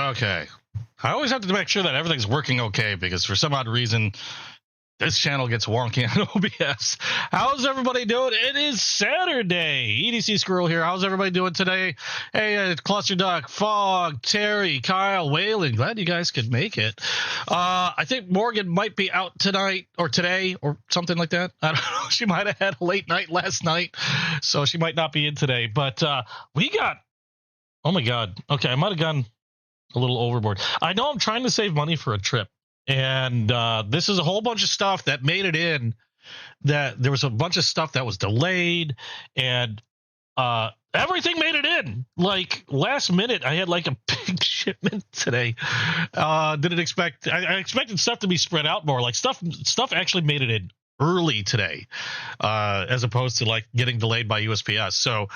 Okay. I always have to make sure that everything's working okay because for some odd reason, this channel gets wonky on OBS. How's everybody doing? It is Saturday. EDC Squirrel here. How's everybody doing today? Hey, Cluster Duck, Fog, Terry, Kyle, Waylon. Glad you guys could make it. I think Morgan might be out tonight or today or something like that. I don't know. She might have had a late night last night, so she might not be in today. But we got... Oh, my God. Okay, I might have gone a little overboard. I know I'm trying to save money for a trip. And this is a whole bunch of stuff that made it in. That there was a bunch of stuff that was delayed, and everything made it in. Like last minute, I had like a big shipment today. Didn't expect. I expected stuff to be spread out more. Like stuff actually made it in early today, as opposed to like getting delayed by USPS. So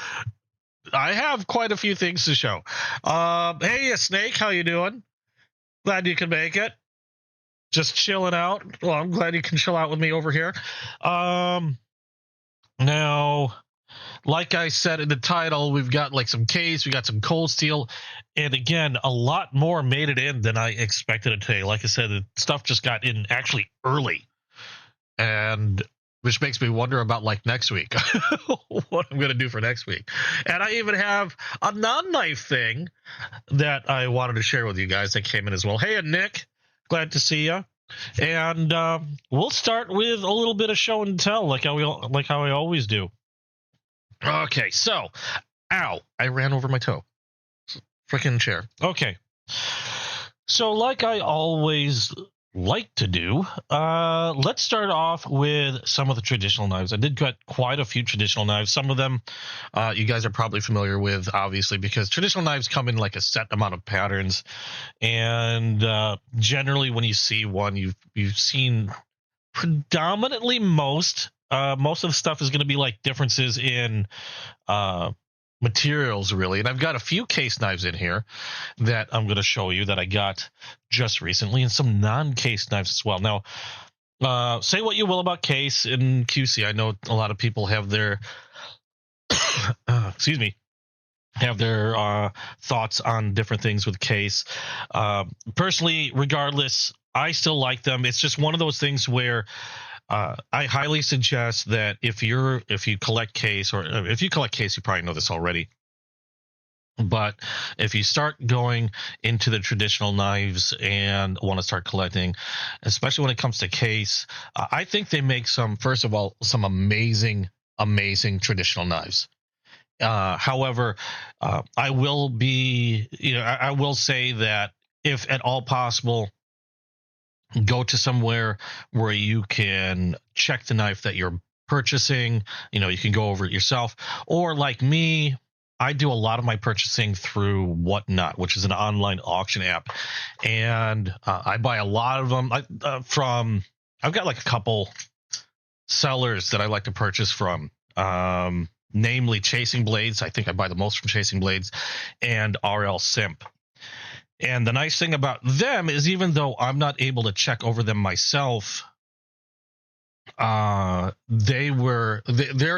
I have quite a few things to show. Hey, Snake, how you doing? Glad you can make it. Just chilling out. Well, I'm glad you can chill out with me over here. Now, like I said in the title, we've got like some case, we got some cold steel, and again, a lot more made it in than I expected it today. Like I said, the stuff just got in actually early, and which makes me wonder about like next week, what I'm going to do for next week. And I even have a non-knife thing that I wanted to share with you guys that came in as well. Hey, Nick. Glad to see you, and we'll start with a little bit of show and tell, like how I always do. Okay, so, ow! I ran over my toe. Freaking chair. Okay, so like I always like to do, let's start off with some of the traditional knives. I did get quite a few traditional knives. Some of them you guys are probably familiar with, obviously, because traditional knives come in like a set amount of patterns, and generally when you see one, you've seen predominantly most of the stuff is going to be like differences in materials, really. And I've got a few case knives in here that I'm going to show you that I got just recently, and some non-case knives as well. Now, say what you will about case and QC. I know a lot of people have their excuse me, have their thoughts on different things with case. Personally, regardless, I still like them. It's just one of those things where I highly suggest that if you collect case, or if you collect case, you probably know this already. But if you start going into the traditional knives and want to start collecting, especially when it comes to case, I think they make first of all, some amazing traditional knives. However, I will say that if at all possible, go to somewhere where you can check the knife that you're purchasing. You can go over it yourself, or like me, I do a lot of my purchasing through Whatnot, which is an online auction app, and I buy a lot of them I've got like a couple sellers that I like to purchase from, namely Chasing Blades. I think I buy the most from Chasing Blades, and RL Simp. And the nice thing about them is, even though I'm not able to check over them myself, they're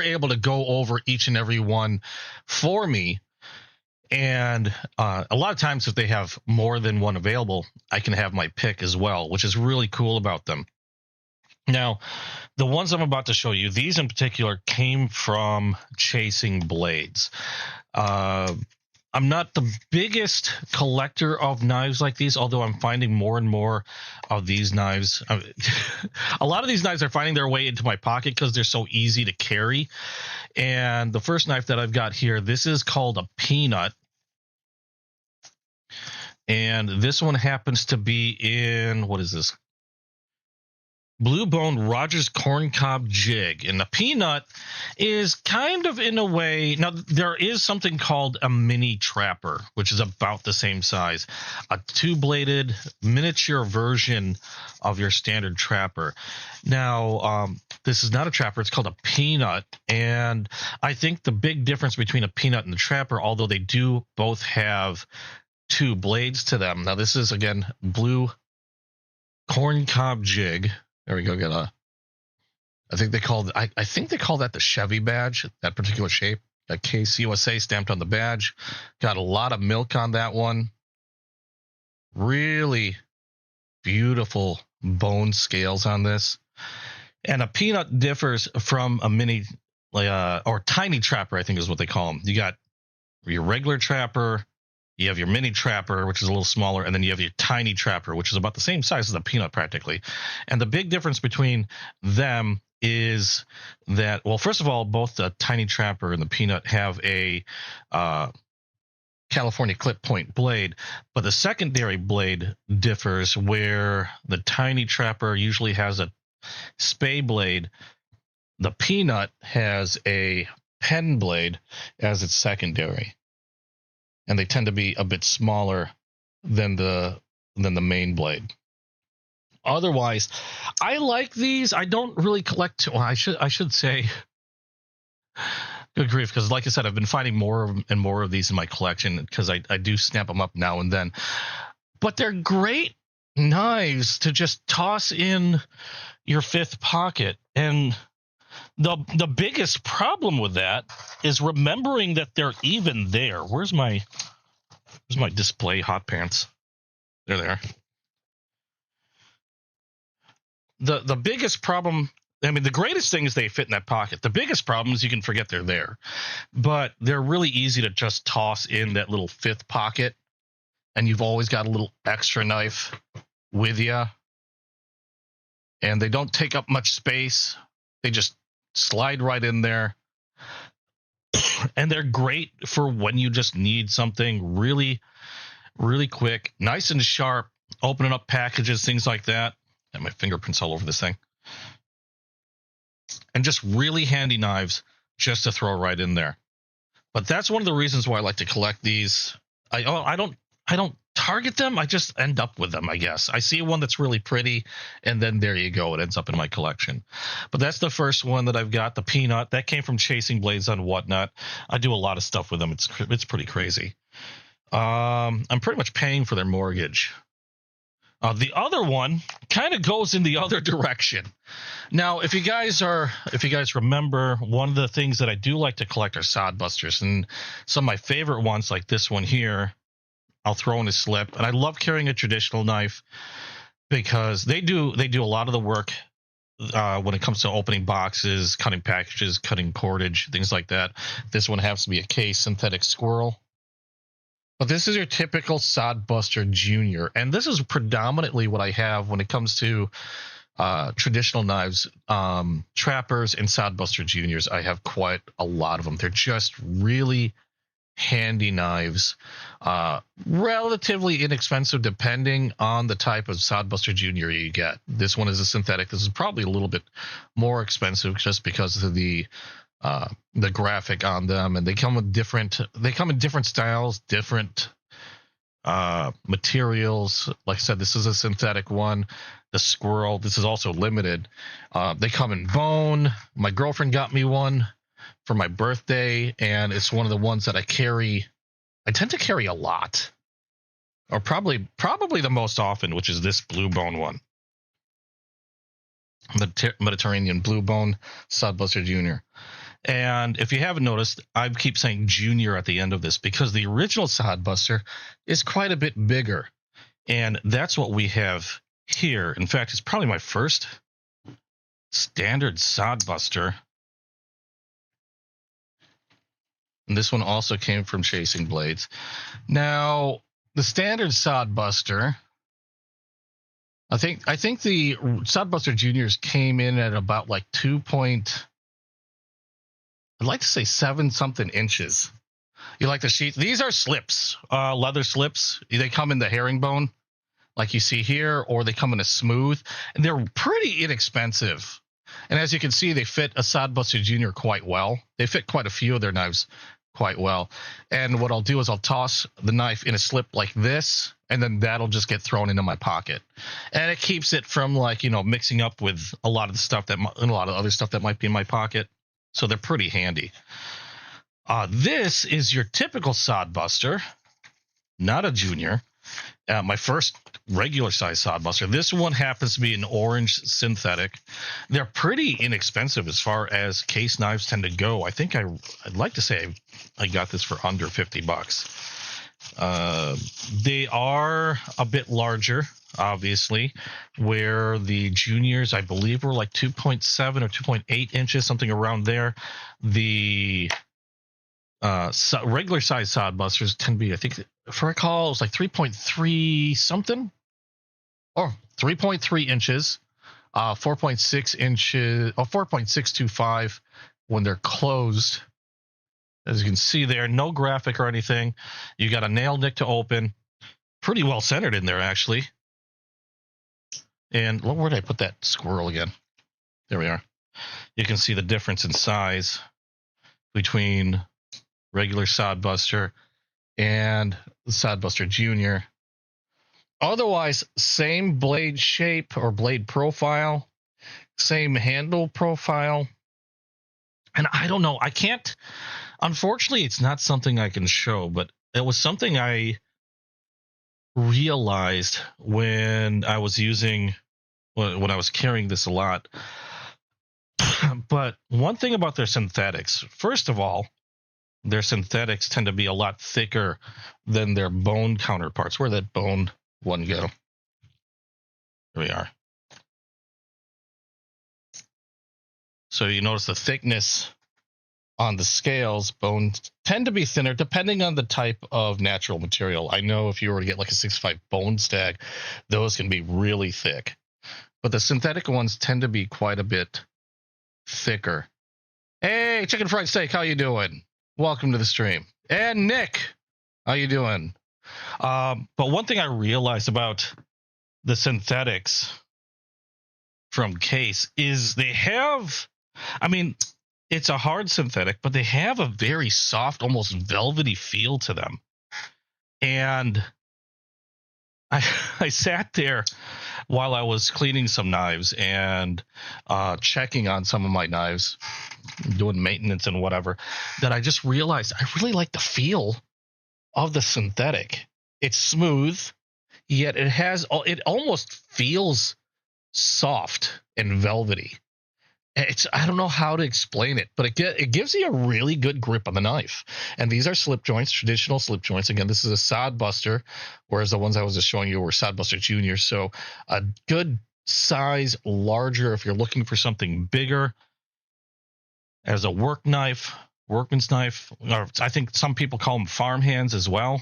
able to go over each and every one for me. And a lot of times, if they have more than one available, I can have my pick as well, which is really cool about them. Now, the ones I'm about to show you, these in particular, came from Chasing Blades. I'm not the biggest collector of knives like these, although I'm finding more and more of these knives. A lot of these knives are finding their way into my pocket because they're so easy to carry. And the first knife that I've got here, this is called a Peanut. And this one happens to be in, what is this? Blue Bone Rogers Corncob Jig. And the Peanut is kind of, in a way, now there is something called a mini trapper, which is about the same size, a two-bladed miniature version of your standard trapper. Now, this is not a trapper, it's called a Peanut, and I think the big difference between a Peanut and the trapper, although they do both have two blades to them. Now, this is, again, Blue Corncob Jig. There we go. I think they call that the Chevy badge, that particular shape. That Case USA stamped on the badge. Got a lot of milk on that one. Really beautiful bone scales on this. And a peanut differs from a mini, or tiny trapper, I think is what they call them. You got your regular trapper, you have your mini trapper, which is a little smaller, and then you have your tiny trapper, which is about the same size as a peanut practically. And the big difference between them is that, well, first of all, both the tiny trapper and the peanut have a California clip point blade, but the secondary blade differs, where the tiny trapper usually has a spay blade. The peanut has a pen blade as its secondary, and they tend to be a bit smaller than the main blade. Otherwise, I like these. I don't really collect. Well, I should say, good grief, because like I said, I've been finding more and more of these in my collection because I do snap them up now and then. But they're great knives to just toss in your fifth pocket. And the biggest problem with that is remembering that they're even there. Where's my display hot pants? They're there. The biggest problem, I mean, the greatest thing is they fit in that pocket. The biggest problem is you can forget they're there. But they're really easy to just toss in that little fifth pocket, and you've always got a little extra knife with you. And they don't take up much space. They just slide right in there. And they're great for when you just need something really, really quick, nice and sharp, opening up packages, things like that. And my fingerprints all over this thing. And just really handy knives just to throw right in there. But that's one of the reasons why I like to collect these. I don't target them. I just end up with them, I guess. I see one that's really pretty, and then there you go. It ends up in my collection. But that's the first one that I've got, the peanut. That came from Chasing Blades on Whatnot. I do a lot of stuff with them. It's pretty crazy. I'm pretty much paying for their mortgage. The other one kind of goes in the other direction. Now, if you guys remember, one of the things that I do like to collect are sodbusters, and some of my favorite ones, like this one here, I'll throw in a slip. And I love carrying a traditional knife because they do a lot of the work when it comes to opening boxes, cutting packages, cutting cordage, things like that. This one happens to be a K synthetic squirrel. But this is your typical Sodbuster Junior, and this is predominantly what I have when it comes to traditional knives, trappers, and Sodbuster Juniors. I have quite a lot of them. They're just really handy knives, relatively inexpensive depending on the type of Sodbuster Junior you get. This one is a synthetic. This is probably a little bit more expensive just because of the graphic on them, and they come in different styles, different materials. Like I said, this is a synthetic one. The Squirrel, this is also limited. They come in bone. My girlfriend got me one for my birthday, and it's one of the ones that I tend to carry a lot, or probably the most often, which is this blue bone one, the Mediterranean blue bone Sodbuster Junior. And if you haven't noticed, I keep saying Junior at the end of this because the original Sodbuster is quite a bit bigger. And that's what we have here. In fact, it's probably my first standard Sodbuster. And this one also came from Chasing Blades. Now, the standard Sodbuster, I think the Sodbuster Juniors came in at about like 7 something inches. You like the sheets? These are slips, leather slips. They come in the herringbone, like you see here, or they come in a smooth, and they're pretty inexpensive. And as you can see, they fit a Sodbuster Junior quite well. They fit quite a few of their knives quite well. And what I'll do is I'll toss the knife in a slip like this, and then that'll just get thrown into my pocket. And it keeps it from, like, mixing up with a lot of the stuff and a lot of other stuff that might be in my pocket. So they're pretty handy. This is your typical Sodbuster, not a Junior. My first regular size Sodbuster. This one happens to be an orange synthetic. They're pretty inexpensive as far as case knives tend to go. I think I'd like to say I got this for under $50. They are a bit larger, obviously, where the juniors, I believe, were like 2.7 or 2.8 inches, something around there. The regular size sodbusters tend to be, I think, if I recall, it was like 3.3 something, or 3.3 inches, 4.6 inches, or 4.625 when they're closed. As you can see there, no graphic or anything. You got a nail nick to open. Pretty well centered in there, actually. And where did I put that squirrel again? There we are. You can see the difference in size between regular Sodbuster and the Sodbuster Junior. Otherwise, same blade shape or blade profile, same handle profile. And I don't know, I can't, unfortunately, it's not something I can show, but it was something I realized when I was carrying this a lot. But one thing about their synthetics, first of all, their synthetics tend to be a lot thicker than their bone counterparts. Where'd that bone one go? Here we are. So you notice the thickness on the scales. Bones tend to be thinner depending on the type of natural material. I know if you were to get like a 6.5 bone stag, those can be really thick. But the synthetic ones tend to be quite a bit thicker. Hey, Chicken Fried Steak, how you doing? Welcome to the stream. And Nick, how you doing? But one thing I realized about the synthetics from Case is they have, I mean, it's a hard synthetic, but they have a very soft, almost velvety feel to them. And I sat there while I was cleaning some knives and checking on some of my knives, doing maintenance and whatever, that I just realized I really like the feel of the synthetic. It's smooth, yet it almost feels soft and velvety. I don't know how to explain it, but it gives you a really good grip on the knife. And these are slip joints, traditional slip joints. Again, this is a Sodbuster, whereas the ones I was just showing you were Sodbuster Junior. So a good size, larger if you're looking for something bigger as a workman's knife, or I think some people call them farm hands as well.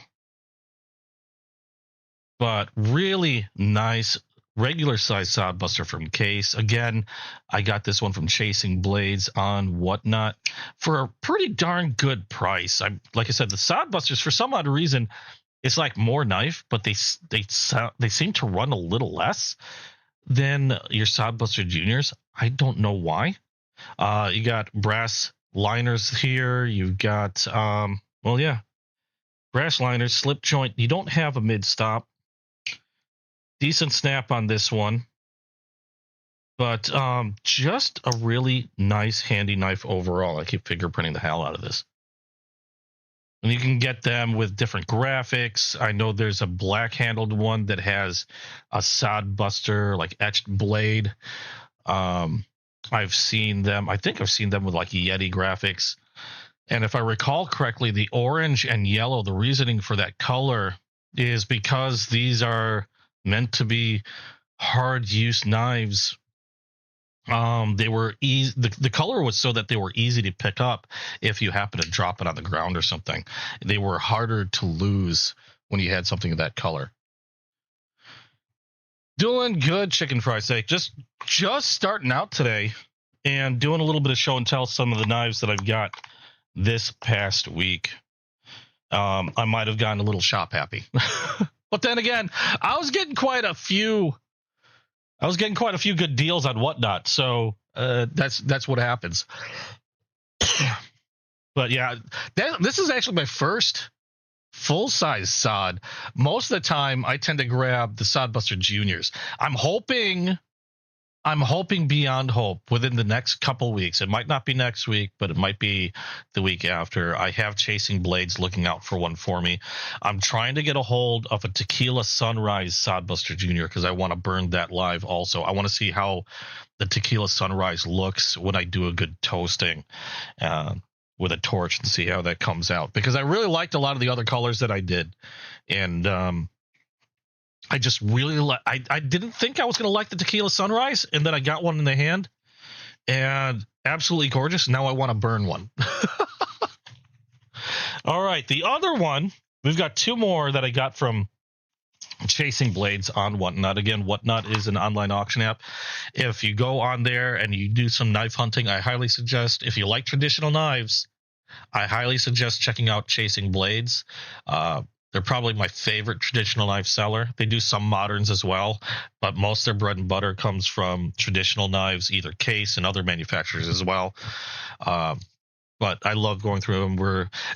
But really nice regular size Sodbuster from Case. Again, I got this one from Chasing Blades on Whatnot for a pretty darn good price. Like I said, the Sodbusters, for some odd reason, it's like more knife, but they seem to run a little less than your Sodbuster Juniors. I don't know why. You got brass liners here. You've got brass liners, slip joint. You don't have a mid stop. Decent snap on this one, but just a really nice, handy knife overall. I keep fingerprinting the hell out of this. And you can get them with different graphics. I know there's a black-handled one that has a Sodbuster, like etched blade. I've seen them. I think I've seen them with like Yeti graphics. And if I recall correctly, the orange and yellow, the reasoning for that color is because these are meant to be hard use knives. They were easy. The color was so that they were easy to pick up if you happen to drop it on the ground or something. They were harder to lose when you had something of that color. Doing good, Chicken Fried Steak. Just starting out today and doing a little bit of show and tell some of the knives that I've got this past week. I might have gotten a little shop happy. But then again, I was getting quite a few good deals on Whatnot, so that's what happens. But yeah, this is actually my first full-size Sod. Most of the time, I tend to grab the Sodbuster Juniors. I'm hoping beyond hope within the next couple weeks. It might not be next week, but it might be the week after. I have Chasing Blades looking out for one for me. I'm trying to get a hold of a Tequila Sunrise Sodbuster Junior because I want to burn that live also. I want to see how the Tequila Sunrise looks when I do a good toasting. with a torch and see how that comes out, because I really liked a lot of the other colors that I did, and I just really I didn't think I was going to like the Tequila Sunrise, and then I got one in the hand, and absolutely gorgeous. Now I want to burn one. All right, the other one, we've got two more that I got from Chasing Blades on Whatnot. Again, Whatnot is an online auction app. If you go on there and you do some knife hunting, I highly suggest, if you like traditional knives, I highly suggest checking out Chasing Blades. They're probably my favorite traditional knife seller. They do some moderns as well, but most of their bread and butter comes from traditional knives, either Case and other manufacturers as well. But I love going through them.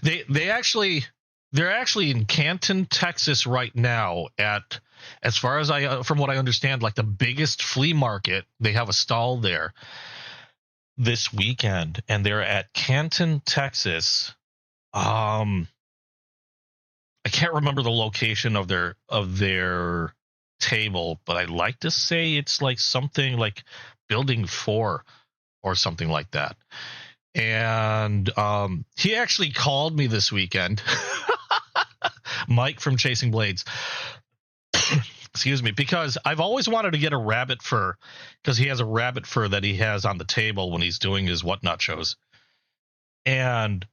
They're actually in Canton, Texas right now at, as far as from what I understand, like the biggest flea market. They have a stall there this weekend, and they're at Canton, Texas. I can't remember the location of their table, but I'd like to say it's like something like Building 4 or something like that. And he actually called me this weekend, Mike from Chasing Blades. Excuse me, because I've always wanted to get a rabbit fur, because he has a rabbit fur that he has on the table when he's doing his Whatnot shows. And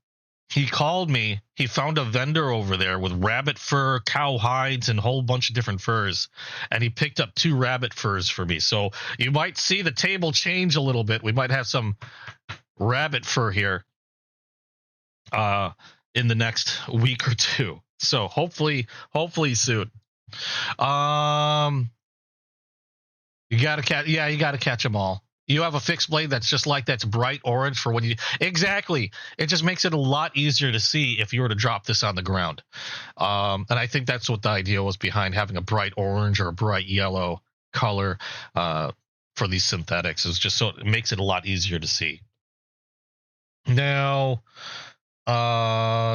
he called me. He found a vendor over there with rabbit fur, cow hides, and a whole bunch of different furs. And he picked up 2 rabbit furs for me. So you might see the table change a little bit. We might have some rabbit fur here in the next week or two. So hopefully soon. You gotta catch them all. You have a fixed blade that's just like that's bright orange for when you exactly. It just makes it a lot easier to see if you were to drop this on the ground. And I think that's what the idea was behind having a bright orange or a bright yellow color for these synthetics. Is just so it makes it a lot easier to see. Now,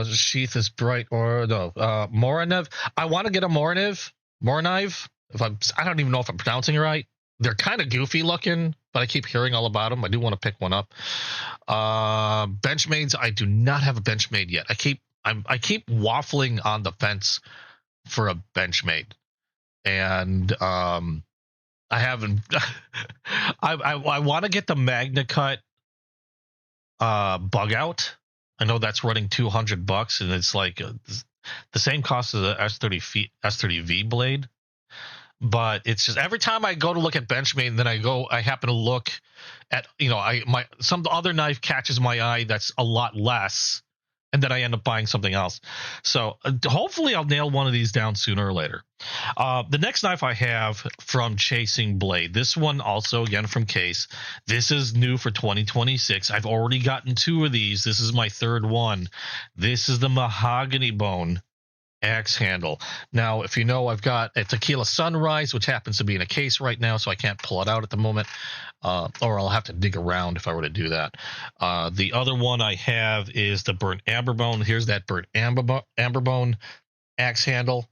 sheath is bright or no, Moronev. I want to get a Moronev. I don't even know if I'm pronouncing it right. They're kind of goofy looking, but I keep hearing all about them. I do want to pick one up. Benchmades. I do not have a Benchmade yet. I keep waffling on the fence for a Benchmade, and I haven't. I want to get the Magna Cut bug out. I know that's running $200, and it's like the same cost as the S30V blade. But it's just every time I go to look at Benchmade, and then I happen to look at, some other knife catches my eye that's a lot less, and then I end up buying something else. So hopefully I'll nail one of these down sooner or later. The next knife I have from Chasing Blade. This one also, again, from Case. This is new for 2026. I've already gotten 2 of these. This is my 3rd one. This is the Mahogany Bone axe handle. Now, if you know, I've got a Tequila Sunrise, which happens to be in a case right now, so I can't pull it out at the moment, or I'll have to dig around if I were to do that. The other one I have is the Burnt Amber Bone. Here's that Burnt Amber Bone axe handle.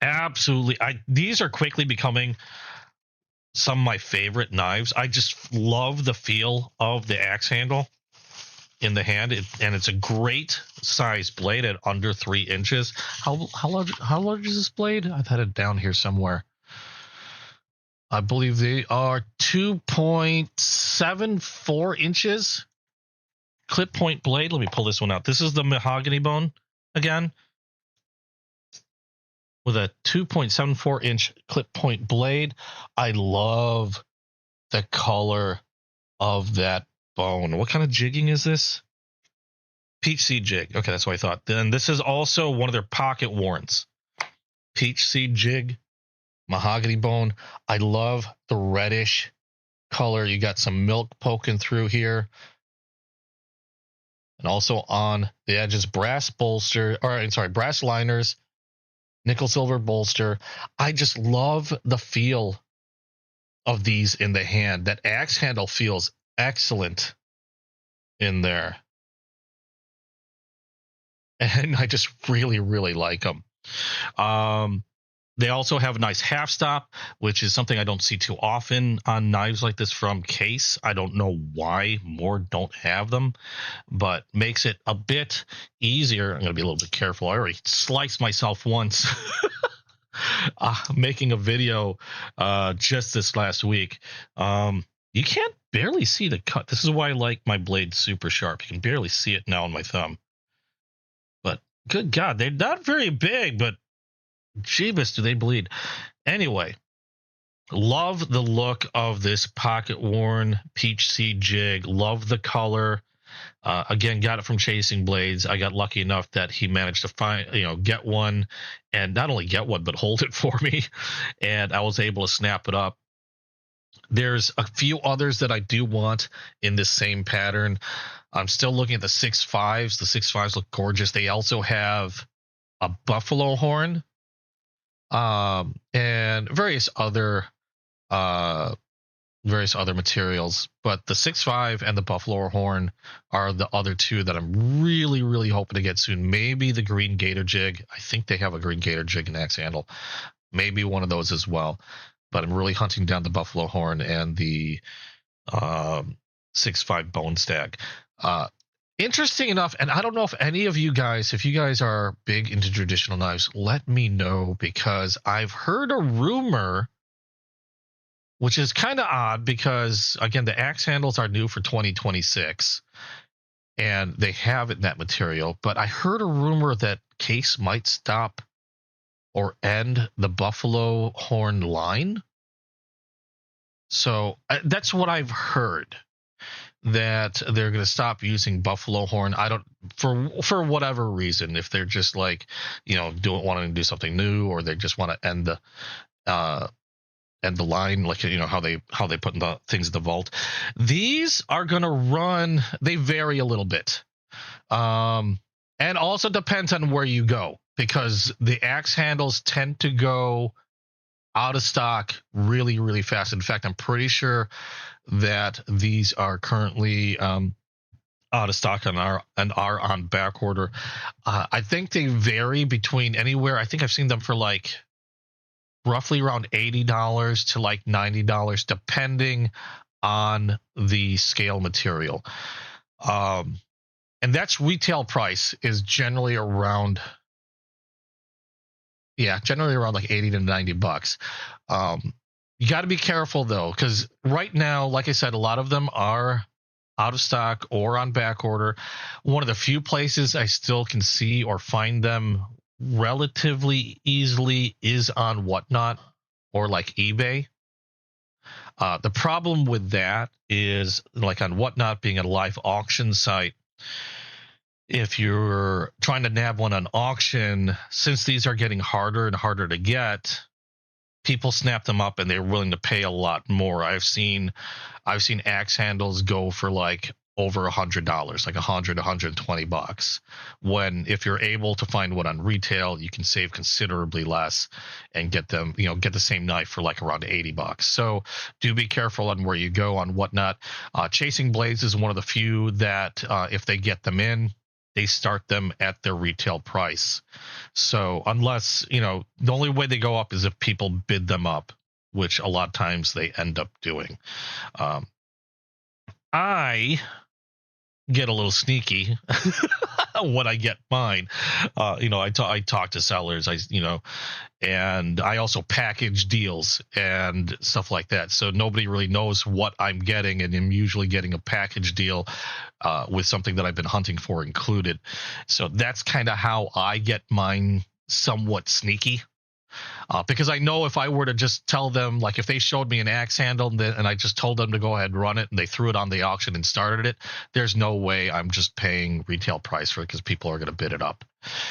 Absolutely. These are quickly becoming some of my favorite knives. I just love the feel of the axe handle in the hand, and it's a great size blade at under 3 inches. How large is this blade? I've had it down here somewhere. I believe they are 2.74 inches. Clip point blade. Let me pull this one out. This is the Mahogany Bone again, with a 2.74 inch clip point blade. I love the color of that bone. What kind of jigging is this? Peach seed jig. Okay, that's what I thought. Then this is also one of their pocket warrants. Peach seed jig, Mahogany Bone. I love the reddish color. You got some milk poking through here. And also on the edges, brass liners, nickel silver bolster. I just love the feel of these in the hand. That axe handle feels excellent in there, and I just really like them. They also have a nice half stop, which is something I don't see too often on knives like this from Case. I don't know why more don't have them, but makes it a bit easier. I'm going to be a little bit careful. I already sliced myself once making a video just this last week. You can't barely see the cut. This is why I like my blade super sharp. You can barely see it now on my thumb. But good God, they're not very big, but Jeebus, do they bleed. Anyway, love the look of this pocket worn peach seed jig. Love the color. Again, got it from Chasing Blades. I got lucky enough that he managed to find, get one, and not only get one, but hold it for me. And I was able to snap it up. There's a few others that I do want in this same pattern. I'm still looking at the 6.5s. The 6.5s look gorgeous. They also have a buffalo horn, and various other materials, but the 6.5 and the buffalo horn are the other two that I'm really, really hoping to get soon. Maybe the green gator jig. I think they have a green gator jig and axe handle. Maybe one of those as well. But I'm really hunting down the buffalo horn and the 6.5 bone stack. Interesting enough, and I don't know if any of you guys, if you guys are big into traditional knives, let me know, because I've heard a rumor, which is kind of odd because, again, the axe handles are new for 2026, and they have it in that material. But I heard a rumor that Case might stop or end the buffalo horn line. So that's what I've heard, that they're going to stop using buffalo horn. I don't, for whatever reason, if they're just like, wanting to do something new, or they just want to end the line, like how they put in the things in the vault. These are going to run. They vary a little bit, and also depends on where you go, because the axe handles tend to go out of stock really, really fast. In fact, I'm pretty sure that these are currently out of stock and are on back order. I think they vary between anywhere. I think I've seen them for like roughly around $80 to like $90, depending on the scale material. And that's retail price is generally around like 80 to 90 bucks. You got to be careful though, because right now, like I said, a lot of them are out of stock or on back order. One of the few places I still can see or find them relatively easily is on Whatnot or like eBay. The problem with that is, like on Whatnot being a live auction site, if you're trying to nab one on auction, since these are getting harder and harder to get, people snap them up and they're willing to pay a lot more. I've seen axe handles go for like over $100, like 120 bucks. When if you're able to find one on retail, you can save considerably less and get them, get the same knife for like around 80 bucks. So do be careful on where you go on Whatnot. Chasing Blades is one of the few that if they get them in, they start them at their retail price. So unless, the only way they go up is if people bid them up, which a lot of times they end up doing. I get a little sneaky when I get mine. I talk to sellers, and I also package deals and stuff like that. So nobody really knows what I'm getting, and I'm usually getting a package deal with something that I've been hunting for included. So that's kind of how I get mine somewhat sneaky. Because I know if I were to just tell them, like if they showed me an axe handle and I just told them to go ahead and run it and they threw it on the auction and started it, there's no way I'm just paying retail price for it, because people are going to bid it up.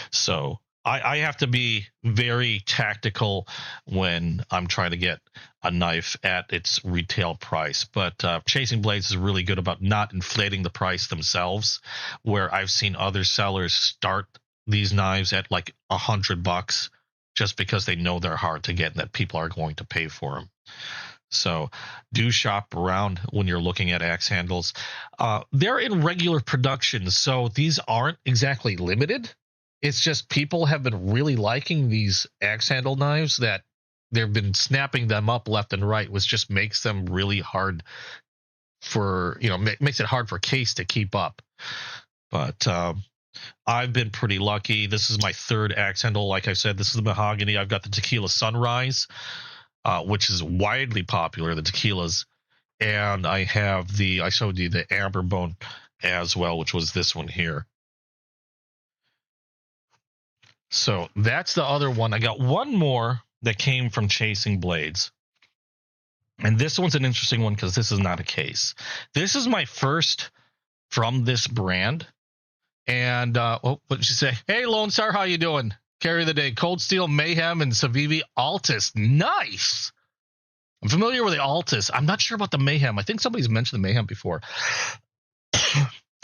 So I have to be very tactical when I'm trying to get a knife at its retail price. But Chasing Blades is really good about not inflating the price themselves, where I've seen other sellers start these knives at like $100 just because they know they're hard to get and that people are going to pay for them. So do shop around when you're looking at axe handles. They're in regular production, so these aren't exactly limited. It's just people have been really liking these axe handle knives that they've been snapping them up left and right, which just makes them really hard for, makes it hard for Case to keep up. But I've been pretty lucky. This is my third axe handle. Like I said, this is the mahogany. I've got the Tequila Sunrise, which is widely popular, the tequilas. And I showed you the amber bone as well, which was this one here. So that's the other one. I got one more that came from Chasing Blades. And this one's an interesting one because this is not a case. This is my first from this brand. And what did you say? Hey, Lone Star, how you doing? Carry the day. Cold Steel, Mayhem, and Civivi Altus. Nice. I'm familiar with the Altus. I'm not sure about the Mayhem. I think somebody's mentioned the Mayhem before.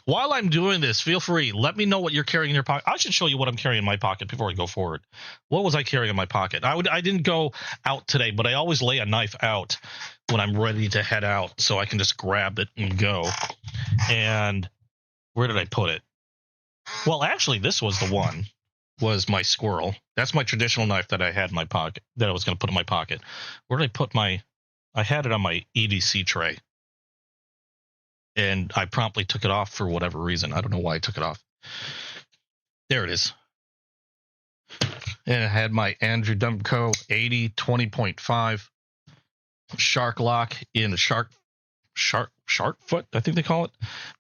While I'm doing this, feel free. Let me know what you're carrying in your pocket. I should show you what I'm carrying in my pocket before I go forward. What was I carrying in my pocket? I didn't go out today, but I always lay a knife out when I'm ready to head out, so I can just grab it and go. And where did I put it? Well, actually, this was the one. Was my Squirrel. That's my traditional knife that I had in my pocket, that I was going to put in my pocket. Where did I put I had it on my EDC tray. And I promptly took it off for whatever reason. I don't know why I took it off. There it is. And I had my Andrew Dumco 80 20.5 Shark Lock in the shark foot, I think they call it,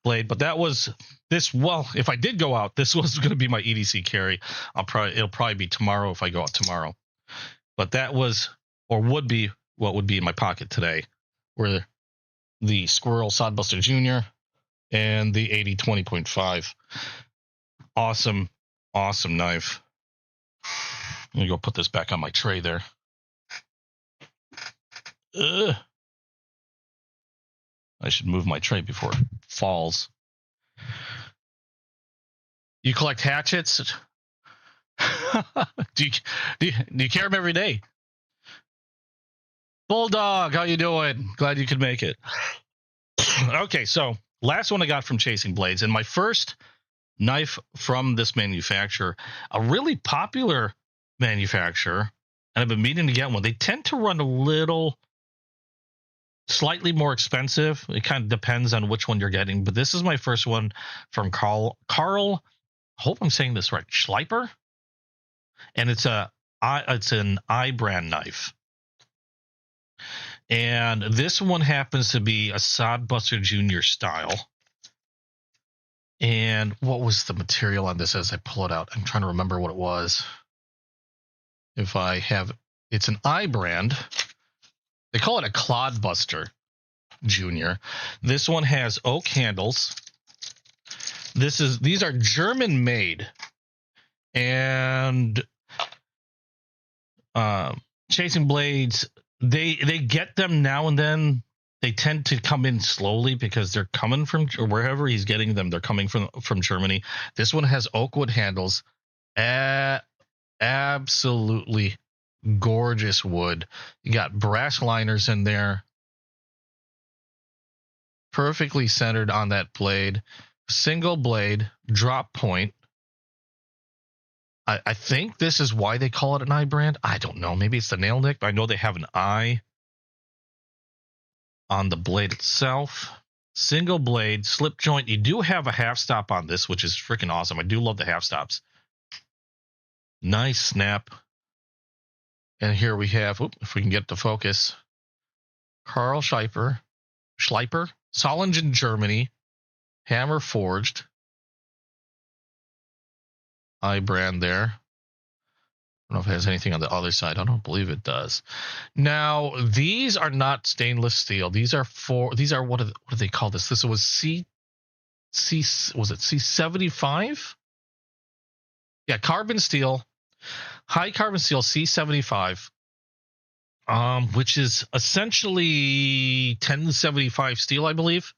blade. But that was this. Well, if I did go out, this was going to be my EDC carry. It'll probably be tomorrow if I go out tomorrow. But that was, or would be, what would be in my pocket today, were the Squirrel Sodbuster Jr. and the 80 20.5. Awesome knife. Let me go put this back on my tray there. I should move my tray before it falls. You collect hatchets? do you carry them every day? Bulldog, how you doing? Glad you could make it. Okay, so last one I got from Chasing Blades, and my first knife from this manufacturer, a really popular manufacturer, and I've been meaning to get one. They tend to run a little slightly more expensive. It kind of depends on which one you're getting, but this is my first one from Carl. I hope I'm saying this right. Schleiper, and it's an I brand knife. And this one happens to be a Sodbuster Jr. style. And what was the material on this as I pull it out? I'm trying to remember what it was. It's an I brand. They call it a Clodbuster Jr. This one has oak handles. These are German made. And Chasing Blades, they get them now and then. They tend to come in slowly because they're coming from wherever he's getting them. They're coming from Germany. This one has oak wood handles. Absolutely gorgeous wood. You got brass liners in there. Perfectly centered on that blade. Single blade, drop point. I think this is why they call it an I brand. I don't know. Maybe it's the nail nick, but I know they have an I on the blade itself. Single blade, slip joint. You do have a half stop on this, which is freaking awesome. I do love the half stops. Nice snap. And here we have, if we can get to focus, Carl Schleiper, Solingen, Germany, hammer forged. I brand there. I don't know if it has anything on the other side. I don't believe it does. Now, these are not stainless steel. These are what do they call this? This was C75? Yeah, carbon steel. High carbon steel C75. Which is essentially 1075 steel, I believe.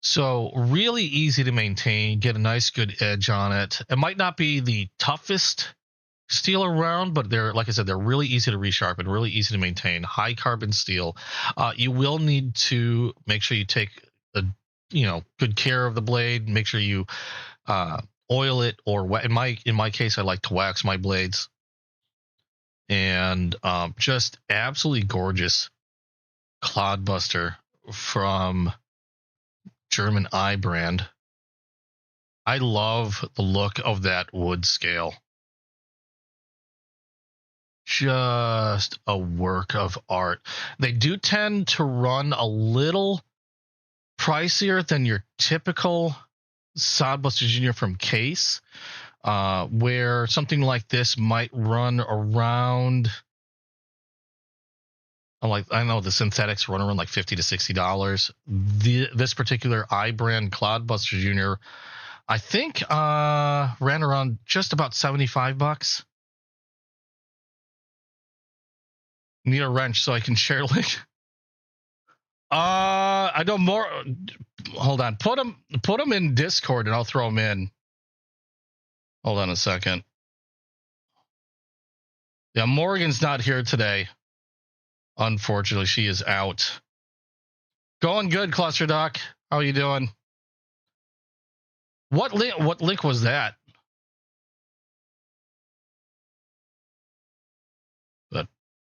So really easy to maintain, get a nice good edge on it. It might not be the toughest steel around, but they're, like I said, they're really easy to resharpen, really easy to maintain. High carbon steel. You will need to make sure you take good care of the blade. Make sure you oil it or in my case, I like to wax my blades. And just absolutely gorgeous clodbuster from German eye brand. I love the look of that wood scale. Just a work of art. They do tend to run a little pricier than your typical Sodbuster Junior from Case, where something like this might run around. I know the synthetics run around like $50 to $60. This particular eye brand Cloudbuster Junior, I think, ran around just about $75. Need a wrench so I can share link. I know more. Hold on. Put them in Discord and I'll throw them in. Hold on a second. Yeah, Morgan's not here today. Unfortunately, she is out. Going good, Cluster Doc. How are you doing? What link was that? But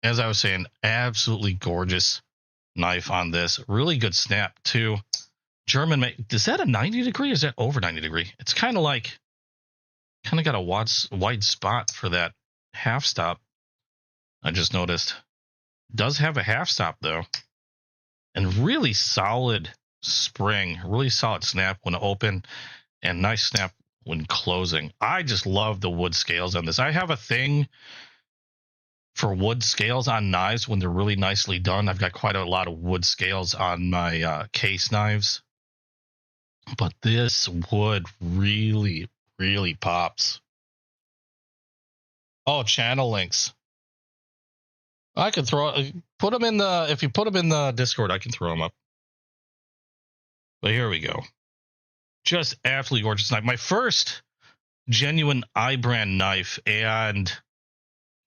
as I was saying, absolutely gorgeous knife on this. Really good snap too. German made. Is that a 90 degree? Or is that over 90 degree? It's kind of got a wide spot for that half stop. I just noticed. Does have a half stop though, and really solid spring, really solid snap when open, and nice snap when closing. I just love the wood scales on this. I have a thing for wood scales on knives when they're really nicely done. I've got quite a lot of wood scales on my Case knives, but this wood really, really pops. Oh, channel links. I could put them in the, if you put them in the Discord, I can throw them up. But here we go. Just absolutely gorgeous knife. My first genuine eye brand knife, and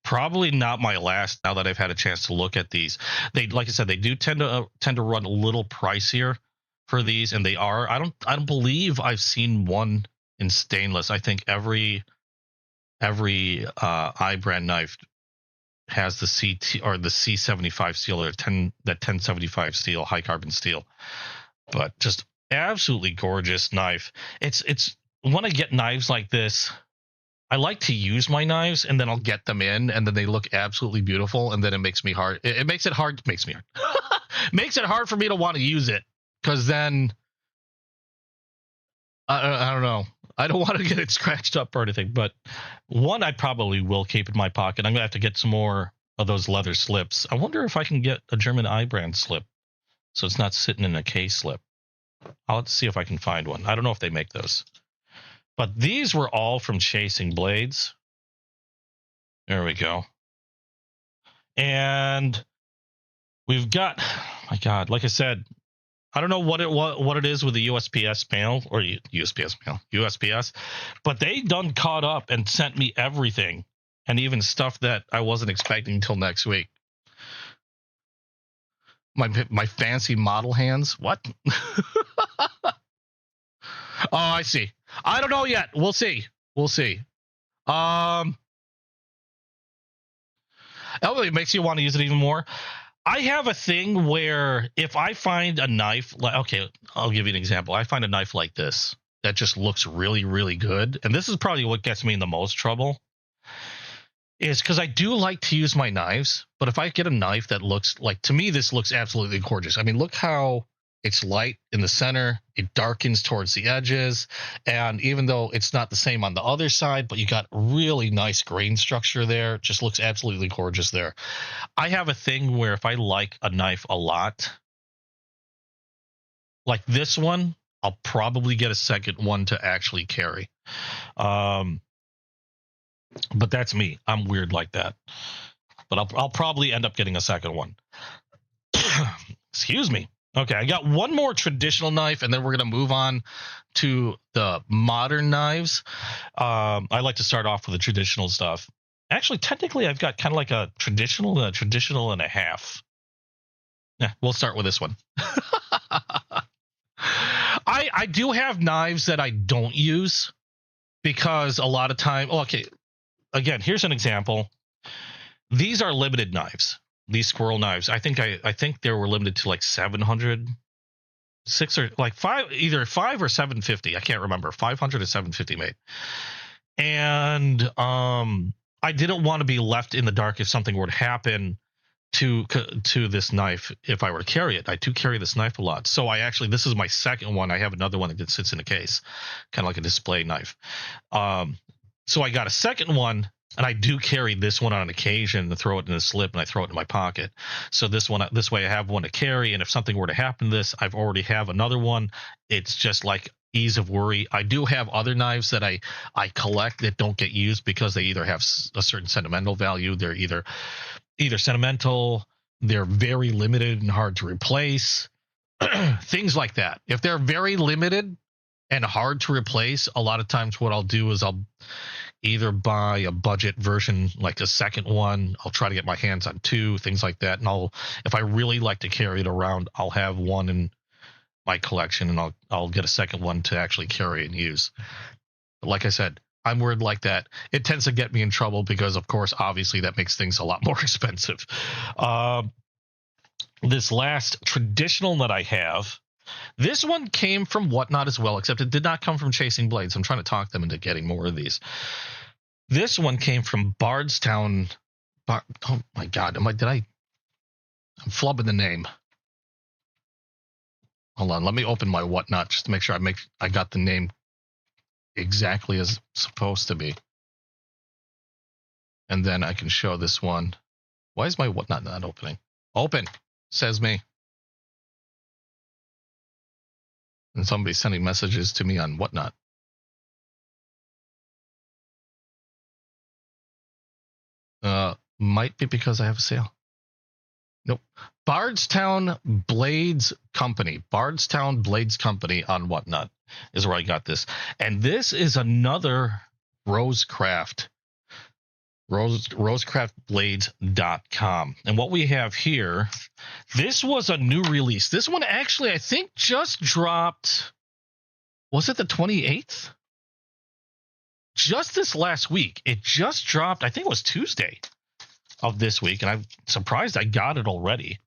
probably not my last now that I've had a chance to look at these. They, like I said, they do tend to run a little pricier for these, and they are. I don't believe I've seen one in stainless. I think every eye brand knife has the CT or the C75 steel or that 1075 steel, high carbon steel. But just absolutely gorgeous knife. It's when I get knives like this, I like to use my knives and then I'll get them in and then they look absolutely beautiful, and then it makes me hard. It makes it hard. Makes it hard for me to want to use it, because then I don't know. I don't want to get it scratched up or anything, but one I probably will keep in my pocket. I'm going to have to get some more of those leather slips. I wonder if I can get a German eye brand slip so it's not sitting in a Case slip. I'll have to see if I can find one. I don't know if they make those. But these were all from Chasing Blades. There we go. And we've got, my God, like I said, I don't know what it is with the USPS mail or USPS, but they done caught up and sent me everything, and even stuff that I wasn't expecting until next week. My fancy model hands. What? Oh, I see. I don't know yet. We'll see. Oh, it makes you want to use it even more. I have a thing where if I find a knife, okay, I'll give you an example. I find a knife like this that just looks really, really good, and this is probably what gets me in the most trouble, is because I do like to use my knives, but if I get a knife that looks like, to me, this looks absolutely gorgeous. I mean, look how it's light in the center, it darkens towards the edges, and even though it's not the same on the other side, but you got really nice grain structure there, it just looks absolutely gorgeous there. I have a thing where if I like a knife a lot, like this one, I'll probably get a second one to actually carry. But that's me. I'm weird like that. But I'll probably end up getting a second one. Excuse me. Okay, I got one more traditional knife, and then we're going to move on to the modern knives. I like to start off with the traditional stuff. Actually, technically, I've got kind of like a traditional and a half. Yeah, we'll start with this one. I do have knives that I don't use, because a lot of time, okay, again, here's an example. These are limited knives. These squirrel knives. I think they were limited to like 700, 6 or like 5, either 5 or 750. I can't remember. 500 or 750 made. And I didn't want to be left in the dark if something were to happen to this knife if I were to carry it. I do carry this knife a lot. So this is my second one. I have another one that sits in a case, kind of like a display knife. So I got a second one, and I do carry this one on occasion to throw it in a slip, and I throw it in my pocket. So this way I have one to carry, and if something were to happen to this, I've already have another one. It's just like ease of worry. I do have other knives that I collect that don't get used because they either have a certain sentimental value. They're either sentimental, they're very limited and hard to replace, things like that. If they're very limited and hard to replace, a lot of times what I'll do is I'll either buy a budget version, like a second one. I'll try to get my hands on 2, things like that. And if I really like to carry it around, I'll have one in my collection, and I'll get a second one to actually carry and use. But like I said, I'm weird like that. It tends to get me in trouble because, of course, obviously that makes things a lot more expensive. This last traditional that I have, this one came from Whatnot as well, except it did not come from Chasing Blades. I'm trying to talk them into getting more of these. This one came from Bardstown. Oh my God, I'm flubbing the name. Hold on, let me open my Whatnot just to make sure I got the name exactly as it's supposed to be. And then I can show this one. Why is my Whatnot not opening? Open, says me. And somebody's sending messages to me on Whatnot. Might be because I have a sale. Nope. Bardstown Blades Company. Bardstown Blades Company on Whatnot is where I got this. And this is another Rosecraft. Rosecraftblades.com. And what we have here, this was a new release. This one actually, I think, just dropped. Was it the 28th? Just this last week. It just dropped. I think it was Tuesday of this week, and I'm surprised I got it already.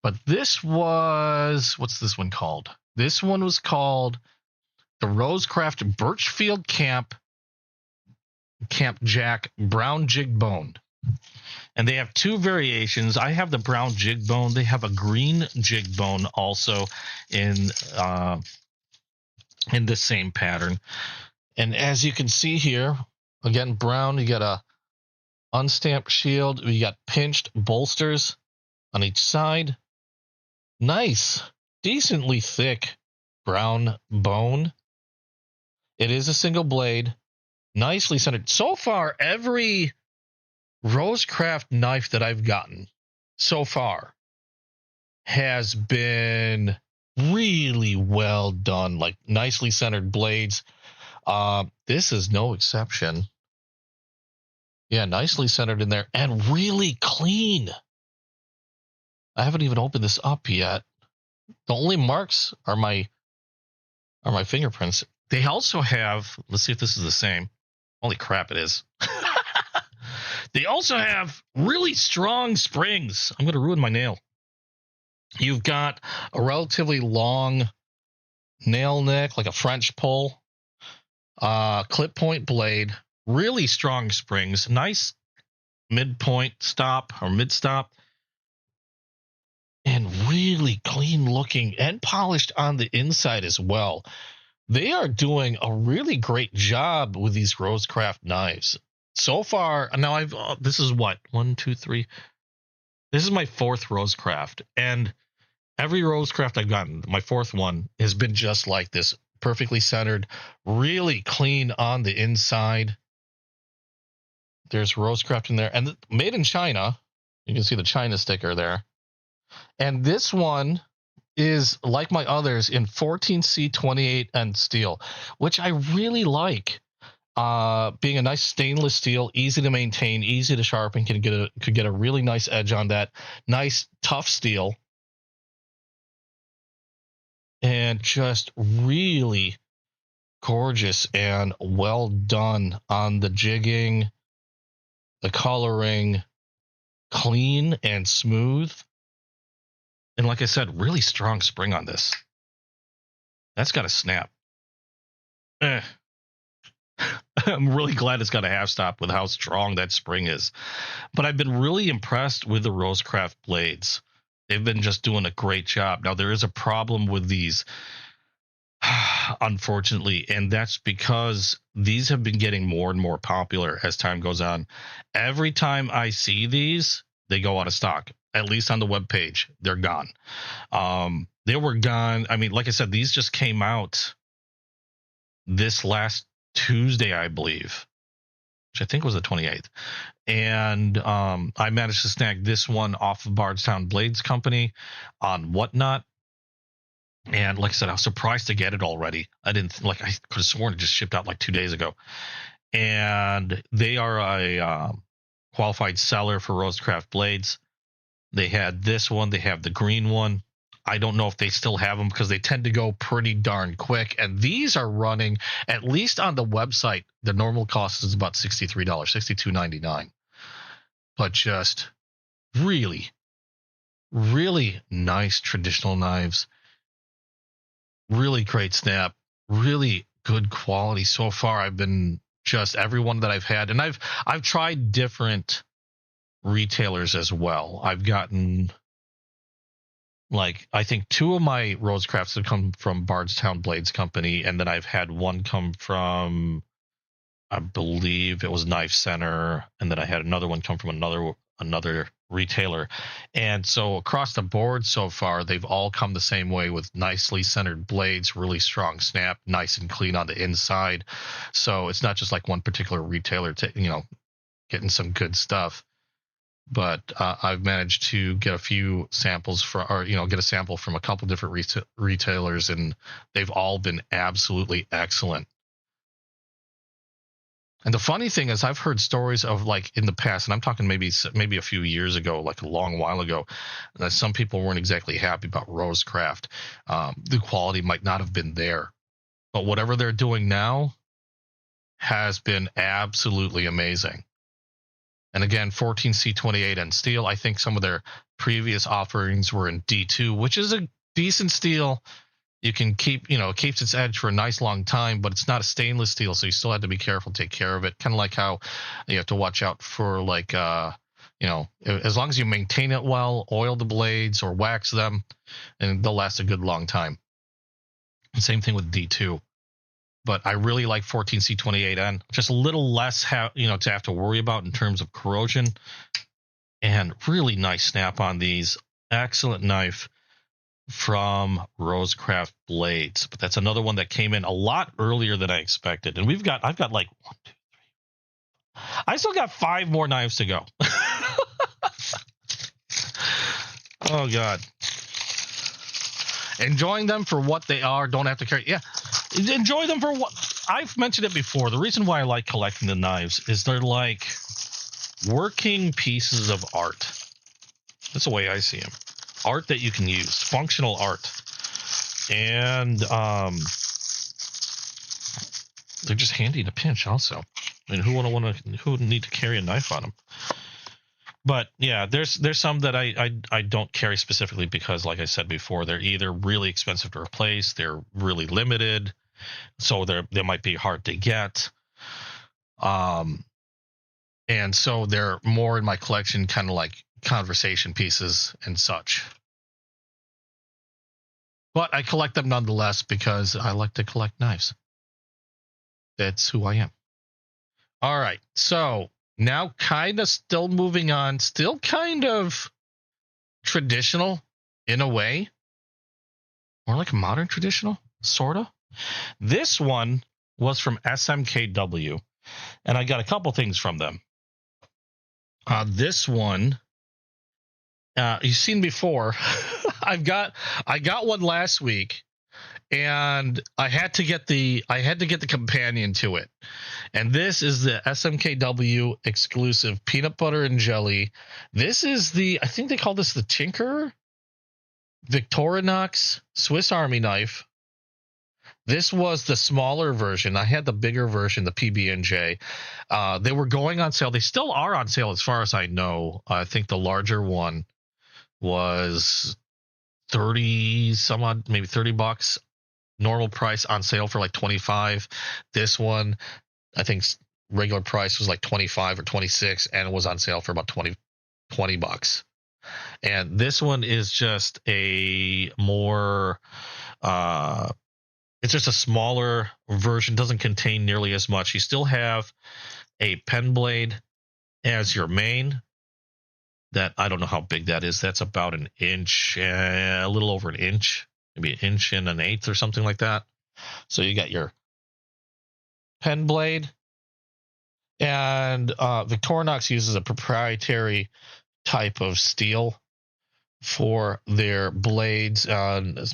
But this was, what's this one called? This one was called the Rosecraft Birchfield Camp Jack Brown Jig Bone. And they have 2 variations. I have the brown jig bone. They have a green jig bone also in the same pattern. And as you can see here, again, brown, you got a unstamped shield. You got pinched bolsters on each side. Nice, decently thick brown bone. It is a single blade, nicely centered. So far, every Rosecraft knife that I've gotten so far has been really well done, like nicely centered blades. This is no exception. Yeah, nicely centered in there and really clean. I haven't even opened this up yet. The only marks are my fingerprints. They also have, let's see if this is the same. Holy crap, it is. They also have really strong springs. I'm going to ruin my nail. You've got a relatively long nail nick, like a French pull, clip point blade, really strong springs, nice midpoint stop or mid stop, and really clean looking and polished on the inside as well. They are doing a really great job with these Rosecraft knives. So far, now this is what? 1, 2, 3. This is my 4th Rosecraft, and every Rosecraft I've gotten, my 4th one, has been just like this, perfectly centered, really clean on the inside. There's Rosecraft in there, and made in China. You can see the China sticker there. And this one is, like my others, in 14C28 and steel, which I really like. Being a nice stainless steel, easy to maintain, easy to sharpen, could get a really nice edge on that. Nice tough steel. And and just really gorgeous and well done on the jigging, the coloring, clean and smooth. And like I said, really strong spring on this. That's got to snap. I'm really glad it's got a half stop with how strong that spring is. But I've been really impressed with the Rosecraft blades. They've been just doing a great job. Now, there is a problem with these, unfortunately, and that's because these have been getting more and more popular as time goes on. Every time I see these, they go out of stock, at least on the webpage. They're gone. They were gone. I mean, like I said, these just came out this last Tuesday, I believe, which I think was the 28th. And I managed to snag this one off of Bardstown Blades Company on Whatnot. And like I said, I was surprised to get it already. I could have sworn it just shipped out like 2 days ago. And they are a qualified seller for Rosecraft blades. They had this one. They have the green one. I don't know if they still have them because they tend to go pretty darn quick. And these are running, at least on the website, the normal cost is about $63, $62.99. But just really, really nice traditional knives. Really great snap. Really good quality so far. I've been just every one that I've had. And I've tried different retailers as well. I've gotten, like, I think 2 of my Rosecrafts have come from Bardstown Blades Company, and then I've had one come from, I believe it was Knife Center, and then I had another one come from another retailer. And so across the board so far, they've all come the same way with nicely centered blades, really strong snap, nice and clean on the inside. So it's not just like one particular retailer getting some good stuff. But I've managed to get a few samples get a sample from a couple different retailers, and they've all been absolutely excellent. And the funny thing is, I've heard stories of, like, in the past, and I'm talking maybe a few years ago, like a long while ago, that some people weren't exactly happy about Rosecraft. The quality might not have been there, but whatever they're doing now has been absolutely amazing. And again, 14C28 and steel. I think some of their previous offerings were in D2, which is a decent steel. You can keep, it keeps its edge for a nice long time, but it's not a stainless steel, so you still have to be careful, take care of it. Kind of like how you have to watch out for, like, as long as you maintain it well, oil the blades or wax them, and they'll last a good long time. Same thing with D2. But I really like 14C28N. Just a little less, to have to worry about in terms of corrosion. And really nice snap on these. Excellent knife from Rosecraft Blades. But that's another one that came in a lot earlier than I expected. And I've got like 1, 2, 3. I still got 5 more knives to go. Oh, God. Enjoying them for what they are. Don't have to carry. Yeah. Enjoy them for what I've mentioned it before. The reason why I like collecting the knives is they're like working pieces of art. That's the way I see them. Art that you can use, functional art. And they're just handy in a pinch also. I mean, who would need to carry a knife on them? But yeah, there's some that I don't carry specifically because, like I said before, they're either really expensive to replace, they're really limited, so they might be hard to get. And so they're more in my collection, kind of like conversation pieces and such. But I collect them nonetheless because I like to collect knives. That's who I am. All right, so now kind of still moving on, still kind of traditional in a way. More like a modern traditional, sort of. This one was from SMKW, and I got a couple things from them. This one, you've seen before. I got one last week, and I had to get the companion to it. And this is the SMKW exclusive peanut butter and jelly. This is I think they call this the Tinker Victorinox Swiss Army knife This was the smaller version. I had the bigger version, the PB&J. They were going on sale. They still are on sale as far as I know. I think the larger one was 30 some odd, maybe $30. Normal price, on sale for like 25. This one, I think regular price was like 25 or 26, and it was on sale for about 20 bucks. And this one is just a more it's just a smaller version, doesn't contain nearly as much. You still have a pen blade as your main. That, I don't know how big that is. That's about an inch, a little over an inch, maybe an inch and an eighth or something like that. So you got your pen blade, and Victorinox uses a proprietary type of steel for their blades,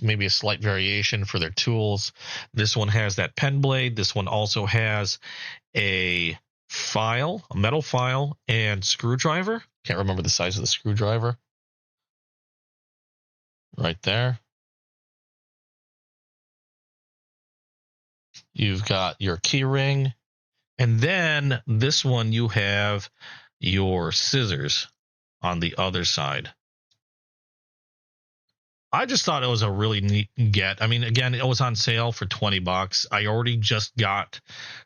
maybe a slight variation for their tools. This one has that pen blade. This one also has a metal file, and screwdriver. Can't remember the size of the screwdriver. Right there. You've got your key ring. And then this one, you have your scissors on the other side. I just thought it was a really neat get. I mean, again, it was on sale for 20 bucks. I already just got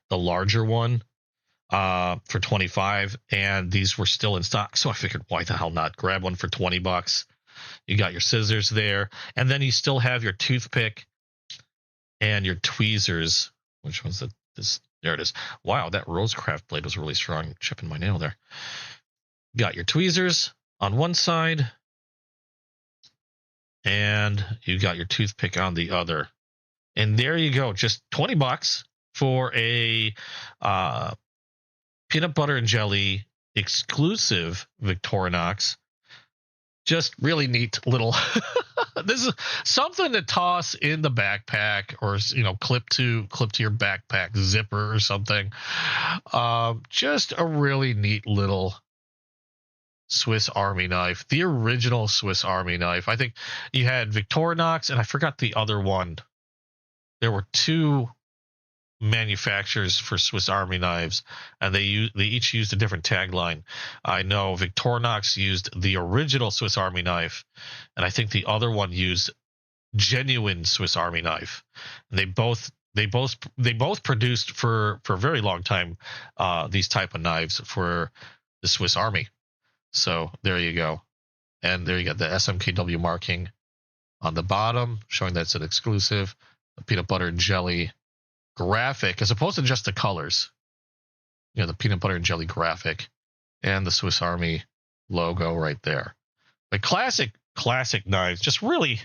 the larger one for 25, and these were still in stock. So I figured, why the hell not grab one for 20 bucks? You got your scissors there, and then you still have your toothpick and your tweezers. Which one's this? There it is. Wow, that Rosecraft blade was really strong, chipping my nail there. Got your tweezers on one side, and you got your toothpick on the other. And there you go, just 20 bucks for a peanut butter and jelly exclusive Victorinox. Just really neat little this is something to toss in the backpack, or clip to your backpack zipper or something. Just a really neat little Swiss Army knife, the original Swiss Army knife. I think you had Victorinox, and I forgot the other one. There were two manufacturers for Swiss Army knives, and they each used a different tagline. I know Victorinox used the original Swiss Army knife, and I think the other one used genuine Swiss Army knife. And they both produced for a very long time these type of knives for the Swiss Army. So there you go, and there you got the SMKW marking on the bottom, showing that it's an exclusive, the peanut butter and jelly graphic, as opposed to just the colors. The peanut butter and jelly graphic and the Swiss Army logo right there. The classic knives, just really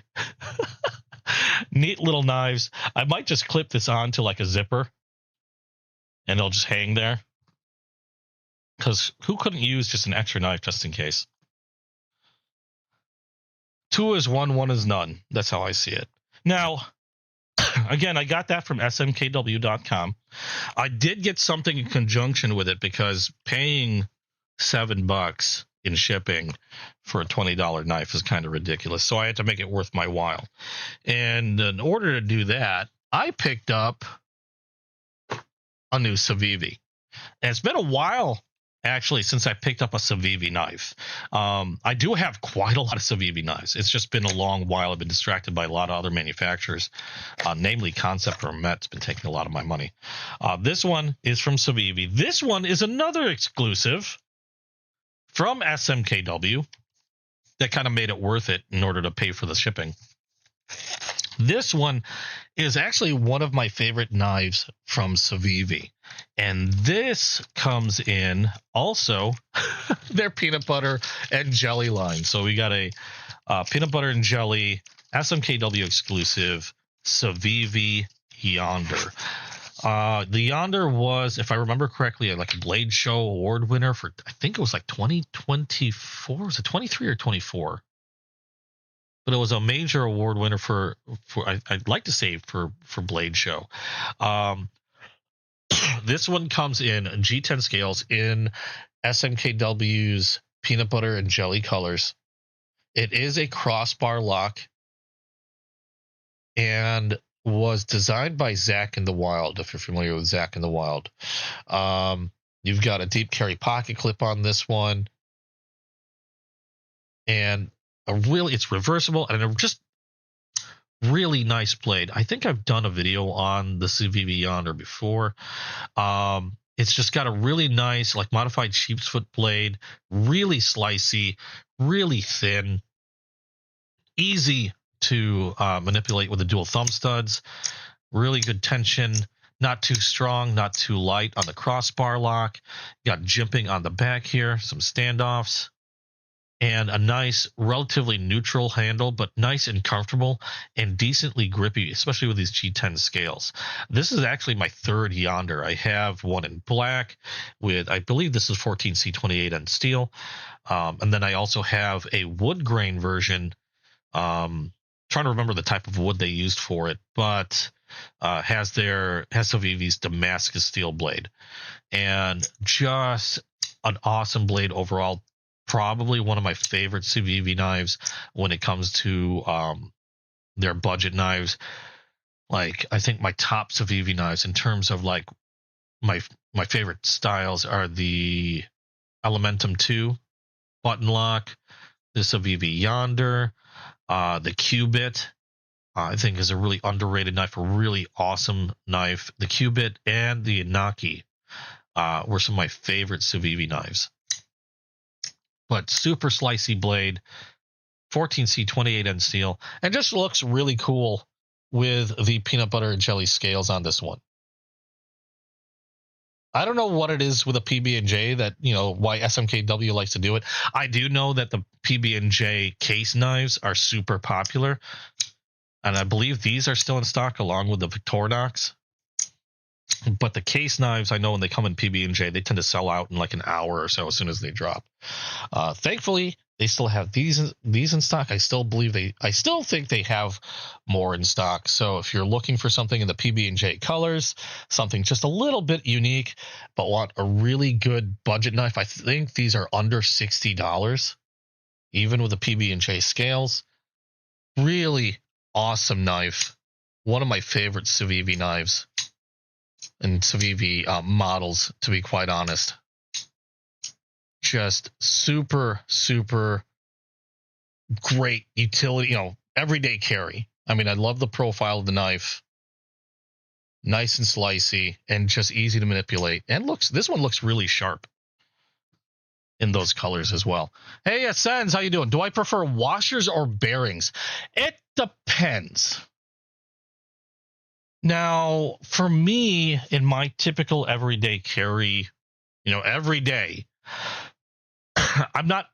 neat little knives. I might just clip this onto like a zipper, and it'll just hang there, because who couldn't use just an extra knife just in case? Two is one is none. That's how I see it. Now, again, I got that from smkw.com. I did get something in conjunction with it, because paying $7 in shipping for a $20 knife is kind of ridiculous. So I had to make it worth my while. And in order to do that, I picked up a new Civivi. And it's been a while, actually, since I picked up a Civivi knife. I do have quite a lot of Civivi knives. It's just been a long while. I've been distracted by a lot of other manufacturers, namely Concept or Met's been taking a lot of my money. This one is from Civivi. This one is another exclusive from SMKW that kind of made it worth it in order to pay for the shipping. This one is actually one of my favorite knives from Civivi. And this comes in also their peanut butter and jelly line. So we got a peanut butter and jelly SMKW exclusive Civivi Yonder. The Yonder was, if I remember correctly, like a Blade Show award winner for, I think it was like 2024. Was it 23 or 24? But it was a major award winner for I'd like to say for Blade Show. This one comes in G10 scales in SMKW's peanut butter and jelly colors. It is a crossbar lock, and was designed by Zach in the Wild, if you're familiar with Zach in the Wild. You've got a deep carry pocket clip on this one, and it's reversible and a just really nice blade. I think I've done a video on the CVV Yonder before. It's just got a really nice, like, modified sheep's foot blade, really slicey, really thin, easy to manipulate with the dual thumb studs, really good tension, not too strong, not too light on the crossbar lock. You got jimping on the back here, some standoffs, and a nice, relatively neutral handle, but nice and comfortable and decently grippy, especially with these G10 scales. This is actually my third Yonder. I have one in black with, I believe this is 14C28N steel. And then I also have a wood grain version. Trying to remember the type of wood they used for it, but has Civivi's Damascus steel blade. And just an awesome blade overall. Probably one of my favorite Civivi knives when it comes to their budget knives. Like, I think my top Civivi knives in terms of like my favorite styles are the Elementum 2 button lock, the Civivi Yonder, the Cubit. I think is a really underrated knife, a really awesome knife. The Cubit and the Inaki were some of my favorite Civivi knives. But super slicey blade, 14C28N steel, and just looks really cool with the peanut butter and jelly scales on this one. I don't know what it is with a PB&J that, why SMKW likes to do it. I do know that the PB&J case knives are super popular, and I believe these are still in stock along with the Victorinox. But the case knives, I know when they come in PB&J, they tend to sell out in like an hour or so as soon as they drop. Thankfully, they still have these in stock. I still think they have more in stock. So if you're looking for something in the PB&J colors, something just a little bit unique, but want a really good budget knife, I think these are under $60, even with the PB&J scales. Really awesome knife. One of my favorite Civivi knives. And Civivi models, to be quite honest. Just super, super great utility, everyday carry. I mean, I love the profile of the knife. Nice and slicey and just easy to manipulate. And this one looks really sharp in those colors as well. Hey, Ascens, how you doing? Do I prefer washers or bearings? It depends. Now, for me, in my typical everyday carry, every day, I'm not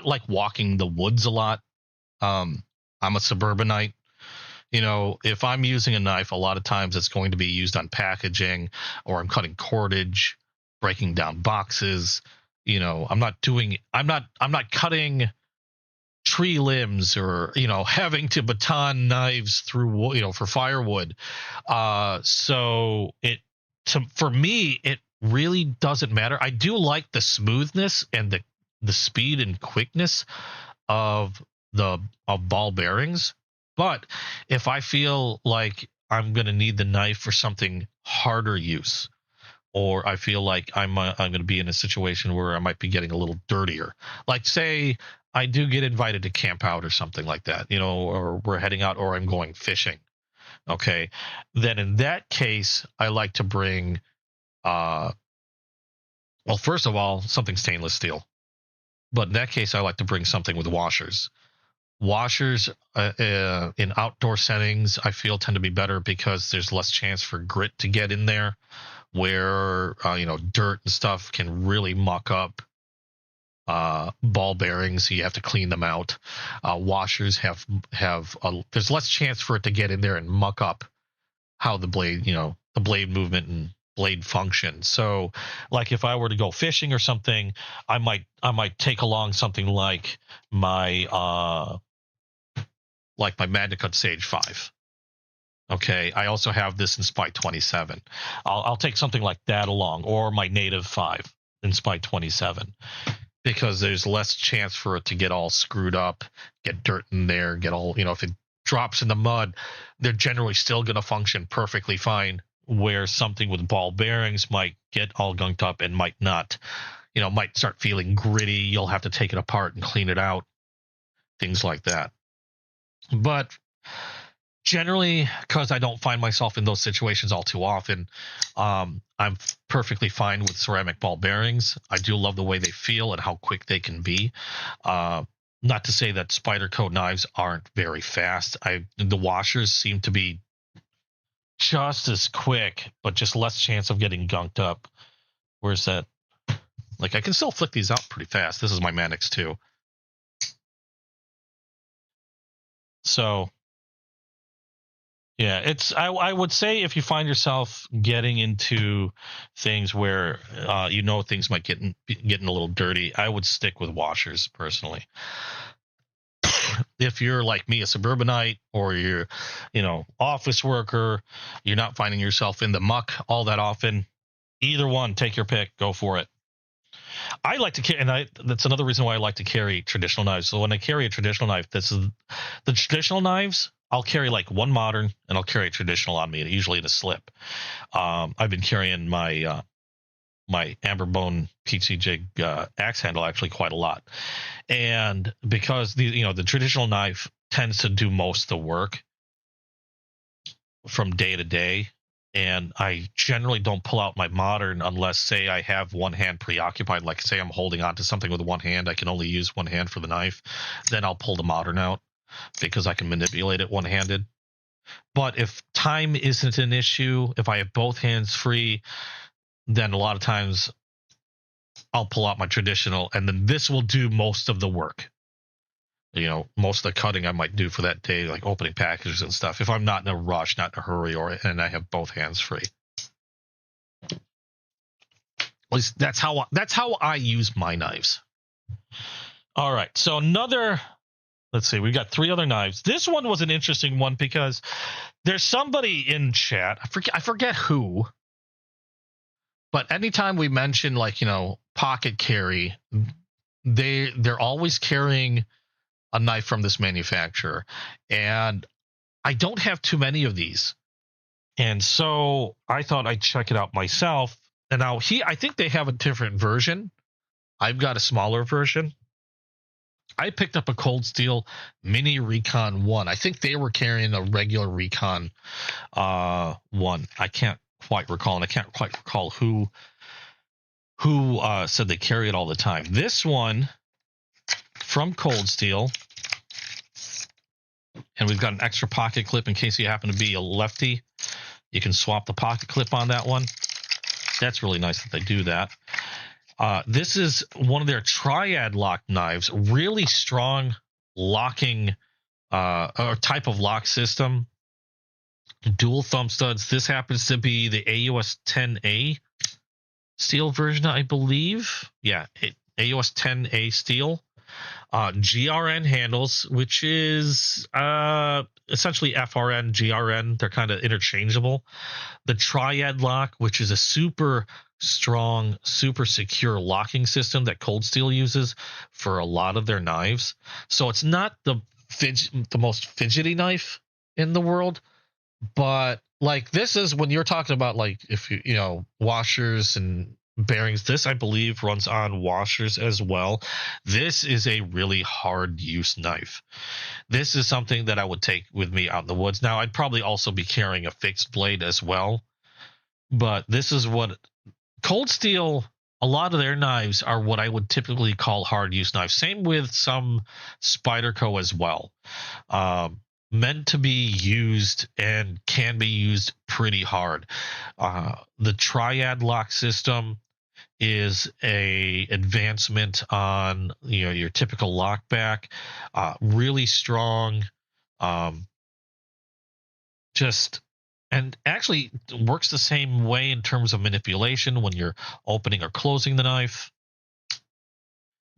like walking the woods a lot. I'm a suburbanite. If I'm using a knife, a lot of times it's going to be used on packaging, or I'm cutting cordage, breaking down boxes. I'm not cutting tree limbs or having to baton knives through for firewood. So for me it really doesn't matter. I do like the smoothness and the speed and quickness of ball bearings, but if I feel like I'm going to need the knife for something harder use, or I feel like I'm going to be in a situation where I might be getting a little dirtier, like say I do get invited to camp out or something like that, or we're heading out, or I'm going fishing. Okay. Then in that case, I like to bring, well, first of all, something stainless steel. But in that case, I like to bring something with washers. Washers in outdoor settings, I feel, tend to be better because there's less chance for grit to get in there, where, dirt and stuff can really muck up ball bearings, so you have to clean them out. Washers there's less chance for it to get in there and muck up how the blade, the blade movement and blade function. So, like if I were to go fishing or something, I might take along something like my Magna Cut Sage 5. Okay, I also have this in Spy 27. I'll take something like that along, or my Native 5 in Spy 27. Because there's less chance for it to get all screwed up, get dirt in there, get all, if it drops in the mud, they're generally still going to function perfectly fine. Where something with ball bearings might get all gunked up and might not, might start feeling gritty. You'll have to take it apart and clean it out, things like that. But generally, because I don't find myself in those situations all too often, I'm perfectly fine with ceramic ball bearings. I do love the way they feel and how quick they can be. Not to say that Spyderco knives aren't very fast. The washers seem to be just as quick, but just less chance of getting gunked up. Where's that? Like, I can still flick these out pretty fast. This is my Manix 2. So, yeah, I would say if you find yourself getting into things where things might getting a little dirty, I would stick with washers personally. If you're like me, a suburbanite, or you're, office worker, you're not finding yourself in the muck all that often, either one, take your pick, go for it. I like to carry, and that's another reason why I like to carry traditional knives. So when I carry a traditional knife, this is the traditional knives. I'll carry like one modern, and I'll carry a traditional on me, usually in a slip. I've been carrying my my Amberbone PC Jig axe handle actually quite a lot, and because the traditional knife tends to do most of the work from day to day, and I generally don't pull out my modern unless, say, I have one hand preoccupied, like say I'm holding on to something with one hand, I can only use one hand for the knife, then I'll pull the modern out because I can manipulate it one-handed. But if time isn't an issue, if I have both hands free, then a lot of times I'll pull out my traditional, and then this will do most of the work. Most of the cutting I might do for that day, like opening packages and stuff, if I'm not in a rush, not in a hurry, and I have both hands free. At least that's how I use my knives. All right, so let's see, we got 3 other knives. This one was an interesting one because there's somebody in chat, I forget who, but anytime we mention, like, pocket carry, they're always carrying a knife from this manufacturer, and I don't have too many of these, and so I thought I'd check it out myself. And now I think they have a different version. I've got a smaller version. I picked up a Cold Steel Mini Recon 1. I think they were carrying a regular Recon 1. I can't quite recall, and I can't quite recall who said they carry it all the time. This one from Cold Steel, and we've got an extra pocket clip in case you happen to be a lefty. You can swap the pocket clip on that one. That's really nice that they do that. This is one of their triad lock knives, really strong locking or type of lock system. Dual thumb studs. This happens to be the AUS 10A steel version, I believe. Yeah, AUS 10A steel. GRN handles, which is essentially FRN, GRN. They're kind of interchangeable. The triad lock, which is a super strong, super secure locking system that Cold Steel uses for a lot of their knives. So it's not the most fidgety knife in the world, but like this is when you're talking about, like, if washers and bearings, this I believe runs on washers as well. This is a really hard use knife. This is something that I would take with me out in the woods. Now I'd probably also be carrying a fixed blade as well, but this is what Cold Steel, a lot of their knives are what I would typically call hard use knives. Same with some Spyderco as well. Meant to be used and can be used pretty hard. The triad lock system is a advancement on your typical lockback. Really strong, and actually works the same way in terms of manipulation when you're opening or closing the knife.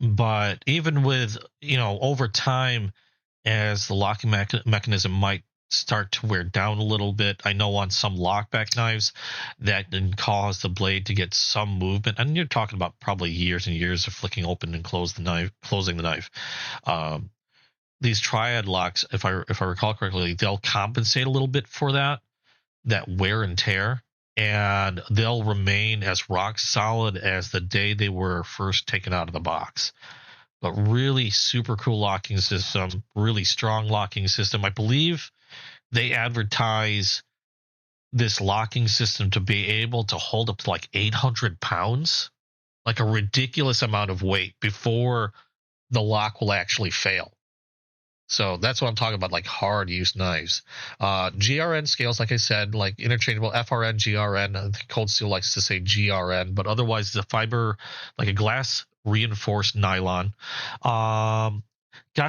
But even with over time, as the locking mechanism might start to wear down a little bit, I know on some lockback knives that can cause the blade to get some movement, and you're talking about probably years and years of flicking open and closing the knife. these triad locks, if I recall correctly, they'll compensate a little bit for that wear and tear, and they'll remain as rock solid as the day they were first taken out of the box. But really super cool locking system, really strong locking system. I believe they advertise this locking system to be able to hold up to like 800 pounds, like a ridiculous amount of weight before the lock will actually fail. So that's what I'm talking about, like hard use knives. GRN scales, like I said, like interchangeable FRN, GRN. I think Cold Steel likes to say GRN, but otherwise the fiber, like a glass reinforced nylon. Got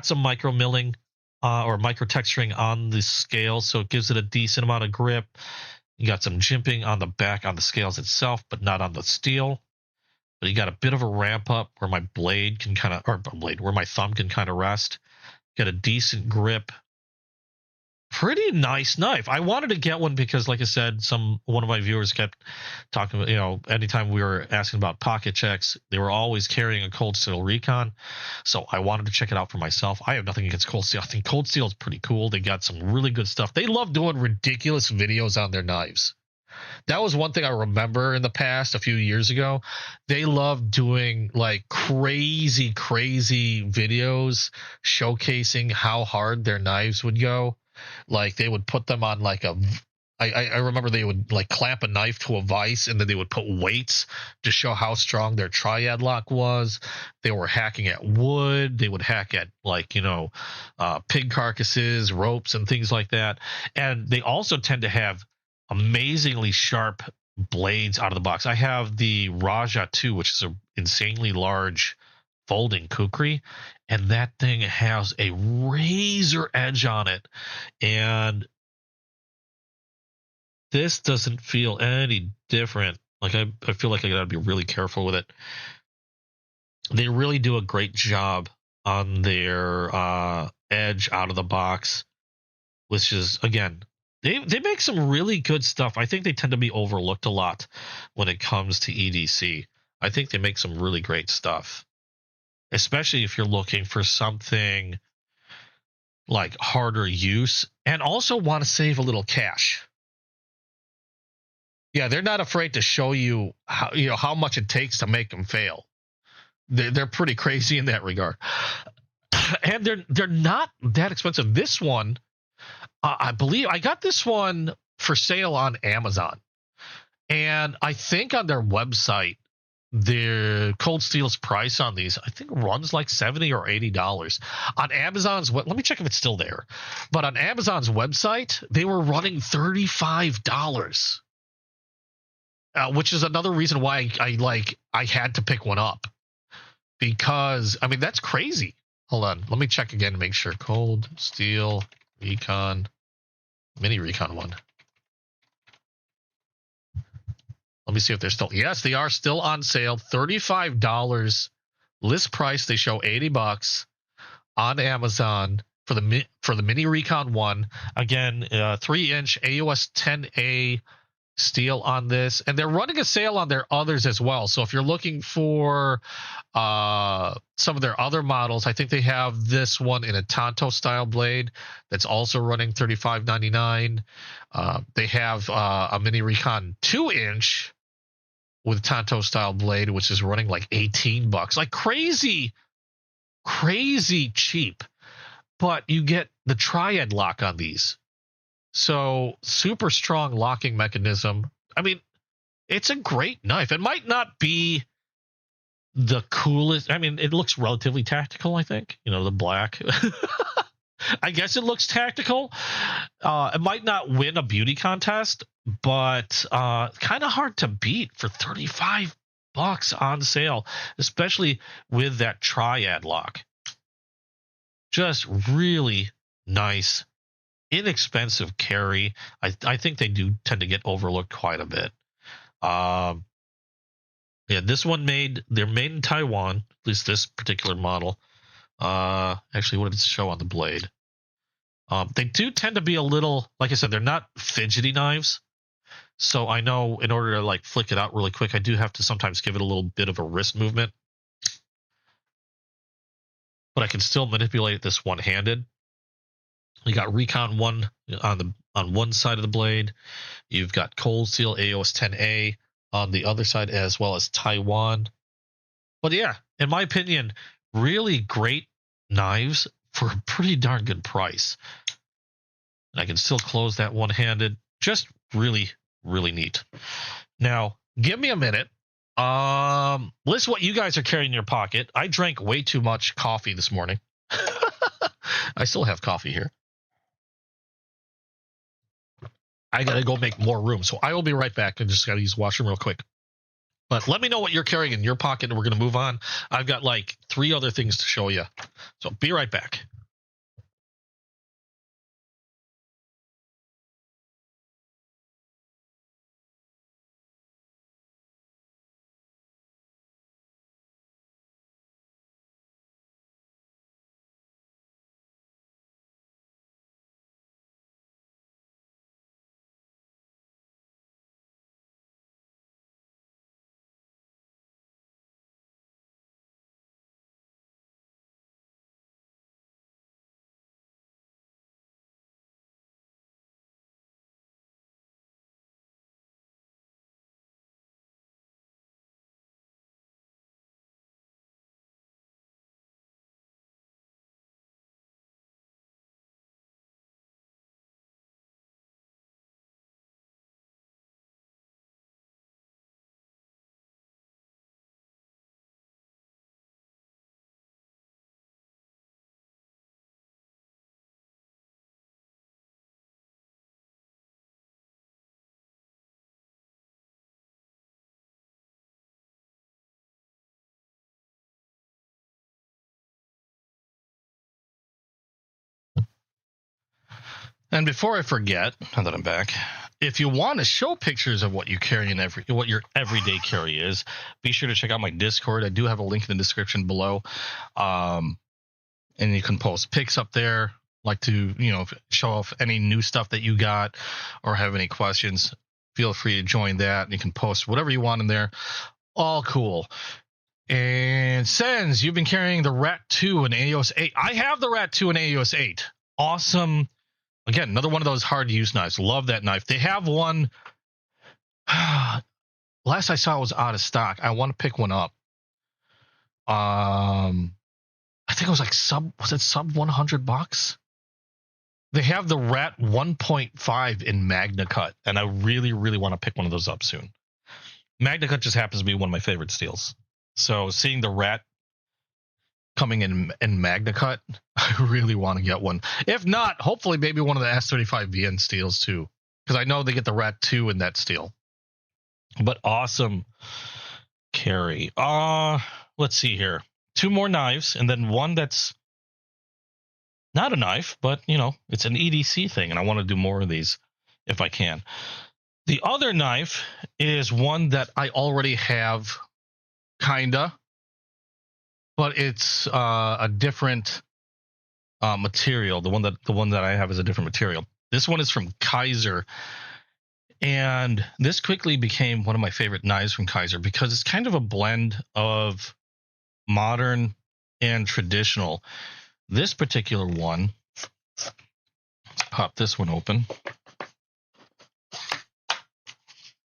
some micro milling or micro texturing on the scale, so it gives it a decent amount of grip. You got some jimping on the back on the scales itself, but not on the steel. But you got a bit of a ramp up where my blade can kind of, or blade, where my thumb can kind of rest. Get a decent grip. Pretty nice knife. I wanted to get one because, like I said, one of my viewers kept talking about, anytime we were asking about pocket checks, they were always carrying a Cold Steel Recon. So I wanted to check it out for myself. I have nothing against Cold Steel. I think Cold Steel is pretty cool. They got some really good stuff. They love doing ridiculous videos on their knives. That was one thing I remember in the past, a few years ago. They loved doing like crazy videos showcasing how hard their knives would go. Like they would put them on like I remember they would like clamp a knife to a vise and then they would put weights to show how strong their triad lock was. They were hacking at wood. They would hack at like, pig carcasses, ropes and things like that. And they also tend to have amazingly sharp blades out of the box. I have the Raja 2, which is an insanely large folding kukri, and that thing has a razor edge on it. And this doesn't feel any different. Like I feel like I gotta be really careful with it. They really do a great job on their edge out of the box, which is, again, They make some really good stuff. I think they tend to be overlooked a lot when it comes to EDC. I think they make some really great stuff, especially if you're looking for something like harder use and also want to save a little cash. Yeah, they're not afraid to show you how much it takes to make them fail. They're pretty crazy in that regard, and they're not that expensive. This one. I believe I got this one for sale on Amazon, and I think on their website, their Cold Steel's price on these I think runs like $70 or $80. On Amazon's let me check if it's still there, but on Amazon's website they were running $35, which is another reason why I had to pick one up, because I mean that's crazy. Hold on, let me check again to make sure. Cold Steel Recon, mini Recon 1. Let me see if they're still. Yes, they are still on sale. $35 list price. They show $80 on Amazon for the mini Recon 1. Again, 3-inch AUS 10A steel on this, and they're running a sale on their others as well. So if you're looking for some of their other models, I think they have this one in a Tonto style blade that's also running $35.99. They have a mini Recon 2-inch with Tonto style blade, which is running like $18, like crazy cheap. But you get the triad lock on these. So super strong locking mechanism. I mean, it's a great knife. It might not be the coolest. I mean, it looks relatively tactical, I think. The black. I guess it looks tactical. It might not win a beauty contest, but kind of hard to beat for $35 on sale, especially with that triad lock. Just really nice, inexpensive carry. I think they do tend to get overlooked quite a bit. Yeah, this one they're made in Taiwan, at least this particular model. Actually, what did it show on the blade? They do tend to be a little, like I said, they're not fidgety knives. So I know in order to like flick it out really quick, I do have to sometimes give it a little bit of a wrist movement. but I can still manipulate this one-handed. You got Recon 1 on one side of the blade. You've got Cold Steel AOS 10A on the other side, as well as Taiwan. But yeah, in my opinion, really great knives for a pretty darn good price. And I can still close that one-handed. Just really, really neat. Now, give me a minute. List what you guys are carrying in your pocket. I drank way too much coffee this morning. I still have coffee here. I gotta go make more room, so I will be right back. I just gotta use the washroom real quick. But let me know what you're carrying in your pocket, and we're gonna move on. I've got like 3 other things to show you, so be right back. And before I forget, now that I'm back, if you want to show pictures of what you carry in what your everyday carry is, be sure to check out my Discord. I do have a link in the description below, and you can post pics up there. Like to show off any new stuff that you got, or have any questions. Feel free to join that. And you can post whatever you want in there. All cool. And Sens, you've been carrying the Rat 2 and AOS 8. I have the Rat 2 and AOS 8. Awesome. Again, another one of those hard-to-use knives. Love that knife. They have one. Last I saw it was out of stock. I want to pick one up. I think it was like sub $100? They have the Rat 1.5 in Magna Cut, and I really, really want to pick one of those up soon. Magna Cut just happens to be one of my favorite steels. So seeing the Rat coming in Magna Cut, I really want to get one. If not, hopefully maybe one of the S35VN steels too, because I know they get the Rat 2 in that steel. But awesome carry. Let's see here. 2 more knives, and then one that's not a knife, but it's an EDC thing, and I want to do more of these if I can. The other knife is one that I already have, kinda, but it's a different material. The one that I have is a different material. This one is from Kaiser, and this quickly became one of my favorite knives from Kaiser because it's kind of a blend of modern and traditional. This particular one, let's pop this one open,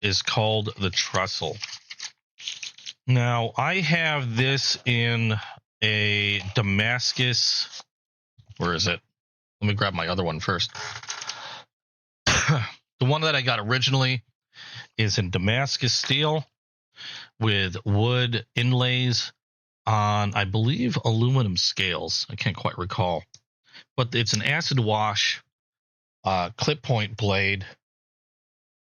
is called the Trestle. Now, I have this in a Damascus. Where is it? Let me grab my other one first. The one that I got originally is in Damascus steel with wood inlays on, I believe, aluminum scales. I can't quite recall. But it's an acid wash clip point blade,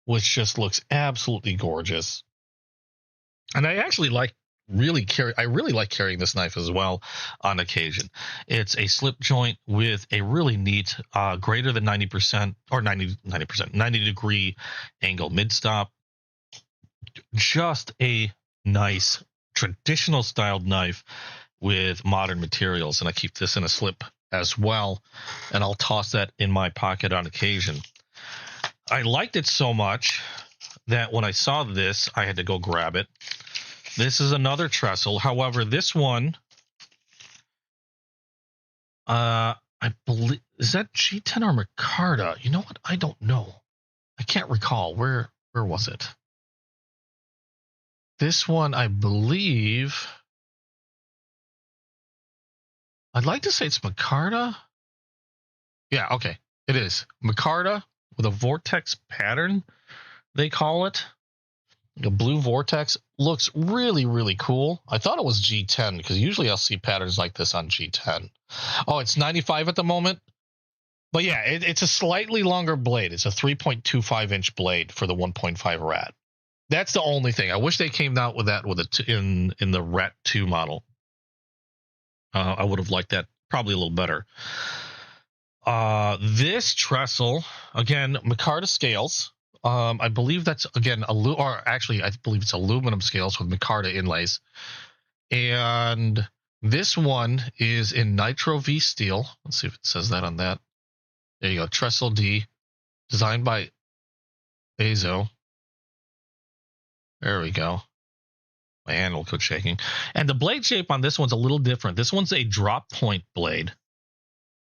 which just looks absolutely gorgeous. And I actually really like carrying this knife as well on occasion. It's a slip joint with a really neat greater than 90% or 90 degree angle mid stop. Just a nice traditional styled knife with modern materials, and I keep this in a slip as well, and I'll toss that in my pocket on occasion. I liked it so much that when I saw this, I had to go grab it. This is another trestle. However, this one I believe, is that G10 or Micarta? You know what? I don't know. I can't recall. Where was it? This one, I believe. I'd like to say it's Micarta. Yeah, okay. It is. Micarta with a vortex pattern, they call it. The blue vortex looks really, really cool. I thought it was G10 because usually I'll see patterns like this on G10. Oh, it's 95 at the moment. But yeah, it's a slightly longer blade. It's a 3.25-inch blade for the 1.5 Rat. That's the only thing. I wish they came out with that in the Rat 2 model. I would have liked that probably a little better. This trestle, again, Micarta scales. I believe that's, again, I believe it's aluminum scales with Micarta inlays. And this one is in Nitro V steel. Let's see if it says that on that. There you go. Trestle D, designed by Azo. There we go. My hand will quit shaking. And the blade shape on this one's a little different. This one's a drop point blade.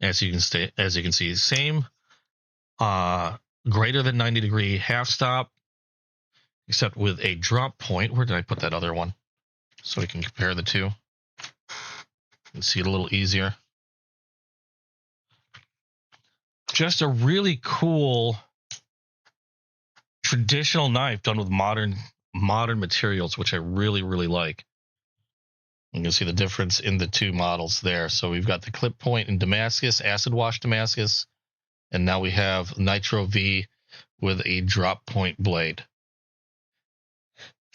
As you can see, same greater than 90-degree half stop, except with a drop point. Where did I put that other one? So we can compare the two and see it a little easier. Just a really cool traditional knife done with modern materials, which I really, really like. You can see the difference in the two models there. So we've got the clip point in Damascus, acid wash Damascus, and now we have Nitro V with a drop point blade.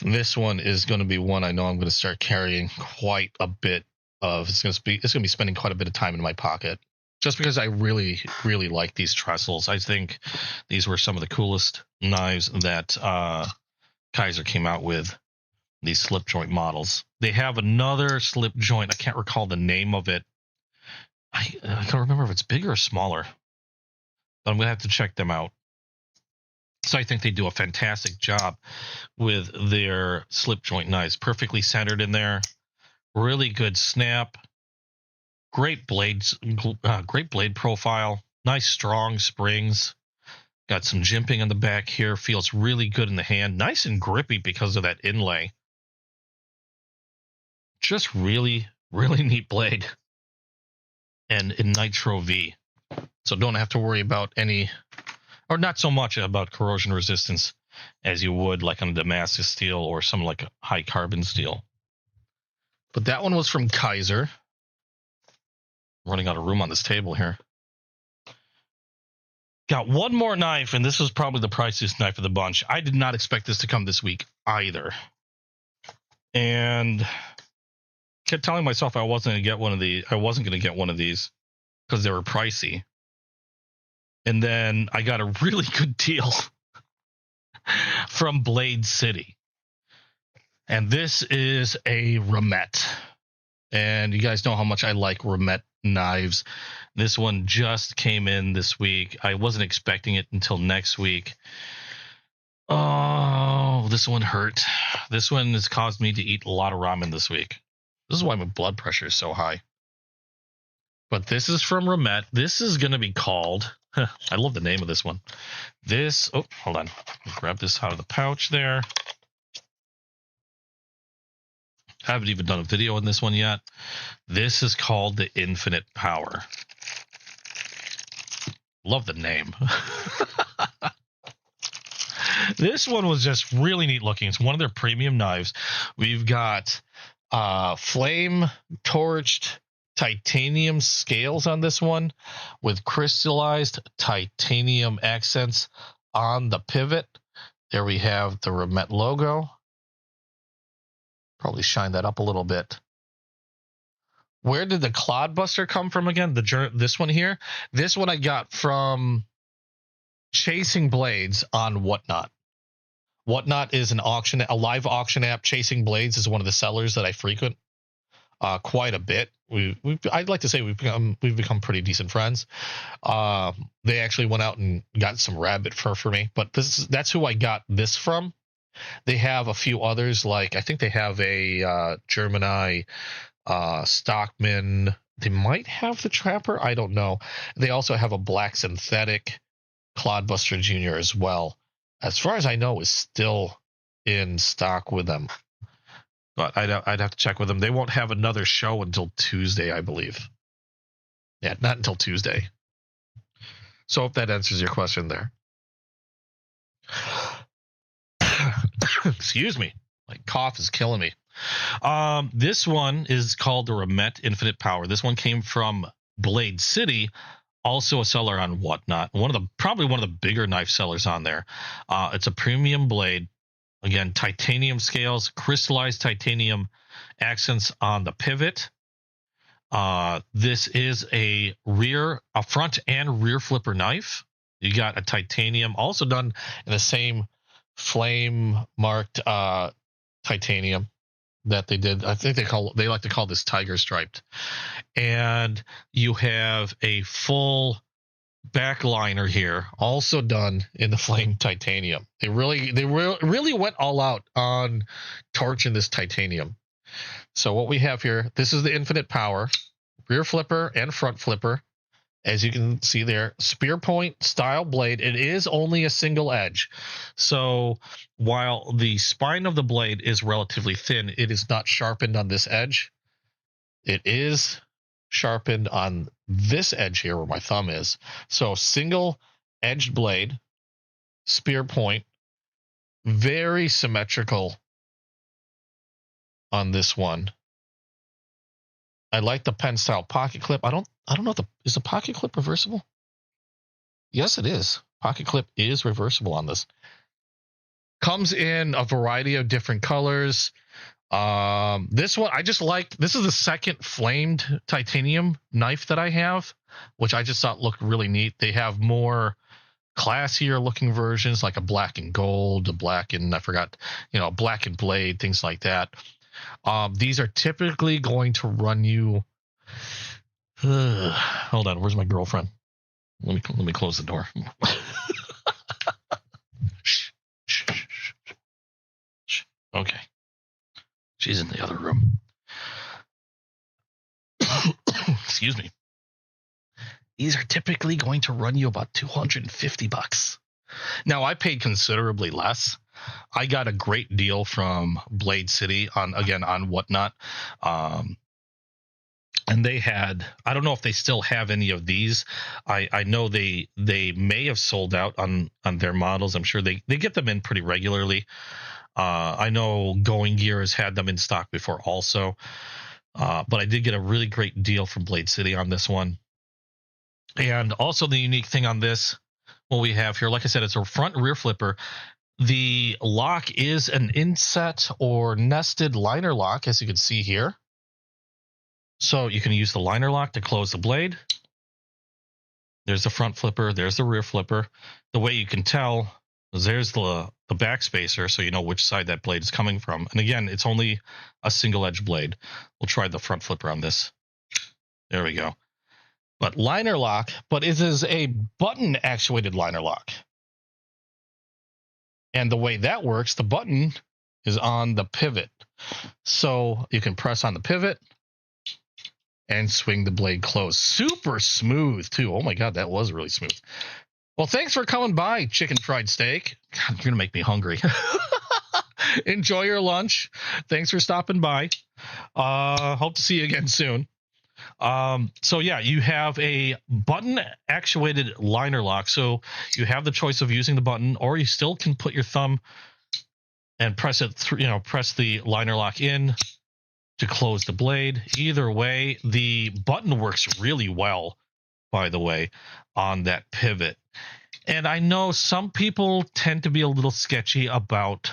This one is going to be one I know I'm going to start carrying quite a bit of. It's going to be spending quite a bit of time in my pocket, just because I really, really like these trestles. I think these were some of the coolest knives that Kizer came out with. These slip joint models. They have another slip joint. I can't recall the name of it. I can't remember if it's bigger or smaller. But I'm going to have to check them out. So I think they do a fantastic job with their slip joint knives. Perfectly centered in there. Really good snap. Great blades. Great blade profile. Nice strong springs. Got some jimping on the back here. Feels really good in the hand. Nice and grippy because of that inlay. Just really, really neat blade. And in Nitro V. So don't have to worry about any, or not so much about corrosion resistance as you would like on a Damascus steel or some like a high carbon steel. But that one was from Kizer. I'm running out of room on this table here. Got one more knife, and this was probably the priciest knife of the bunch. I did not expect this to come this week either. And kept telling myself I wasn't going to get one of these because they were pricey. And then I got a really good deal from Blade City. And this is a Ramet. And you guys know how much I like Ramet knives. This one just came in this week. I wasn't expecting it until next week. Oh, this one hurt. This one has caused me to eat a lot of ramen this week. This is why my blood pressure is so high. But this is from Ramet. This is going to be called, I love the name of this one. Hold on. Grab this out of the pouch there. Haven't even done a video on this one yet. This is called the Infinite Power. Love the name. This one was just really neat looking. It's one of their premium knives. We've got flame torched titanium scales on this one with crystallized titanium accents on the pivot. There we have the Ramet logo. Probably shine that up a little bit. Where did the Clodbuster come from again? This one here? This one I got from Chasing Blades on Whatnot. Whatnot is a live auction app. Chasing Blades is one of the sellers that I frequent quite a bit. I'd like to say we've become pretty decent friends. They actually went out and got some rabbit fur for me, but that's who I got this from. They have a few others, like I think they have a Gemini, Stockman, They might have the Trapper. I don't know. They also have a black synthetic Clodbuster Jr. as well. As far as I know, is still in stock with them. But I'd have to check with them. They won't have another show until Tuesday, I believe. Yeah, not until Tuesday. So I hope that answers your question there. Excuse me. My cough is killing me. This one is called the Ramet Infinite Power. This one came from Blade City, also a seller on Whatnot. Probably one of the bigger knife sellers on there. It's a premium blade. Again, titanium scales, crystallized titanium accents on the pivot. This is a front and rear flipper knife. You got a titanium, also done in the same flame marked titanium that they did. I think they like to call this tiger striped. And you have a full backliner here, also done in the flame titanium. They really went all out on torching this titanium. So what we have here, this is the Infinite Power, rear flipper and front flipper. As you can see there, spear point style blade. It is only a single edge. So while the spine of the blade is relatively thin, it is not sharpened on this edge. It is sharpened on this edge here where my thumb is. So single edged blade, spear point, very symmetrical on this one. I like the pen style pocket clip. I don't know is the pocket clip reversible? Yes, it is. Pocket clip is reversible on this. Comes in a variety of different colors. This one I just liked. This is the second flamed titanium knife that I have, which I just thought looked really neat. They have more classier looking versions, like a black and gold, a black and black and blade, things like that. These are typically going to run you. Hold on, where's my girlfriend? Let me close the door. Okay, she's in the other room. Excuse me. These are typically going to run you about $250. Now, I paid considerably less. I got a great deal from Blade City on Whatnot. And they had, I don't know if they still have any of these. I know they may have sold out on their models. I'm sure they get them in pretty regularly. I know Going Gear has had them in stock before also. But I did get a really great deal from Blade City on this one. And also the unique thing on this, what we have here, like I said, it's a front and rear flipper. The lock is an inset or nested liner lock, as you can see here. So you can use the liner lock to close the blade. There's the front flipper. There's the rear flipper. The way you can tell is there's the back spacer, so you know which side that blade is coming from. And again, it's only a single edge blade. We'll try the front flipper on this. There we go. But liner lock, but it is a button actuated liner lock. And the way that works, the button is on the pivot. So you can press on the pivot and swing the blade closed. Super smooth, too. Oh, my God, that was really smooth. Well, thanks for coming by, Chicken Fried Steak. God, you're going to make me hungry. Enjoy your lunch. Thanks for stopping by. Hope to see you again soon. So yeah, you have a button actuated liner lock. So you have the choice of using the button, or you still can put your thumb and press it through, press the liner lock in to close the blade. Either way, the button works really well, by the way, on that pivot. And I know some people tend to be a little sketchy about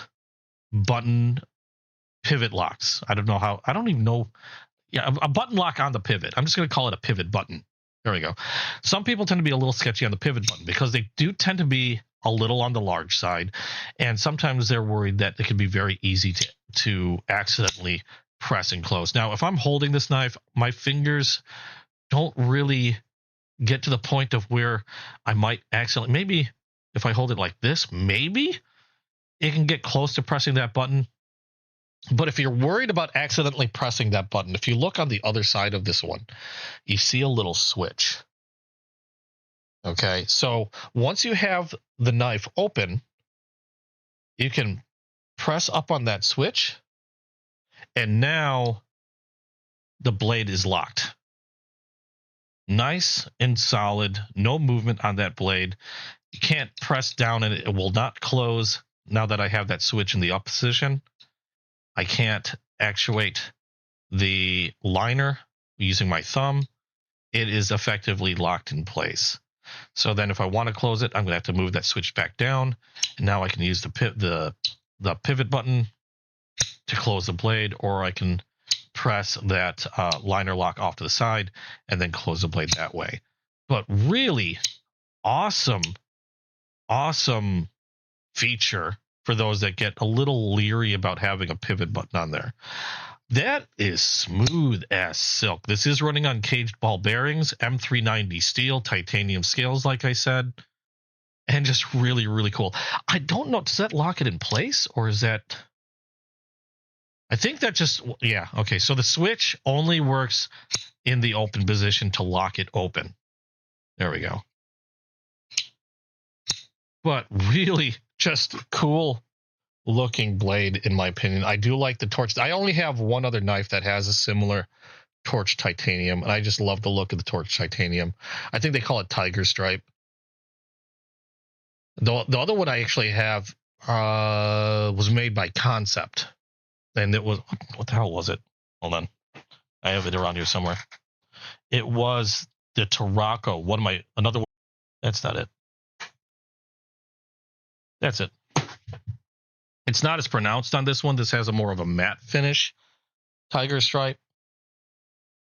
button pivot locks. I don't even know. Yeah, a button lock on the pivot. I'm just going to call it a pivot button. There we go. Some people tend to be a little sketchy on the pivot button because they do tend to be a little on the large side. And sometimes they're worried that it can be very easy to accidentally press and close. Now, if I'm holding this knife, my fingers don't really get to the point of where I might accidentally, maybe if I hold it like this, maybe it can get close to pressing that button. But if you're worried about accidentally pressing that button, if you look on the other side of this one, you see a little switch. Okay, so once you have the knife open, you can press up on that switch, and now the blade is locked. Nice and solid, no movement on that blade. You can't press down and it will not close. Now that I have that switch in the up position, I can't actuate the liner using my thumb. It is effectively locked in place. So then if I want to close it, I'm going to have to move that switch back down. And now I can use the pivot button to close the blade, or I can press that liner lock off to the side and then close the blade that way. But really awesome feature for those that get a little leery about having a pivot button on there. That is smooth as silk. This is running on caged ball bearings, M390 steel, titanium scales, like I said, and just really, really cool. I don't know, does that lock it in place, or is that... I think that just, yeah, okay. So the switch only works in the open position to lock it open. There we go. But really just cool looking blade, in my opinion. I do like the torch. I only have one other knife that has a similar torch titanium, and I just love the look of the torch titanium. I think they call it tiger stripe. The other one I actually have was made by Concept. And it was, what the hell was it? Hold on. I have it around here somewhere. It was the Tarako. Another one. That's not it. That's it. It's not as pronounced on this one. This has a more of a matte finish, tiger stripe.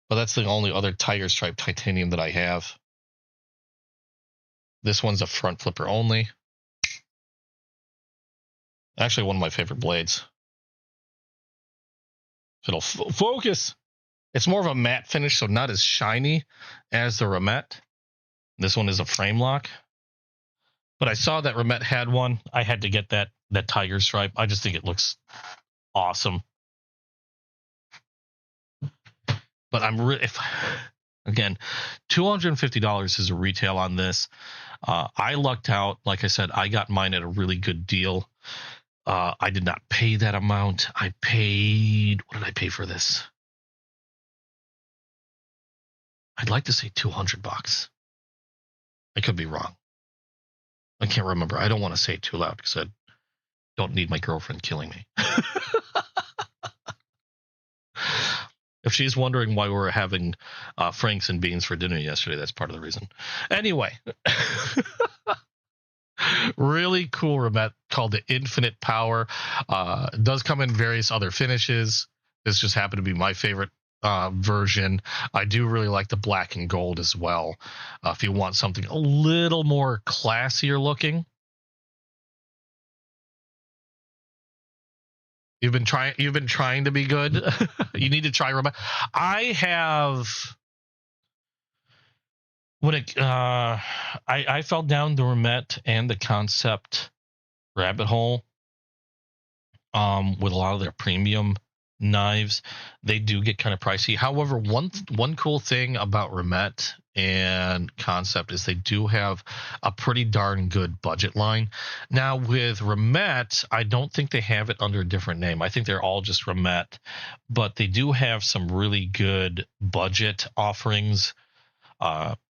But that's the only other tiger stripe titanium that I have. This one's a front flipper only. Actually, one of my favorite blades. It'll focus. It's more of a matte finish, so not as shiny as the Remet. This one is a frame lock. But I saw that Remet had one. I had to get that tiger stripe. I just think it looks awesome. But again, $250 is a retail on this. I lucked out. Like I said, I got mine at a really good deal. I did not pay that amount. I paid, what did I pay for this? I'd like to say $200. I could be wrong. I can't remember. I don't want to say it too loud because I don't need my girlfriend killing me. If she's wondering why we were having franks and beans for dinner yesterday, that's part of the reason. Anyway. Really cool Remet called the Infinite Power. It does come in various other finishes. This just happened to be my favorite version. I do really like the black and gold as well. If you want something a little more classier looking. You've been trying to be good. You need to try Remet. I have... I fell down the Remet and the Concept rabbit hole with a lot of their premium knives. They do get kind of pricey. However, one cool thing about Remet and Concept is they do have a pretty darn good budget line. Now with Remet, I don't think they have it under a different name. I think they're all just Remet, but they do have some really good budget offerings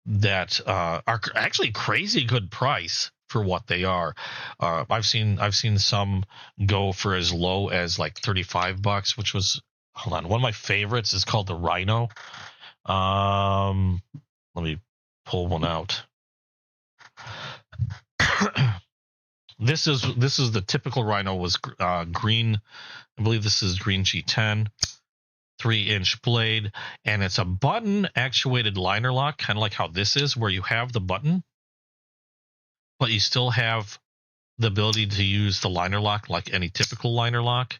that are actually crazy good price for what they are. I've seen some go for as low as like $35, which was, hold on, one of my favorites is called the Rhino. Let me pull one out. This is the typical Rhino, was green. I believe this is green G10. 3-inch blade, and it's a button actuated liner lock, kind of like how this is, where you have the button, but you still have the ability to use the liner lock like any typical liner lock.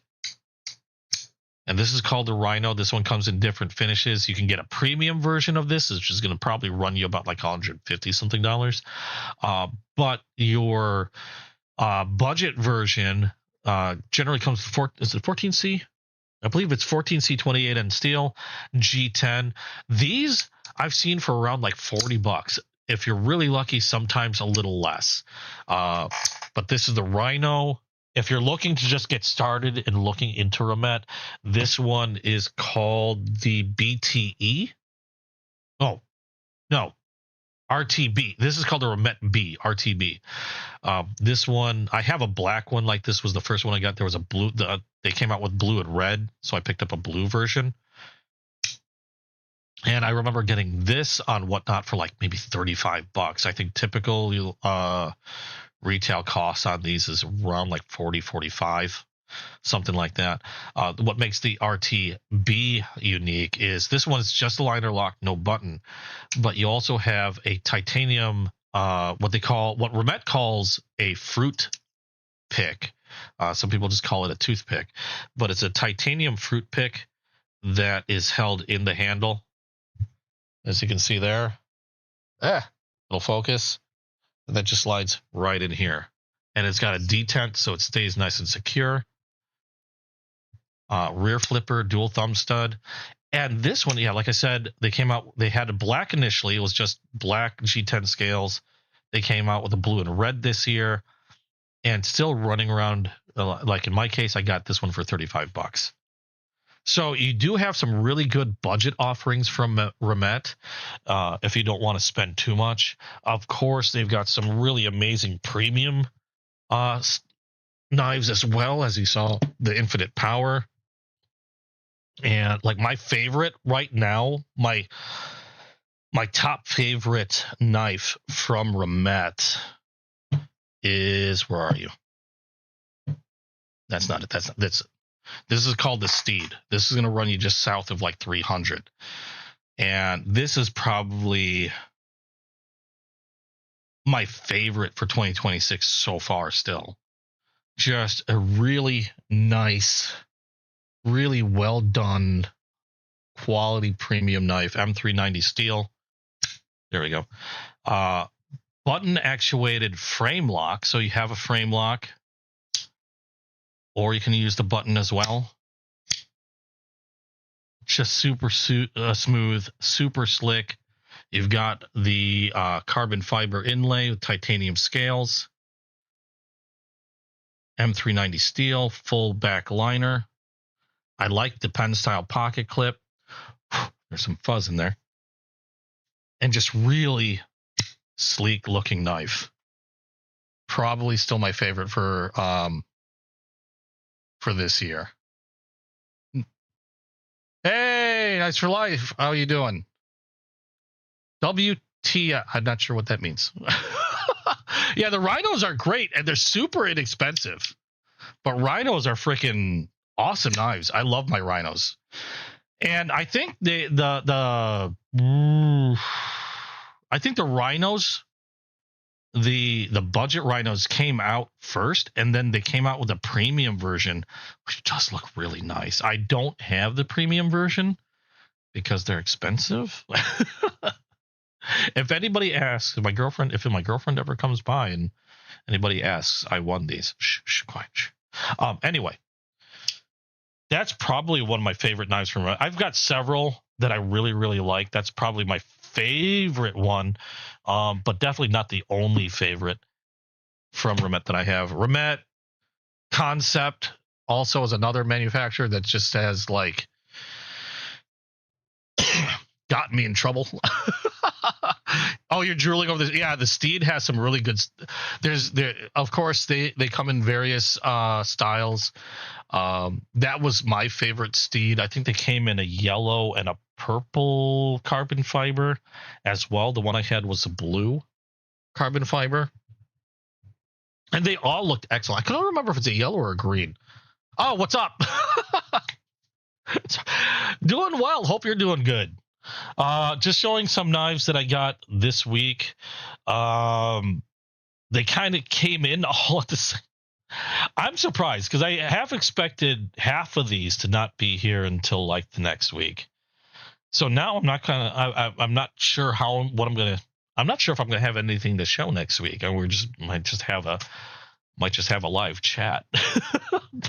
And this is called the Rhino. This one comes in different finishes. You can get a premium version of this, which is going to probably run you about like $150 something. But your budget version generally comes with is it 14C? I believe it's 14C28N steel, G10. These I've seen for around like $40. If you're really lucky, sometimes a little less. But this is the Rhino. If you're looking to just get started and looking into Remet, this one is called the BTE. Oh, no. RTB. This is called the Remet B, RTB. This one, I have a black one. Like this was the first one I got. There was a blue. They came out with blue and red, so I picked up a blue version. And I remember getting this on Whatnot for like maybe $35. I think typical retail costs on these is around like 40, 45, something like that. What makes the RTB unique is this one is just a liner lock, no button, but you also have a titanium, what Remet calls a fruit pick. Some people just call it a toothpick, but it's a titanium fruit pick that is held in the handle. As you can see there, it'll focus, and that just slides right in here. And it's got a detent, so it stays nice and secure. Rear flipper, dual thumb stud. And this one, yeah, like I said, they had a black initially. It was just black G10 scales. They came out with a blue and red this year, and still running around, like in my case, I got this one for $35. So you do have some really good budget offerings from Remet if you don't want to spend too much. Of course, they've got some really amazing premium knives as well, as you saw, the Infinite Power. And like my favorite right now, my top favorite knife from Remet is, where are you? That's not it. This is called the Steed. This is going to run you just south of like 300. And this is probably my favorite for 2026 so far still. Just a really nice, really well done quality premium knife, M390 steel. There we go. Button actuated frame lock. So you have a frame lock, or you can use the button as well. Just super smooth, super slick. You've got the carbon fiber inlay with titanium scales. M390 steel, full back liner. I like the pen style pocket clip. There's some fuzz in there. And just really sleek looking knife. Probably still my favorite for this year. Hey, Nice for Life. How are you doing? WT, I'm not sure what that means. Yeah, the Rhinos are great, and they're super inexpensive. But Rhinos are freaking awesome knives. I love my Rhinos. And I think the Rhinos, the budget Rhinos came out first, and then they came out with a premium version, which does look really nice. I don't have the premium version because they're expensive. If anybody asks, if my girlfriend ever comes by and anybody asks, I won these. Quiet. Anyway, that's probably one of my favorite knives from Remet. I've got several that I really, really like. That's probably my favorite one, but definitely not the only favorite from Remet that I have. Remet Concept also is another manufacturer that just has like got me in trouble. Oh, you're drooling over this. Yeah, the Steed has some really good. Of course, they come in various styles. That was my favorite Steed. I think they came in a yellow and a purple carbon fiber as well. The one I had was a blue carbon fiber, and they all looked excellent. I couldn't remember if it's a yellow or a green. Oh, what's up? Doing well. Hope you're doing good. Just showing some knives that I got this week. They kind of came in all at the same. I'm surprised because I have expected half of these to not be here until like the next week. So now I'm not I'm not sure I'm not sure if I'm gonna have anything to show next week. I might just have Might just have a live chat.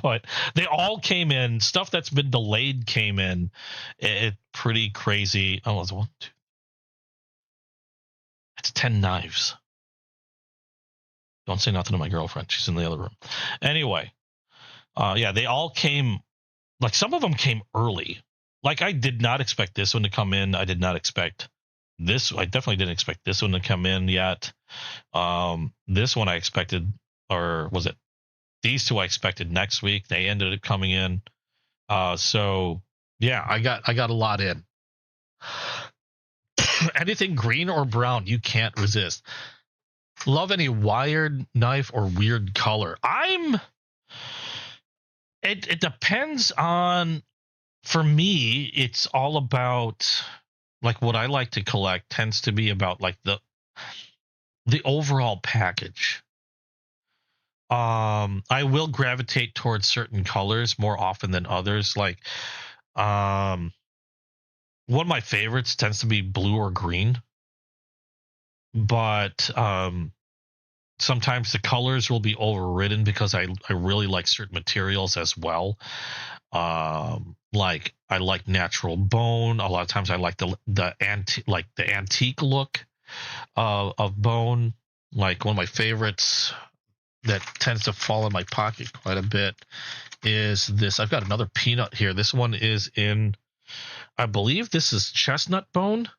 But they all came in. Stuff that's been delayed came in. It pretty crazy. Oh, it's one, two. It's 10 knives. Don't say nothing to my girlfriend. She's in the other room. Anyway, yeah, they all came. Like, some of them came early. Like, I did not expect this one to come in. I did not expect this. I definitely didn't expect this one to come in yet. This one I expected, or was it these two I expected next week? They ended up coming in. So yeah, I got a lot in. Anything green or brown, you can't resist. Love any wired knife or weird color. It depends on. For me, it's all about, like, what I like to collect tends to be about, like, the overall package. I will gravitate towards certain colors more often than others. Like, one of my favorites tends to be blue or green, but sometimes the colors will be overridden because I really like certain materials as well. Like, I like natural bone. A lot of times I like the antique look of bone. Like, one of my favorites that tends to fall in my pocket quite a bit is this. I've got another peanut here. This one is in, I believe this is chestnut bone.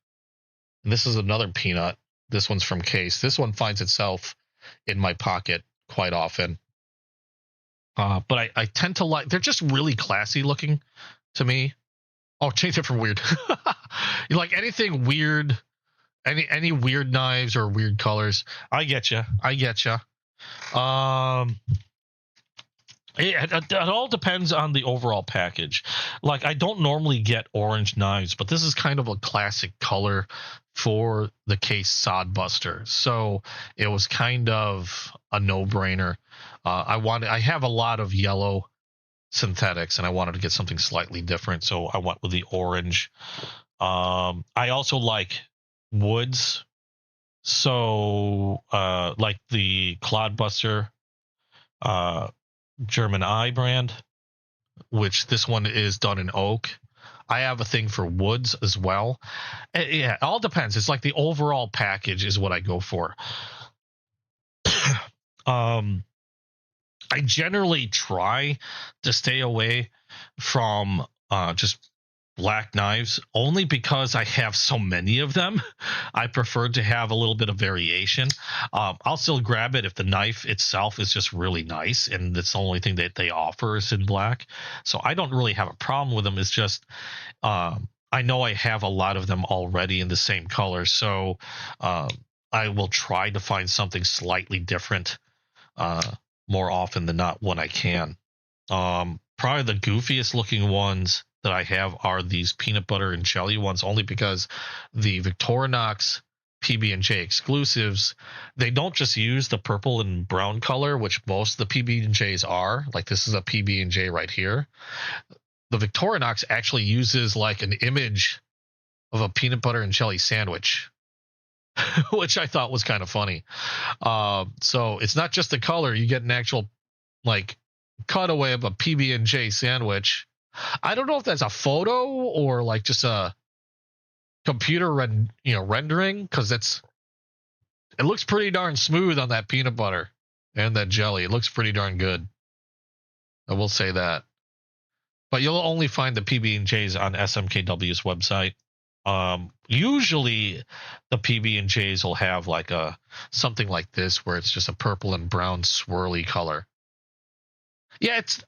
And this is another peanut. This one's from Case. This one finds itself in my pocket quite often. But I tend to like, they're just really classy looking to me. Oh, change it for weird. You like anything weird, any weird knives or weird colors. I get you. It all depends on the overall package. Like, I don't normally get orange knives, but this is kind of a classic color for the Case Sodbuster, so it was kind of a no-brainer. I have a lot of yellow synthetics, and I wanted to get something slightly different, so I went with the orange. I also like woods, so like the Clodbuster German Eye brand, which this one is done in oak. I have a thing for woods as well. Yeah, it all depends. It's like the overall package is what I go for. I generally try to stay away from just black knives, only because I have so many of them. I prefer to have a little bit of variation. I'll still grab it if the knife itself is just really nice and it's the only thing that they offer is in black. So I don't really have a problem with them. It's just I know I have a lot of them already in the same color, so I will try to find something slightly different more often than not when I can. Probably the goofiest looking ones that I have are these peanut butter and jelly ones, only because the Victorinox PB&J exclusives, they don't just use the purple and brown color, which most of the PB&Js are. Like, this is a PB&J right here. The Victorinox actually uses like an image of a peanut butter and jelly sandwich, which I thought was kind of funny. So it's not just the color. You get an actual, like, cutaway of a PB&J sandwich. I don't know if that's a photo or like just a computer rendering, because it looks pretty darn smooth on that peanut butter and that jelly. It looks pretty darn good. I will say that. But you'll only find the PB&Js on SMKW's website. Usually the PB&Js will have like something like this where it's just a purple and brown swirly color. Yeah, it's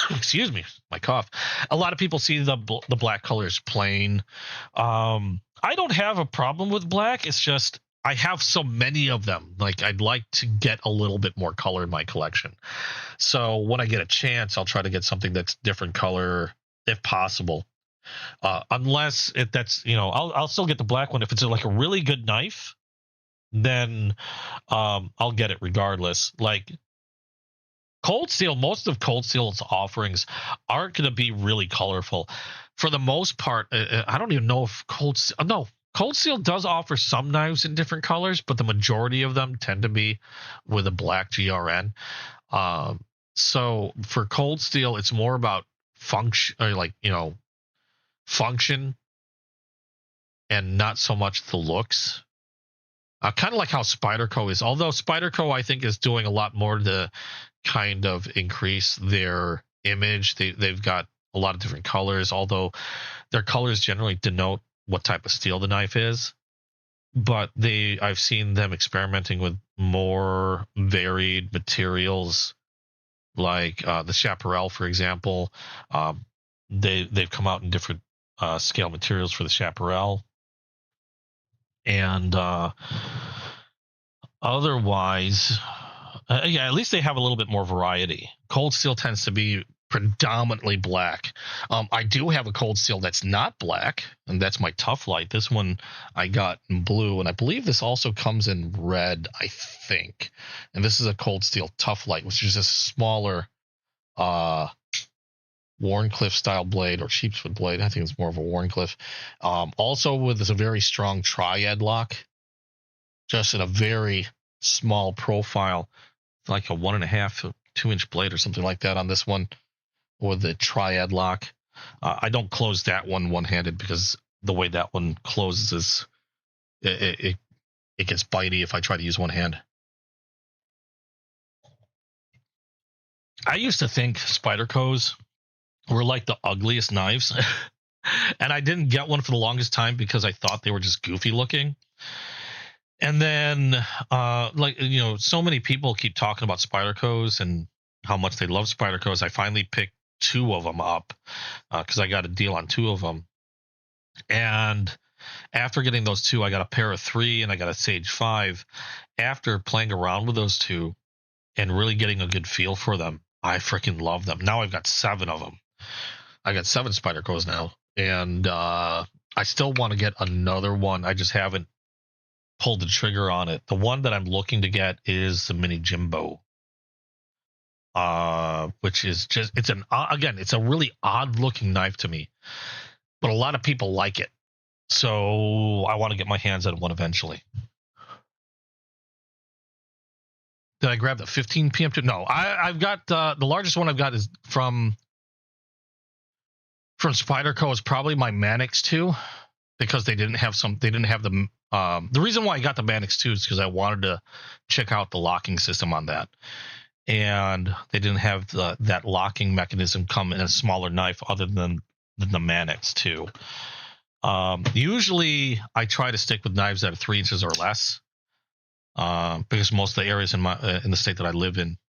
excuse me, my cough. A lot of people see the black colors plain. I don't have a problem with black. It's just I have so many of them. Like, I'd like to get a little bit more color in my collection. So when I get a chance, I'll try to get something that's different color if possible. Unless that's, I'll still get the black one if it's like a really good knife. Then I'll get it regardless. Like, Cold Steel, most of Cold Steel's offerings aren't going to be really colorful. For the most part, I don't even know if Cold Steel does offer some knives in different colors, but the majority of them tend to be with a black GRN. So for Cold Steel, it's more about function, or like, function, and not so much the looks. Kind of like how Spyderco is. Although Spyderco, I think, is doing a lot more to kind of increase their image. They've got a lot of different colors, although their colors generally denote what type of steel the knife is. But I've seen them experimenting with more varied materials, like the Chaparral, for example. They've come out in different scale materials for the Chaparral. And otherwise, yeah, at least they have a little bit more variety. Cold Steel tends to be predominantly black. I do have a Cold Steel that's not black, and that's my Tough Light. This one I got in blue, and I believe this also comes in red, I think. And this is a Cold Steel Tough Light, which is a smaller Wharncliffe style blade, or Sheepswood blade. I think it's more of a Wharncliffe. Also with this a very strong triad lock, just in a very small profile, like a 1.5 to 2 inch blade or something like that on this one, with the triad lock. I don't close that one-handed because the way that one closes is it gets bitey if I try to use one hand. I used to think Spydercos were like the ugliest knives, and I didn't get one for the longest time because I thought they were just goofy looking. And then, so many people keep talking about Spydercos and how much they love Spydercos. I finally picked 2 of them up because I got a deal on 2 of them. And after getting those 2, I got a pair of 3 and I got a Sage 5. After playing around with those 2 and really getting a good feel for them, I freaking love them. Now I've got 7 of them. I got 7 Spydercos now, and I still want to get another one. I just haven't pulled the trigger on it. The one that I'm looking to get is the Mini Jimbo, which is just, it's a really odd looking knife to me, but a lot of people like it. So I want to get my hands on one eventually. Did I grab the 15 PM? No, I've got the largest one I've got is from Spyderco is probably my Manix 2, because they didn't have the reason why I got the Manix 2 is because I wanted to check out the locking system on that, and they didn't have that locking mechanism come in a smaller knife other than the Manix 2. Usually I try to stick with knives that are 3 inches or less, because most of the areas in the state that I live in,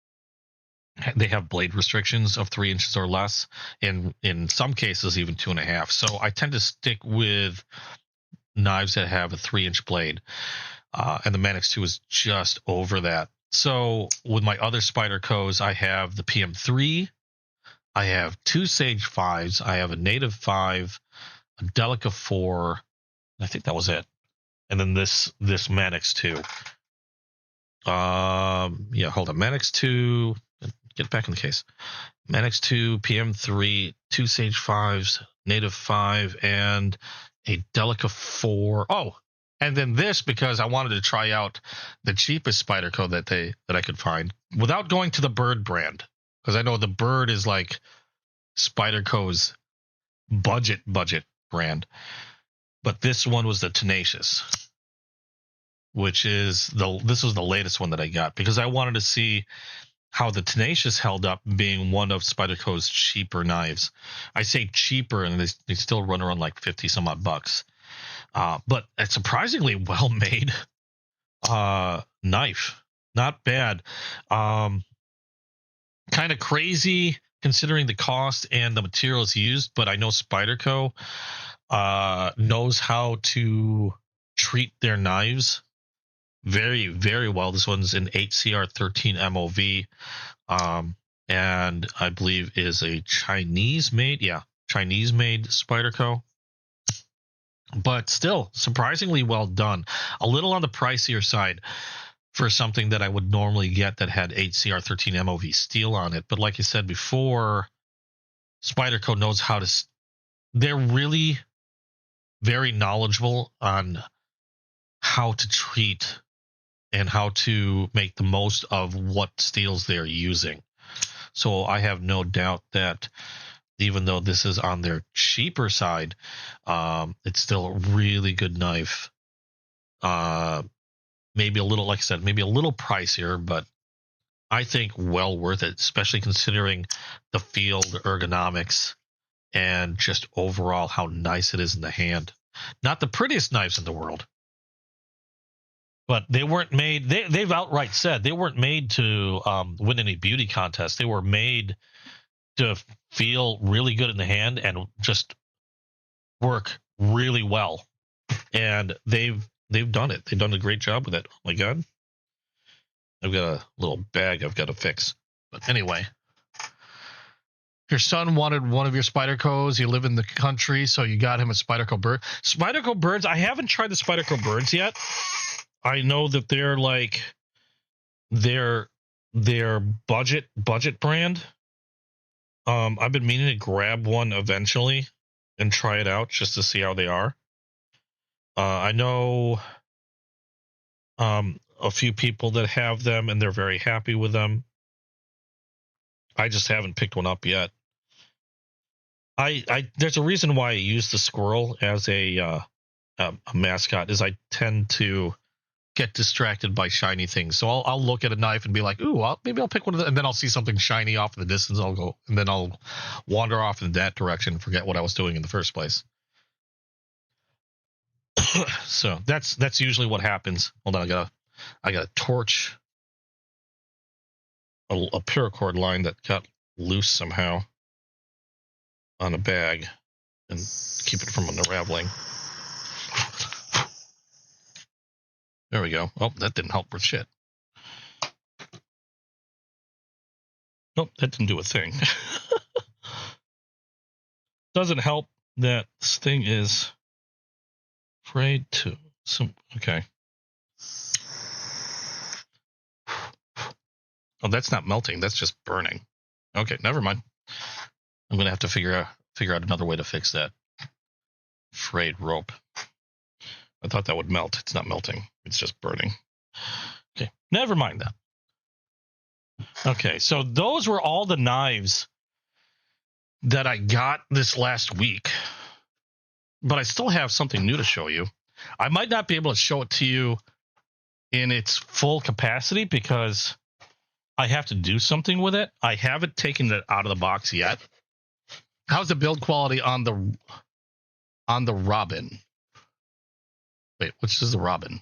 they have blade restrictions of 3 inches or less, and in some cases even 2.5. So I tend to stick with knives that have a 3-inch blade, and the Manix 2 is just over that. So with my other Spydercos, I have the PM3, I have 2 Sage 5s, I have a Native 5, a Delica 4, I think that was it, and then this Manix 2. Hold on, Manix 2. Get back in the case. Manix 2, PM3, 2 Sage 5s, Native 5, and a Delica 4. Oh, and then this, because I wanted to try out the cheapest Spyderco that I could find without going to the Bird brand, because I know the Bird is like Spyderco's budget brand. But this one was the Tenacious, which is this was the latest one that I got, because I wanted to see how the Tenacious held up, being one of Spyderco's cheaper knives. I say cheaper, and they still run around like 50 some odd bucks. But a surprisingly well made knife. Not bad. Kind of crazy considering the cost and the materials used, but I know Spyderco knows how to treat their knives very, very well. This one's an 8CR13 MOV, and I believe is a Chinese-made Spyderco. But still, surprisingly well done. A little on the pricier side for something that I would normally get that had 8CR13 MOV steel on it. But like I said before, Spyderco knows how to... They're really very knowledgeable on how to treat and how to make the most of what steels they're using. So I have no doubt that even though this is on their cheaper side, it's still a really good knife. Maybe a little, like I said, maybe a little pricier, but I think well worth it, especially considering the feel, the ergonomics, and just overall how nice it is in the hand. Not the prettiest knives in the world, but they weren't made. They've outright said they weren't made to win any beauty contests. They were made to feel really good in the hand and just work really well. And they've done it. They've done a great job with it. Oh my god. I've got a little bag I've got to fix. But anyway. Your son wanted one of your Spydercos. You live in the country, so you got him a Spyderco bird. Spyderco birds, I haven't tried the Spyderco birds yet. I know that they're like their budget brand. I've been meaning to grab one eventually and try it out just to see how they are. I know a few people that have them and they're very happy with them. I just haven't picked one up yet. There's a reason why I use the squirrel as a mascot, is I tend to get distracted by shiny things. So I'll look at a knife and be like, ooh, maybe I'll pick one of them, and then I'll see something shiny off in the distance. I'll go, and then I'll wander off in that direction and forget what I was doing in the first place. So that's usually what happens. Hold on, I got a torch, a paracord line that got loose somehow on a bag, and keep it from unraveling. There we go. Oh, that didn't help for shit. Nope, that didn't do a thing. Doesn't help that this thing is afraid to okay. Oh, that's not melting, that's just burning. Okay, never mind. I'm gonna have to figure out another way to fix that frayed rope. I thought that would melt. It's not melting. It's just burning. Okay, never mind that. Okay, so those were all the knives that I got this last week. But I still have something new to show you. I might not be able to show it to you in its full capacity because I have to do something with it. I haven't taken it out of the box yet. How's the build quality on the Robin? Wait, which is the Robin?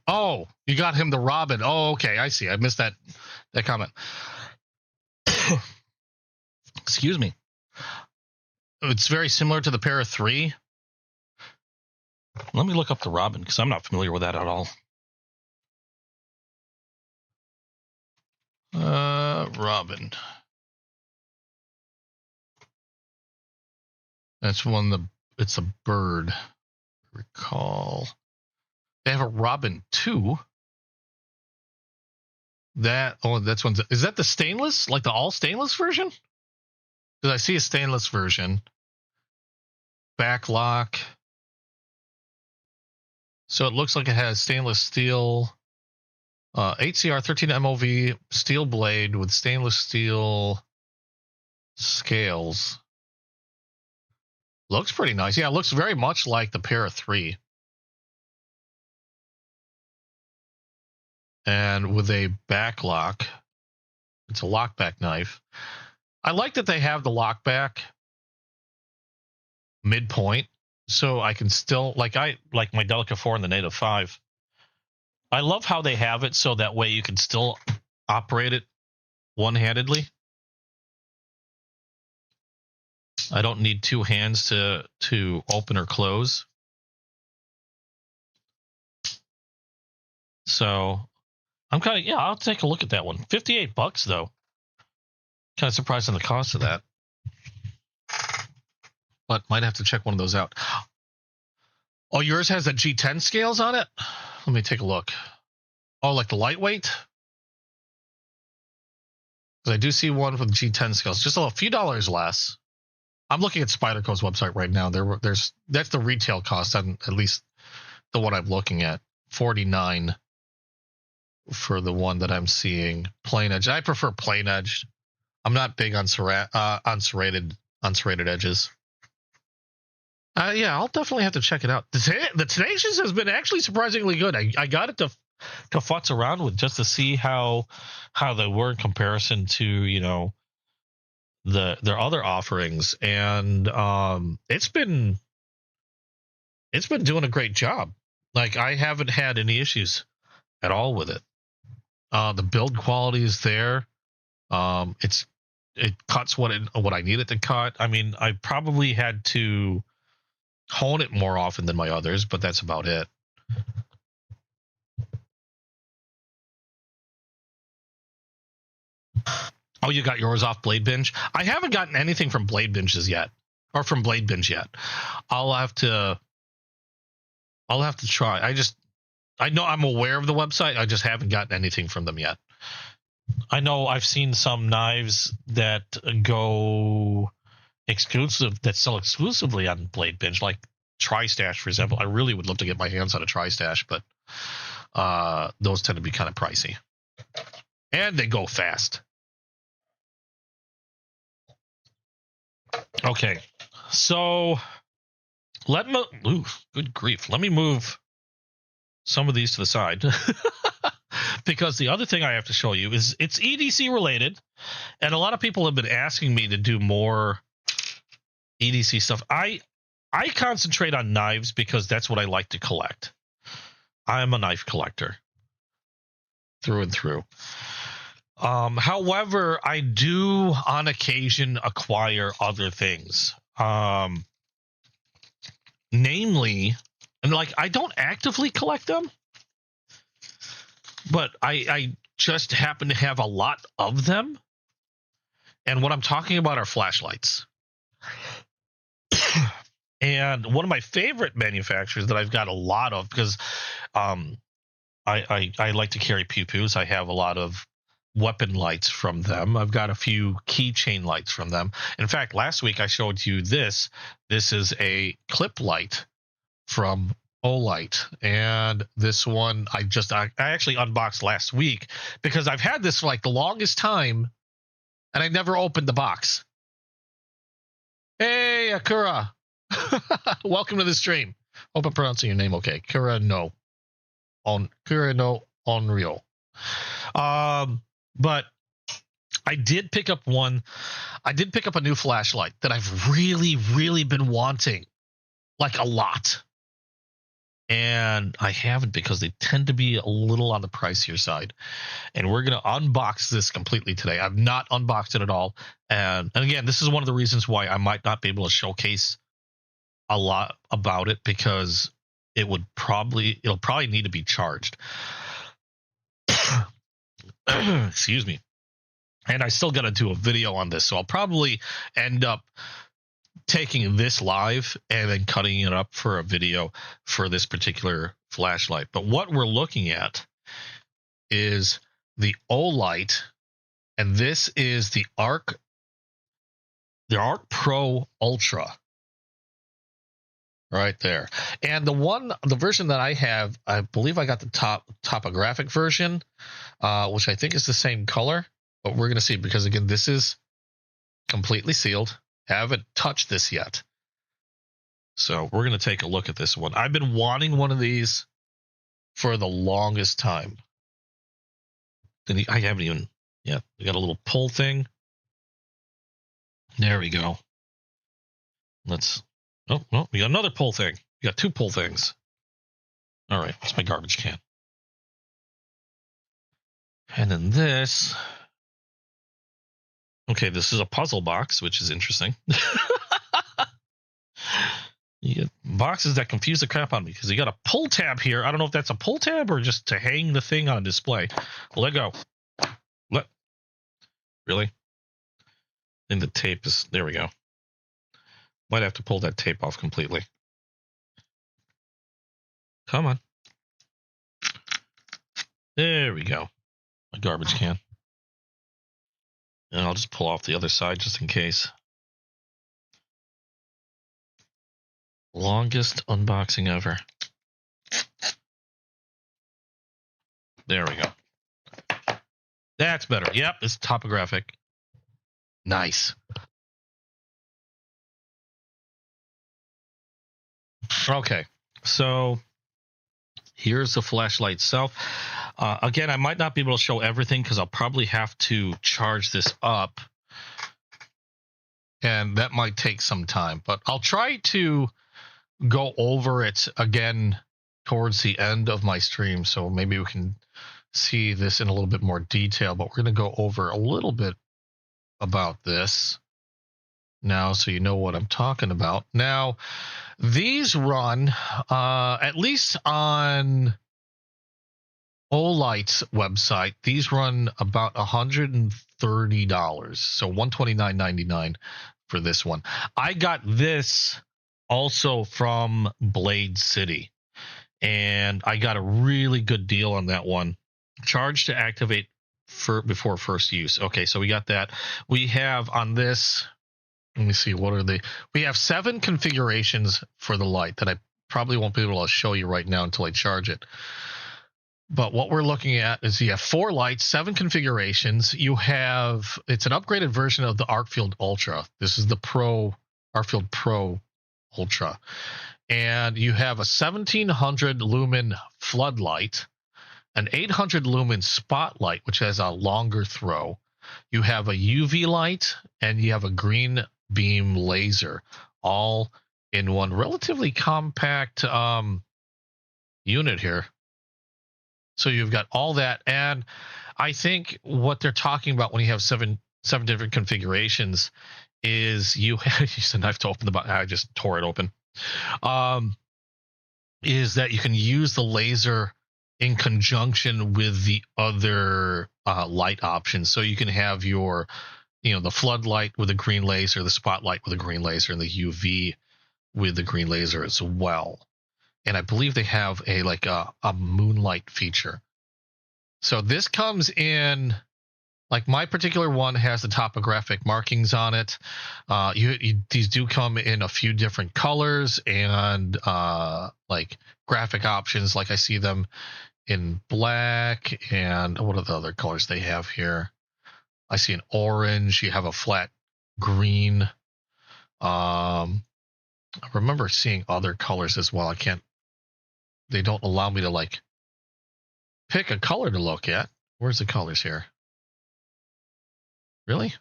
Oh, you got him the Robin. Oh, okay, I see. I missed that comment. Excuse me. It's very similar to the Para 3. Let me look up the Robin because I'm not familiar with that at all. Robin. That's one. It's a bird. Recall. They have a Robin 2. That's one. Is that the stainless? Like the all stainless version? Because I see a stainless version. Backlock. So it looks like it has stainless steel. HCR 13 MOV steel blade with stainless steel scales. Looks pretty nice. Yeah, it looks very much like the Para 3. And with a backlock. It's a lockback knife. I like that they have the lockback midpoint, so I can still like my Delica 4 and the Native 5. I love how they have it so that way you can still operate it one-handedly. I don't need two hands to open or close. So I'm kind of, I'll take a look at that one. $58 though. Kind of surprised on the cost of that. But might have to check one of those out. Oh, yours has the G10 scales on it? Let me take a look. Oh, like the lightweight? I do see one with G10 scales, just a few dollars less. I'm looking at Spyderco's website right now. That's the retail cost on at least the one I'm looking at, $49 for the one that I'm seeing. Plain edge. I prefer plain edge. I'm not big on serrated edges. Yeah, I'll definitely have to check it out. The Tenacious has been actually surprisingly good. I got it to futz around with just to see how they were in comparison to, you know, their other offerings, and it's been doing a great job. Like, I haven't had any issues at all with it. The build quality is there. It cuts what I need it to cut. I mean, I probably had to hone it more often than my others, but that's about it. Oh, you got yours off Blade Binge? I haven't gotten anything from Blade Binges yet, or from Blade Binge yet. I'll have to try. I know I'm aware of the website. I just haven't gotten anything from them yet. I know I've seen some knives that go exclusive, that sell exclusively on Blade Binge, like Tri-Stash, for example. I really would love to get my hands on a Tri-Stash, but those tend to be kind of pricey, and they go fast. Okay, so good grief. Let me move some of these to the side because the other thing I have to show you is it's EDC related, and a lot of people have been asking me to do more EDC stuff. I concentrate on knives because that's what I like to collect. I'm a knife collector through and through. However, I do on occasion acquire other things. Namely, and like, I don't actively collect them, but I just happen to have a lot of them. And what I'm talking about are flashlights. And one of my favorite manufacturers that I've got a lot of, because I like to carry pew-pews. I have a lot of weapon lights from them. I've got a few keychain lights from them. In fact, last week I showed you this. This is a clip light from Olight, and this one I actually unboxed last week because I've had this for like the longest time, and I never opened the box. Hey, Akura. Welcome to the stream. Hope I'm pronouncing your name okay. Kura no Onryo. But I did pick up one. I did pick up a new flashlight that I've really, really been wanting, like, a lot. And I haven't because they tend to be a little on the pricier side. And we're going to unbox this completely today. I've not unboxed it at all. And again, this is one of the reasons why I might not be able to showcase a lot about it, because it'll probably need to be charged. Excuse me. And I still got to do a video on this, so I'll probably end up taking this live and then cutting it up for a video for this particular flashlight. But what we're looking at is the Olight, and this is the Arc Pro Ultra. Right there. And the version that I have, I believe I got the topographic version, which I think is the same color, but we're going to see, because again, this is completely sealed. Haven't touched this yet. So we're going to take a look at this one. I've been wanting one of these for the longest time. I haven't even, yeah, we got a little pull thing. There we go. Oh, well, we got another pull thing. We got two pull things. All right, that's my garbage can. And then this. Okay, this is a puzzle box, which is interesting. You get boxes that confuse the crap out of me, because you got a pull tab here. I don't know if that's a pull tab or just to hang the thing on a display. Let go. Really? I think the tape is... There we go. Might have to pull that tape off completely. Come on. There we go. My garbage can. And I'll just pull off the other side just in case. Longest unboxing ever. There we go. That's better. Yep, it's topographic. Nice. Okay, so here's the flashlight itself. Again, I might not be able to show everything because I'll probably have to charge this up. And that might take some time. But I'll try to go over it again towards the end of my stream. So maybe we can see this in a little bit more detail. But we're going to go over a little bit about this now so you know what I'm talking about. Now, these run, at least on Olight's website, these run about $130, so $129.99 for this one. I got this also from Blade City, and I got a really good deal on that one. Charge to activate before first use. Okay, so we got that. We have on this, let me see, what are they? We have 7 configurations for the light that I probably won't be able to show you right now until I charge it. But what we're looking at is you have 4 lights, 7 configurations. You have, it's an upgraded version of the Arcfield Ultra. This is the Pro, Arcfield Pro Ultra. And you have a 1700 lumen floodlight, an 800 lumen spotlight, which has a longer throw. You have a UV light, and you have a green beam laser, all in one relatively compact unit here. So you've got all that, and I think what they're talking about when you have seven different configurations is you use a knife to open the button. I just tore it open. Is that you can use the laser in conjunction with the other light options. So you can have your, the floodlight with a green laser, the spotlight with a green laser, and the UV with the green laser as well. And I believe they have a moonlight feature. So this comes in, like my particular one has the topographic markings on it. These do come in a few different colors and like graphic options. Like I see them in black, and what are the other colors they have here? I see an orange. You have a flat green. I remember seeing other colors as well. They don't allow me to pick a color to look at. Where's the colors here? Really?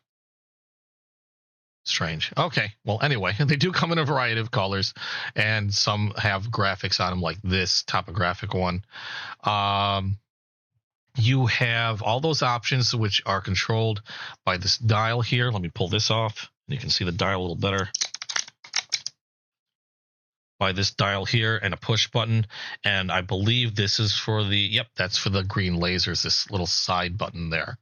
Strange. Okay. Well, anyway, they do come in a variety of colors, and some have graphics on them, like this topographic one. You have all those options which are controlled by this dial here. Let me pull this off. You can see the dial a little better. By this dial here and a push button, and I believe this is for that's for the green lasers, this little side button there.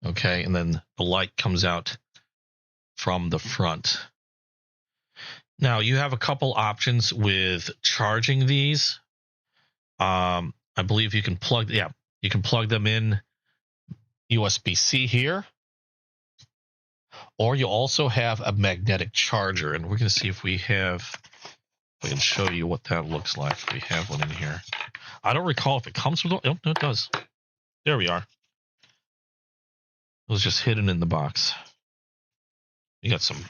Okay, and then the light comes out from the front. Now you have a couple options with charging these. I believe you can plug them in USB-C here, or you also have a magnetic charger, and we're going to see if we can show you what that looks like. We have one in here. I don't recall if it comes with one. Oh, no, it does. There we are. It was just hidden in the box. You got some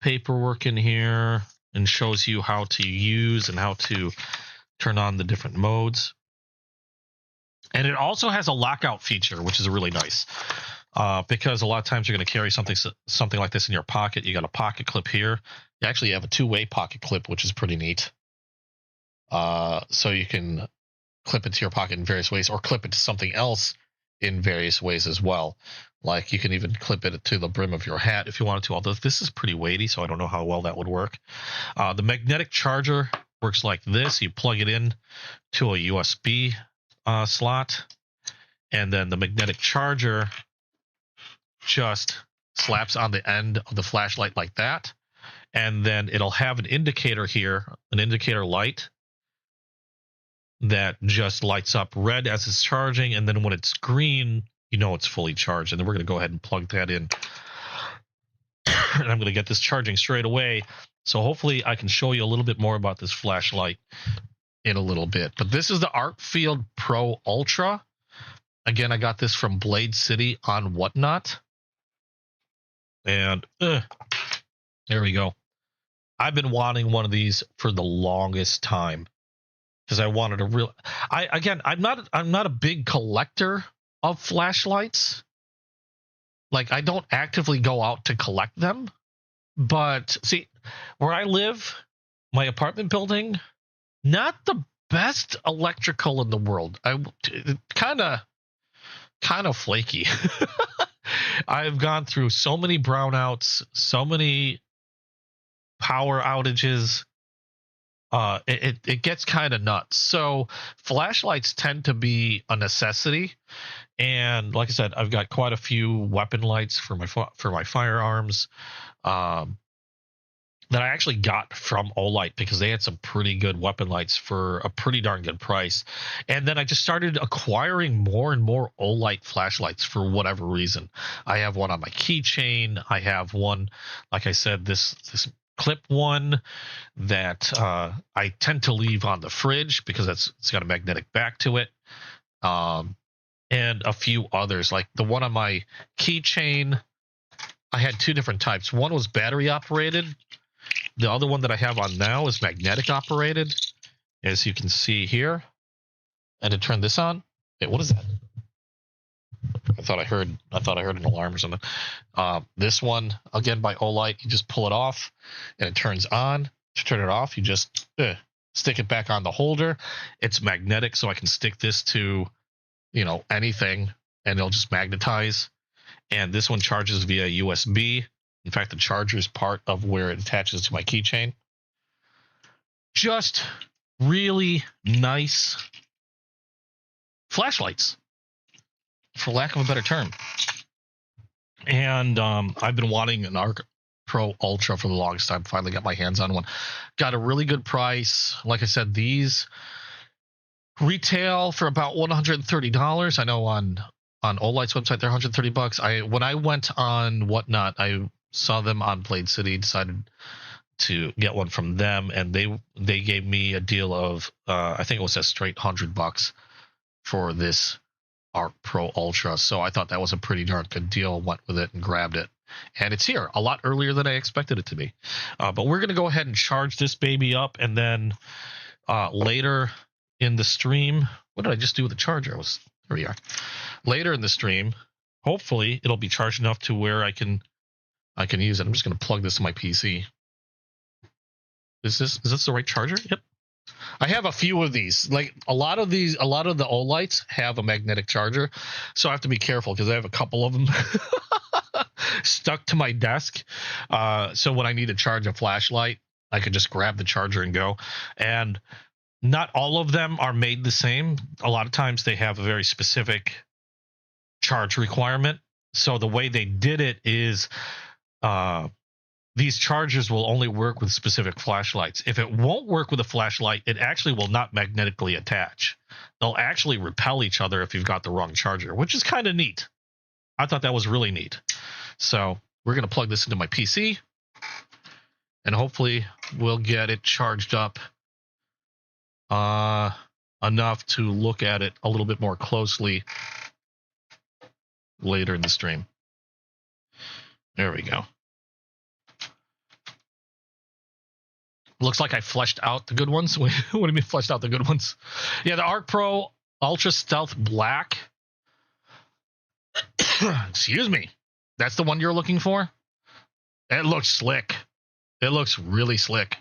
paperwork in here and shows you how to use and how to turn on the different modes. And it also has a lockout feature, which is really nice. Because a lot of times you're going to carry something like this in your pocket. You got a pocket clip here. You actually have a 2-way pocket clip, which is pretty neat. So you can clip it to your pocket in various ways, or clip it to something else in various ways as well. Like you can even clip it to the brim of your hat if you wanted to, although this is pretty weighty, so I don't know how well that would work. The magnetic charger works like this. You plug it in to a USB slot, and then the magnetic charger just slaps on the end of the flashlight like that, and then it'll have an indicator here, an indicator light that just lights up red as it's charging, and then when it's green, you know it's fully charged. And then we're going to go ahead and plug that in. And I'm going to get this charging straight away. So hopefully I can show you a little bit more about this flashlight in a little bit. But this is the Arcfield Pro Ultra. Again, I got this from Blade City on Whatnot. And there we go. I've been wanting one of these for the longest time because I wanted a real. I'm not a big collector of flashlights. Like, I don't actively go out to collect them. But see, where I live, my apartment building, not the best electrical in the world. Kind of flaky. I've gone through so many brownouts, so many power outages. It gets kind of nuts. So flashlights tend to be a necessity. And like I said, I've got quite a few weapon lights for my firearms that I actually got from Olight because they had some pretty good weapon lights for a pretty darn good price. And then I just started acquiring more and more Olight flashlights for whatever reason. I have one on my keychain. I have one, like I said, this clip one that I tend to leave on the fridge because it's got a magnetic back to it. And a few others, like the one on my keychain. I had two different types. One was battery operated. The other one that I have on now is magnetic operated, as you can see here. And to turn this on, wait, what is that? I thought I heard an alarm or something. This one, again by Olight, you just pull it off and it turns on. To turn it off, you just stick it back on the holder. It's magnetic, so I can stick this to, anything and it'll just magnetize. And this one charges via USB. In fact, the charger is part of where it attaches to my keychain. Just really nice flashlights, for lack of a better term. And I've been wanting an Arc Pro Ultra for the longest time. Finally got my hands on one. Got a really good price. Like I said, these retail for about $130. I know on Olight's website they're $130. When I went on Whatnot, I saw them on Blade City, decided to get one from them, and they gave me a deal of I think it was a straight $100 for this Arc Pro Ultra. So I thought that was a pretty darn good deal. Went with it and grabbed it, and it's here a lot earlier than I expected it to be. But we're gonna go ahead and charge this baby up, and then later in the stream, what did I just do with the charger? There we are. Later in the stream, hopefully it'll be charged enough to where I can use it. I'm just going to plug this to my PC. Is this the right charger? Yep. I have a few of these. Like a lot of the Olights have a magnetic charger, so I have to be careful because I have a couple of them stuck to my desk. So when I need to charge a flashlight, I could just grab the charger and go. And not all of them are made the same. A lot of times they have a very specific charge requirement. So the way they did it is these chargers will only work with specific flashlights. If it won't work with a flashlight, it actually will not magnetically attach. They'll actually repel each other if you've got the wrong charger, which is kind of neat. I thought that was really neat. So we're going to plug this into my PC, and hopefully we'll get it charged up enough to look at it a little bit more closely later in the stream. There we go. Looks like I fleshed out the good ones. What do you mean fleshed out the good ones? Yeah, the Arc Pro Ultra Stealth Black. Excuse me. That's the one you're looking for? It looks slick. It looks really slick.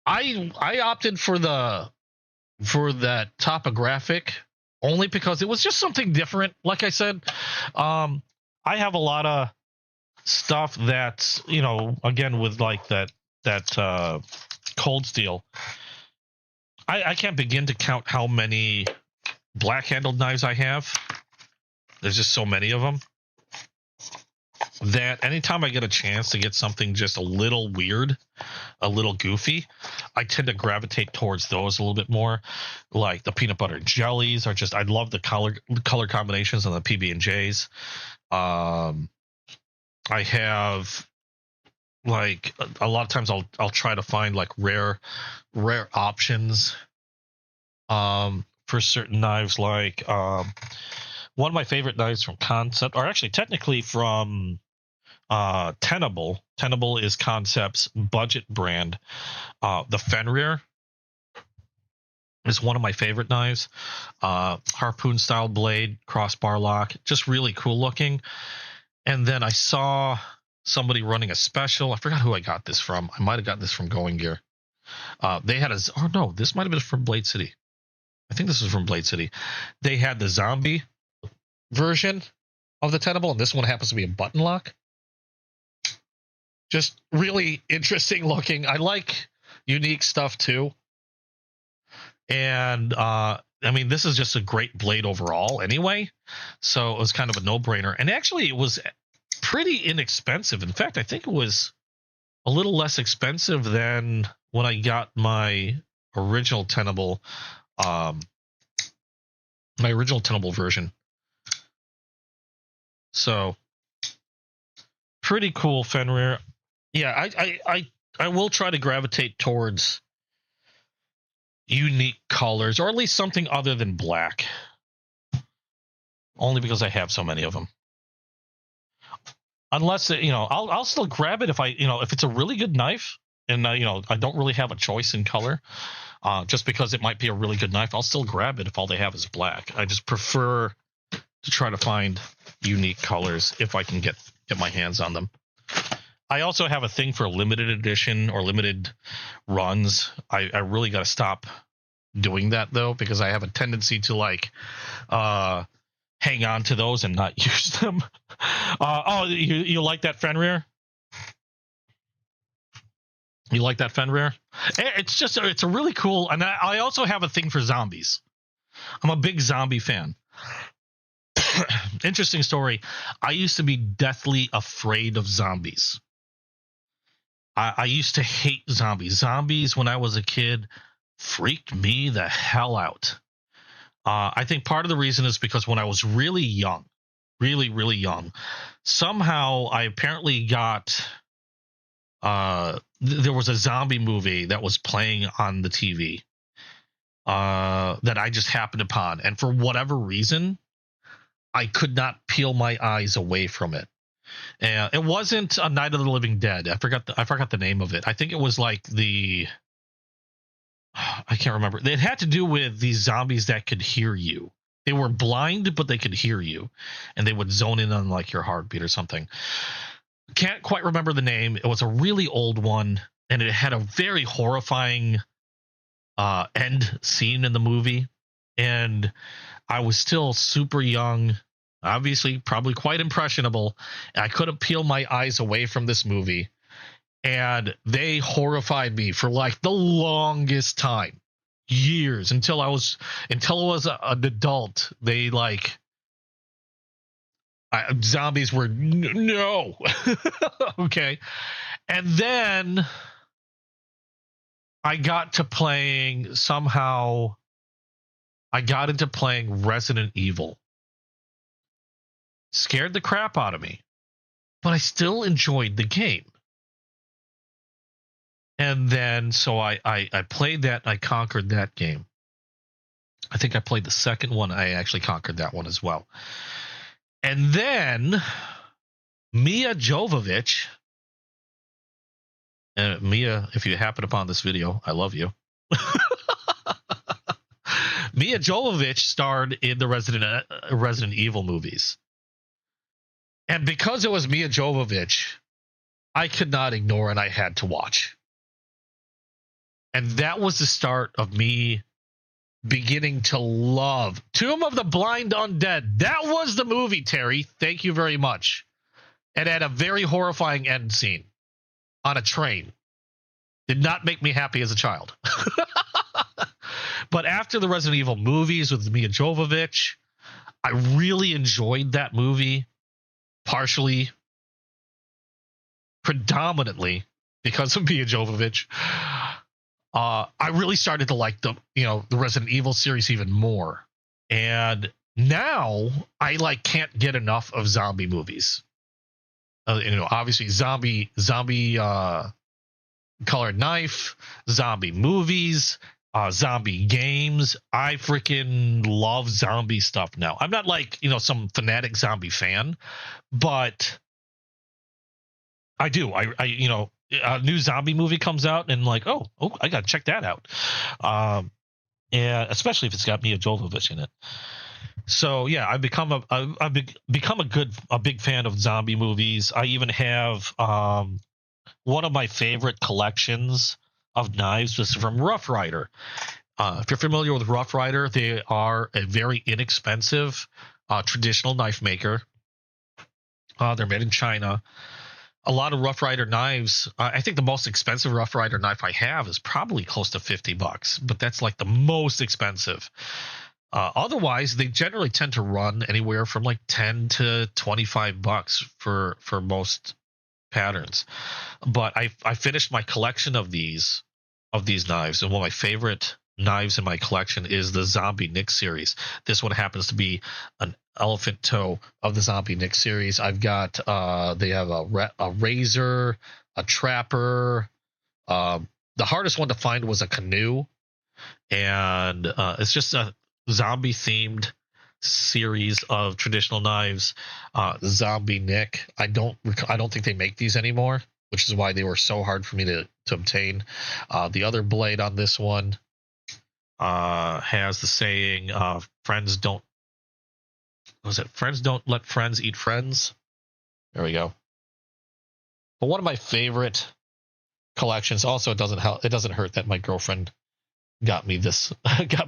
I opted for that topographic only because it was just something different. Like I said, I have a lot of stuff that's, again, with like that cold steel. I can't begin to count how many black handled knives I have. There's just so many of them. that anytime I get a chance to get something just a little weird, a little goofy, I tend to gravitate towards those a little bit more. Like the peanut butter jellies are just, I love the color combinations on the PB&Js. I have like a lot of times I'll try to find like rare options for certain knives. Like one of my favorite knives from Concept, or actually technically from Tenable. Tenable is Concept's budget brand. The Fenrir is one of my favorite knives. Harpoon style blade, crossbar lock, just really cool looking. And then I saw somebody running a special. I forgot who I got this from. I might have got this from Going Gear. They had this might have been from Blade City. I think this was from Blade City. They had the zombie version of the Tenable, and this one happens to be a button lock. Just really interesting looking. I like unique stuff too. And I mean, this is just a great blade overall anyway. So it was kind of a no-brainer. And actually, it was pretty inexpensive. In fact, I think it was a little less expensive than when I got my original Tenable, version. So pretty cool Fenrir. Yeah, I will try to gravitate towards unique colors, or at least something other than black. Only because I have so many of them. Unless I'll still grab it if if it's a really good knife, and I don't really have a choice in color. Just because it might be a really good knife, I'll still grab it if all they have is black. I just prefer to try to find unique colors if I can get my hands on them. I also have a thing for limited edition or limited runs. I really got to stop doing that though, because I have a tendency to hang on to those and not use them. You like that Fenrir? You like that Fenrir? It's a really cool, and I also have a thing for zombies. I'm a big zombie fan. Interesting story. I used to be deathly afraid of zombies. I used to hate zombies. Zombies, when I was a kid, freaked me the hell out. I think part of the reason is because when I was really young, really, really young, somehow I apparently got... there was a zombie movie that was playing on the TV that I just happened upon. And for whatever reason, I could not peel my eyes away from it. It wasn't a Night of the Living Dead. I forgot the name of it. I think it was like I can't remember. It had to do with these zombies that could hear you. They were blind, but they could hear you, and they would zone in on like your heartbeat or something. Can't quite remember the name. It was a really old one, and it had a very horrifying end scene in the movie. And I was still super young, obviously probably quite impressionable. And I couldn't peel my eyes away from this movie. And they horrified me for like the longest time, years, until I was an adult. They zombies were no. Okay. And then I got into playing Resident Evil. Scared the crap out of me, but I still enjoyed the game. And then so I played that, and I conquered that game. I think I played the second one. I actually conquered that one as well. And then Mia Jovovich, Mia, if you happen upon this video, I love you. Mia Jovovich starred in the Resident Evil movies. And because it was Mia Jovovich, I could not ignore, and I had to watch. And that was the start of me beginning to love Tomb of the Blind Undead. That was the movie, Terry. Thank you very much. It had a very horrifying end scene on a train. Did not make me happy as a child. But after the Resident Evil movies with Mia Jovovich, I really enjoyed that movie. Partially predominantly because of Mia Jovovich, I really started to like the Resident Evil series even more. And now I can't get enough of zombie movies. Obviously zombie Colored Knife, zombie movies, zombie games. I freaking love zombie stuff now. I'm not some fanatic zombie fan, but I do. A new zombie movie comes out and oh, I gotta check that out. And especially if it's got Mia Jovovich in it. So yeah, I've become a big fan of zombie movies. I even have one of my favorite collections of knives was from Rough Rider. If you're familiar with Rough Rider, they are a very inexpensive traditional knife maker. They're made in China. A lot of Rough Rider knives. I think the most expensive Rough Rider knife I have is probably close to $50, but that's the most expensive. Otherwise, they generally tend to run anywhere from $10 to $25 for most patterns. But I finished my collection of these knives, and one of my favorite knives in my collection is the Zombie Nick series. This one happens to be an elephant toe of the Zombie Nick series. I've got they have a razor, a trapper. The hardest one to find was a canoe, and it's just a zombie themed series of traditional knives. Zombie Nick. I don't think they make these anymore, which is why they were so hard for me to obtain. The other blade on this one has the saying, friends don't let friends eat friends. There we go. But one of my favorite collections, also it doesn't hurt that my girlfriend got me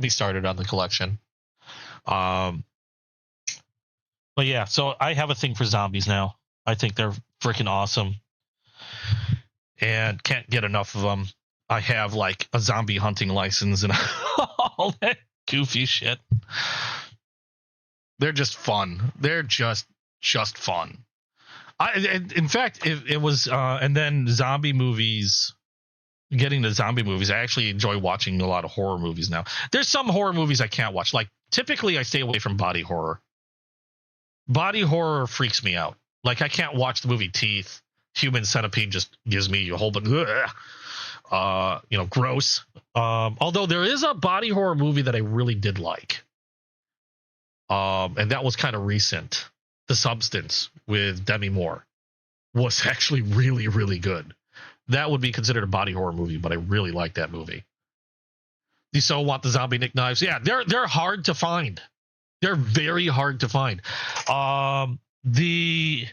started on the collection. But yeah, so I have a thing for zombies now. I think they're freaking awesome and can't get enough of them. I have a zombie hunting license and all that goofy shit. They're just fun. They're just fun. In fact, it was, and then zombie movies. Getting to zombie movies, I actually enjoy watching a lot of horror movies now. There's some horror movies I can't watch. Typically, I stay away from body horror. Body horror freaks me out. I can't watch the movie Teeth. Human Centipede just gives me a whole bunch. Gross. Although there is a body horror movie that I really did like. And that was kind of recent. The Substance with Demi Moore was actually really, really good. That would be considered a body horror movie, but I really like that movie. You so want the Zombie Nick knives? Yeah, they're hard to find. They're very hard to find. The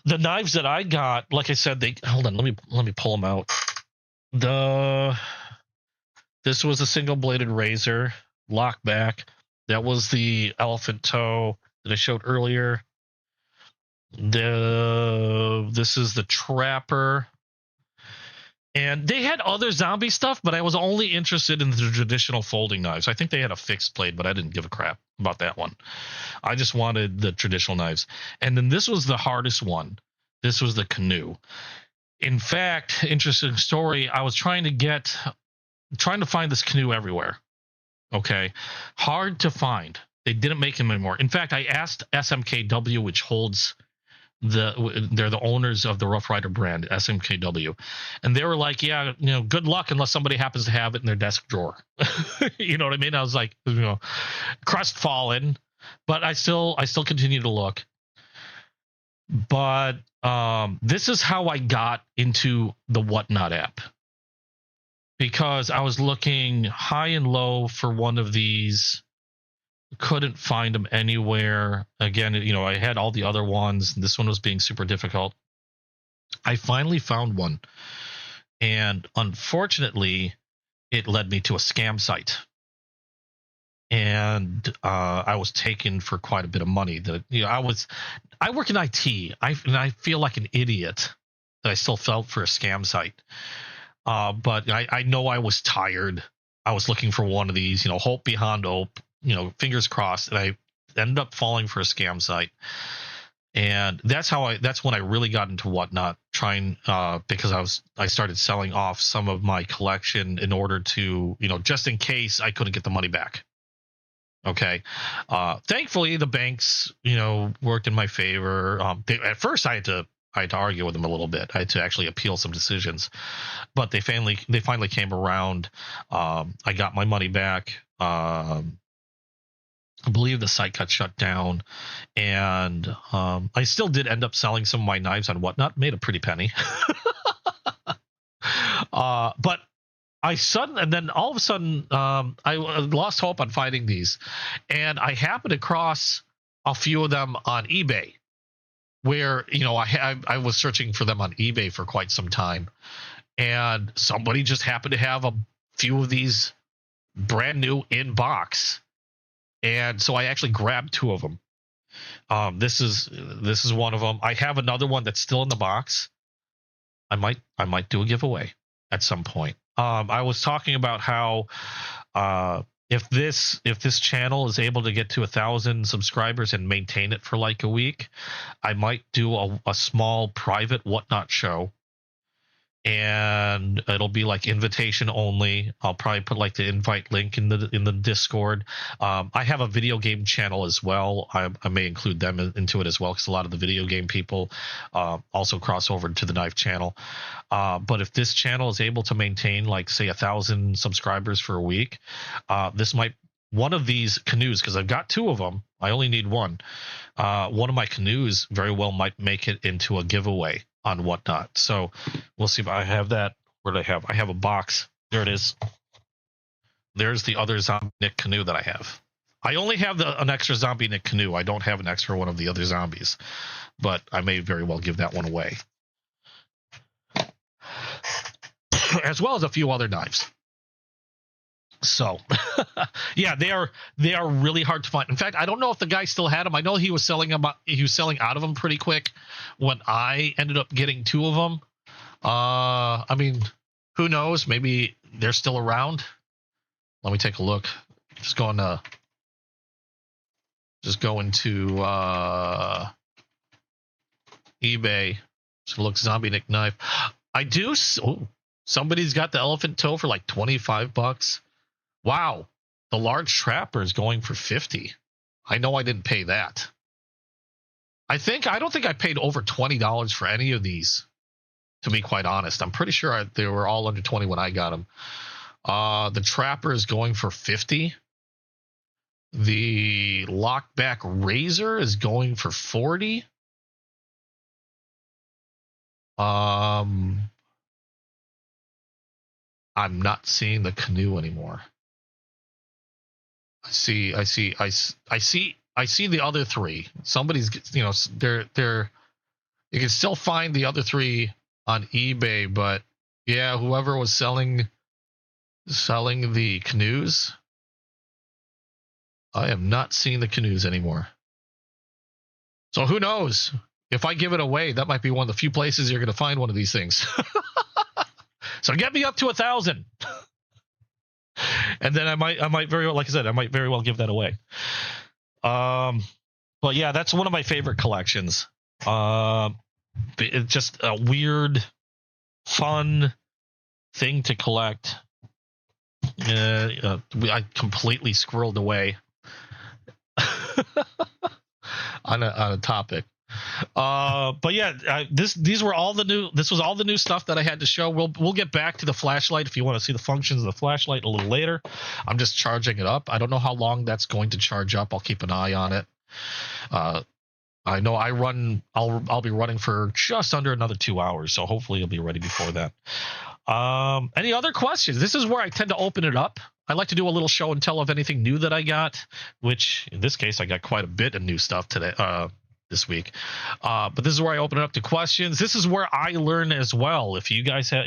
knives that I got, like I said, hold on, let me pull them out. This was a single bladed razor, lock back. That was the elephant toe that I showed earlier. This is the trapper. And they had other zombie stuff, but I was only interested in the traditional folding knives. I think they had a fixed blade, but I didn't give a crap about that one. I just wanted the traditional knives. And then this was the hardest one. This was the canoe. In fact, interesting story, I was trying to find this canoe everywhere. Okay. Hard to find. They didn't make them anymore. In fact, I asked SMKW, which holds they're the owners of the Rough Rider brand, SMKW, and they were like, yeah, good luck unless somebody happens to have it in their desk drawer. You know what I mean? I was like, crestfallen, but I still continue to look. But this is how I got into the Whatnot app, because I was looking high and low for one of these. Couldn't find them anywhere. Again, I had all the other ones. This one was being super difficult. I finally found one, and unfortunately, it led me to a scam site, and I was taken for quite a bit of money. I work in IT, and I feel like an idiot that I still fell for a scam site. But I know I was tired. I was looking for one of these, hope beyond hope. Fingers crossed, and I ended up falling for a scam site. And that's when I really got into Whatnot, trying because I started selling off some of my collection in order to, just in case I couldn't get the money back. Okay. Thankfully the banks, worked in my favor. At first I had to argue with them a little bit. I had to actually appeal some decisions, but they finally came around. I got my money back. I believe the site got shut down, and I still did end up selling some of my knives on Whatnot. Made a pretty penny. But and then all of a sudden, I lost hope on finding these, and I happened across a few of them on eBay, where I was searching for them on eBay for quite some time, and somebody just happened to have a few of these brand new in box. And so I actually grabbed two of them. This is one of them. I have another one that's still in the box. I might do a giveaway at some point. I was talking about how if this channel is able to get to 1,000 subscribers and maintain it for like a week, I might do a small private Whatnot show. And it'll be like invitation only. I'll probably put like the invite link in the Discord. I have a video game channel as well. I may include them into it as well, because a lot of the video game people also cross over to the knife channel. But if this channel is able to maintain like say 1,000 subscribers for a week, one of these canoes, because I've got two of them, I only need one. One of my canoes very well might make it into a giveaway on Whatnot. So we'll see if I have that. Where do I have? I have a box. There it is. There's the other Zombie Nick canoe that I have. I only have an extra Zombie Nick canoe. I don't have an extra one of the other zombies, but I may very well give that one away, as well as a few other knives. So yeah, they are really hard to find. In fact, I don't know if the guy still had them. I know he was selling them. He was selling out of them pretty quick when I ended up getting two of them. I mean, who knows? Maybe they're still around. Let me take a look. Just going to eBay. So look, Zombie Nick knife. I do. Oh, somebody's got the elephant toe for like $25. Wow, the large trapper is going for $50. I know I didn't pay that. I don't think I paid over $20 for any of these, to be quite honest. I'm pretty sure they were all under 20 when I got them. The trapper is going for $50. The lockback razor is going for $40. I'm not seeing the canoe anymore. I see the other three. Somebody's, they're you can still find the other three on eBay, but yeah, whoever was selling the canoes, I am not seeing the canoes anymore. So who knows? If I give it away, that might be one of the few places you're going to find one of these things. So get me up to 1,000. And then I might very well, like I said, I might very well give that away. But yeah, that's one of my favorite collections. It's just a weird, fun thing to collect. I completely squirreled away on a topic. But yeah, this was all the new stuff that I had to show. We'll get back to the flashlight if you want to see the functions of the flashlight a little later. I'm just charging it up. I don't know how long that's going to charge up. I'll keep an eye on it. I know I'll be running for just under another 2 hours, so hopefully it'll be ready before that. Any other questions? This is where I tend to open it up. I like to do a little show and tell of anything new that I got, which in this case I got quite a bit of new stuff today. This week, but this is where I open it up to questions. This is where I learn as well. If you guys have,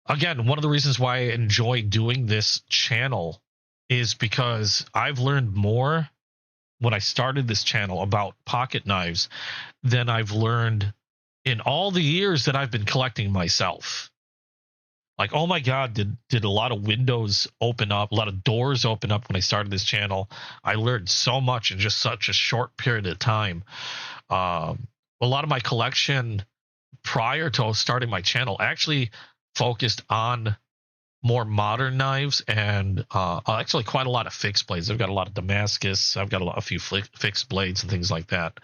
again, one of the reasons why I enjoy doing this channel is because I've learned more when I started this channel about pocket knives than I've learned in all the years that I've been collecting myself. Like, oh my God, did a lot of windows open up, a lot of doors open up when I started this channel. I learned so much in just such a short period of time. A lot of my collection prior to starting my channel actually focused on more modern knives and actually quite a lot of fixed blades. I've got a lot of Damascus. I've got a few fixed blades and things like that.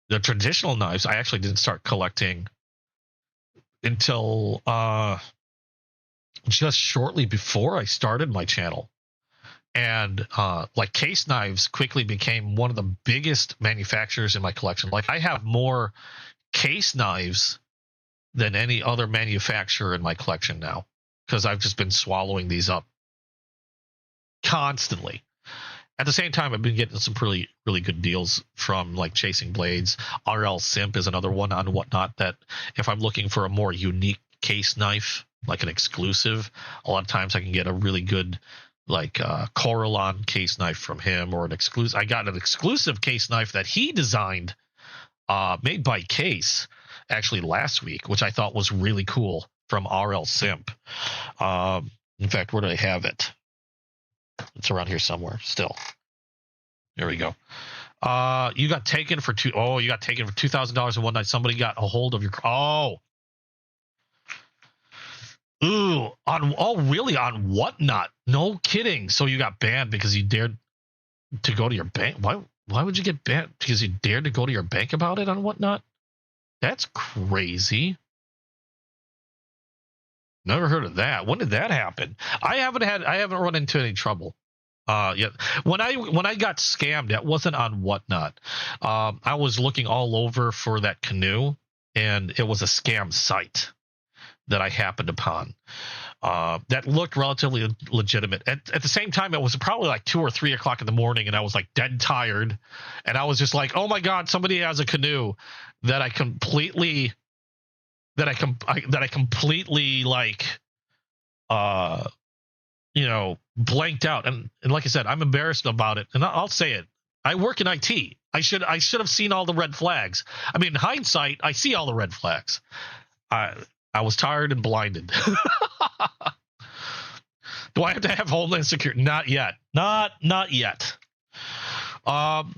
The traditional knives I actually didn't start collecting until just shortly before I started my channel. And like case knives quickly became one of the biggest manufacturers in my collection. Like I have more case knives than any other manufacturer in my collection now, because I've just been swallowing these up constantly. At the same time, I've been getting some really, really good deals from like Chasing Blades. RL Simp is another one on Whatnot that if I'm looking for a more unique case knife, like an exclusive, a lot of times I can get a really good like Coralon case knife from him, or an exclusive. I got an exclusive case knife that he designed, made by Case, actually last week, which I thought was really cool, from RL Simp. In fact, where do I have it? It's around here somewhere still. There we go. You got taken for you got taken for $2,000 in one night. Somebody got a hold of your really, on Whatnot? No kidding. So you got banned because you dared to go to your bank. Why would you get banned? Because you dared to go to your bank about it on Whatnot? That's crazy. Never heard of that. When did that happen? I haven't run into any trouble yet. When I got scammed, that wasn't on Whatnot. I was looking all over for that canoe, and it was a scam site that I happened upon that looked relatively legitimate. At the same time, it was probably like 2 or 3 o'clock in the morning, and I was like dead tired, and I was just like, oh my god, somebody has a canoe that I completely like blanked out, and like I said, I'm embarrassed about it, and I'll say it. I work in IT. I should have seen all the red flags. I mean, in hindsight, I see all the red flags. I was tired and blinded. Do I have to have Homeland Security? Not yet. Not yet.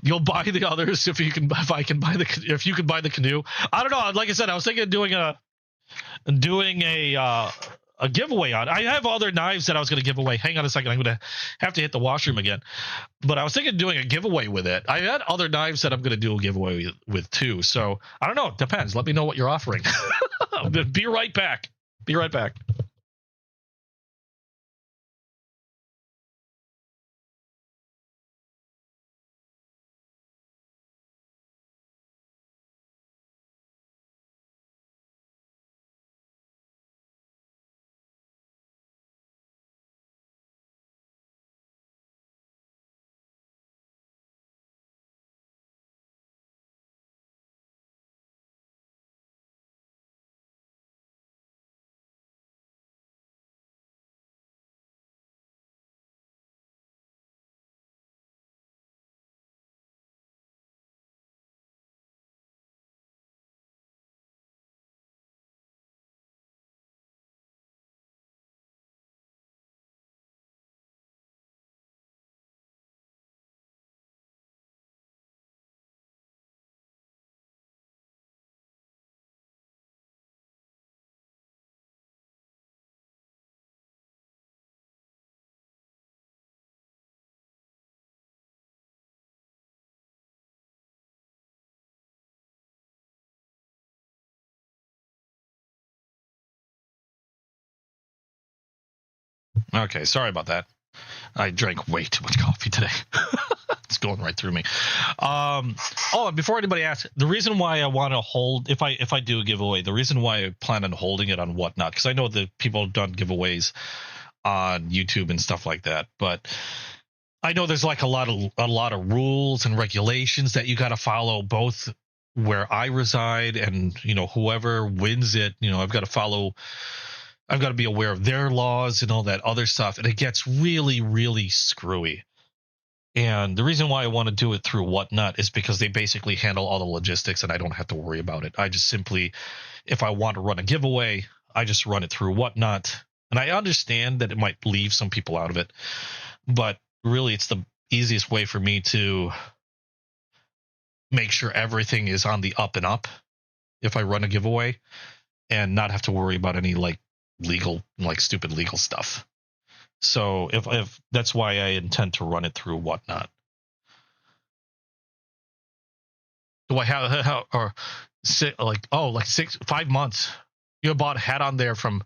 You'll buy the others if you can buy the canoe. I don't know. Like I said, I was thinking of doing a giveaway on. I have other knives that I was going to give away. Hang on a second. I'm going to have to hit the washroom again. But I was thinking of doing a giveaway with it. I had other knives that I'm going to do a giveaway with too. So I don't know. Depends. Let me know what you're offering. I'm going to be right back. Be right back. Okay, sorry about that. I drank way too much coffee today. It's going right through me. And before anybody asks, the reason why I want to hold, if I do a giveaway, the reason why I plan on holding it on Whatnot, because I know that people have done giveaways on YouTube and stuff like that, but I know there's like a lot of rules and regulations that you got to follow, both where I reside and whoever wins it. I've got to be aware of their laws and all that other stuff, and it gets really, really screwy. And the reason why I want to do it through Whatnot is because they basically handle all the logistics, and I don't have to worry about it. I just simply, if I want to run a giveaway, I just run it through Whatnot. And I understand that it might leave some people out of it, but really it's the easiest way for me to make sure everything is on the up and up if I run a giveaway, and not have to worry about any like legal, like stupid legal stuff. So if that's why I intend to run it through Whatnot. Do I have how or like 5 months? You bought a hat on there from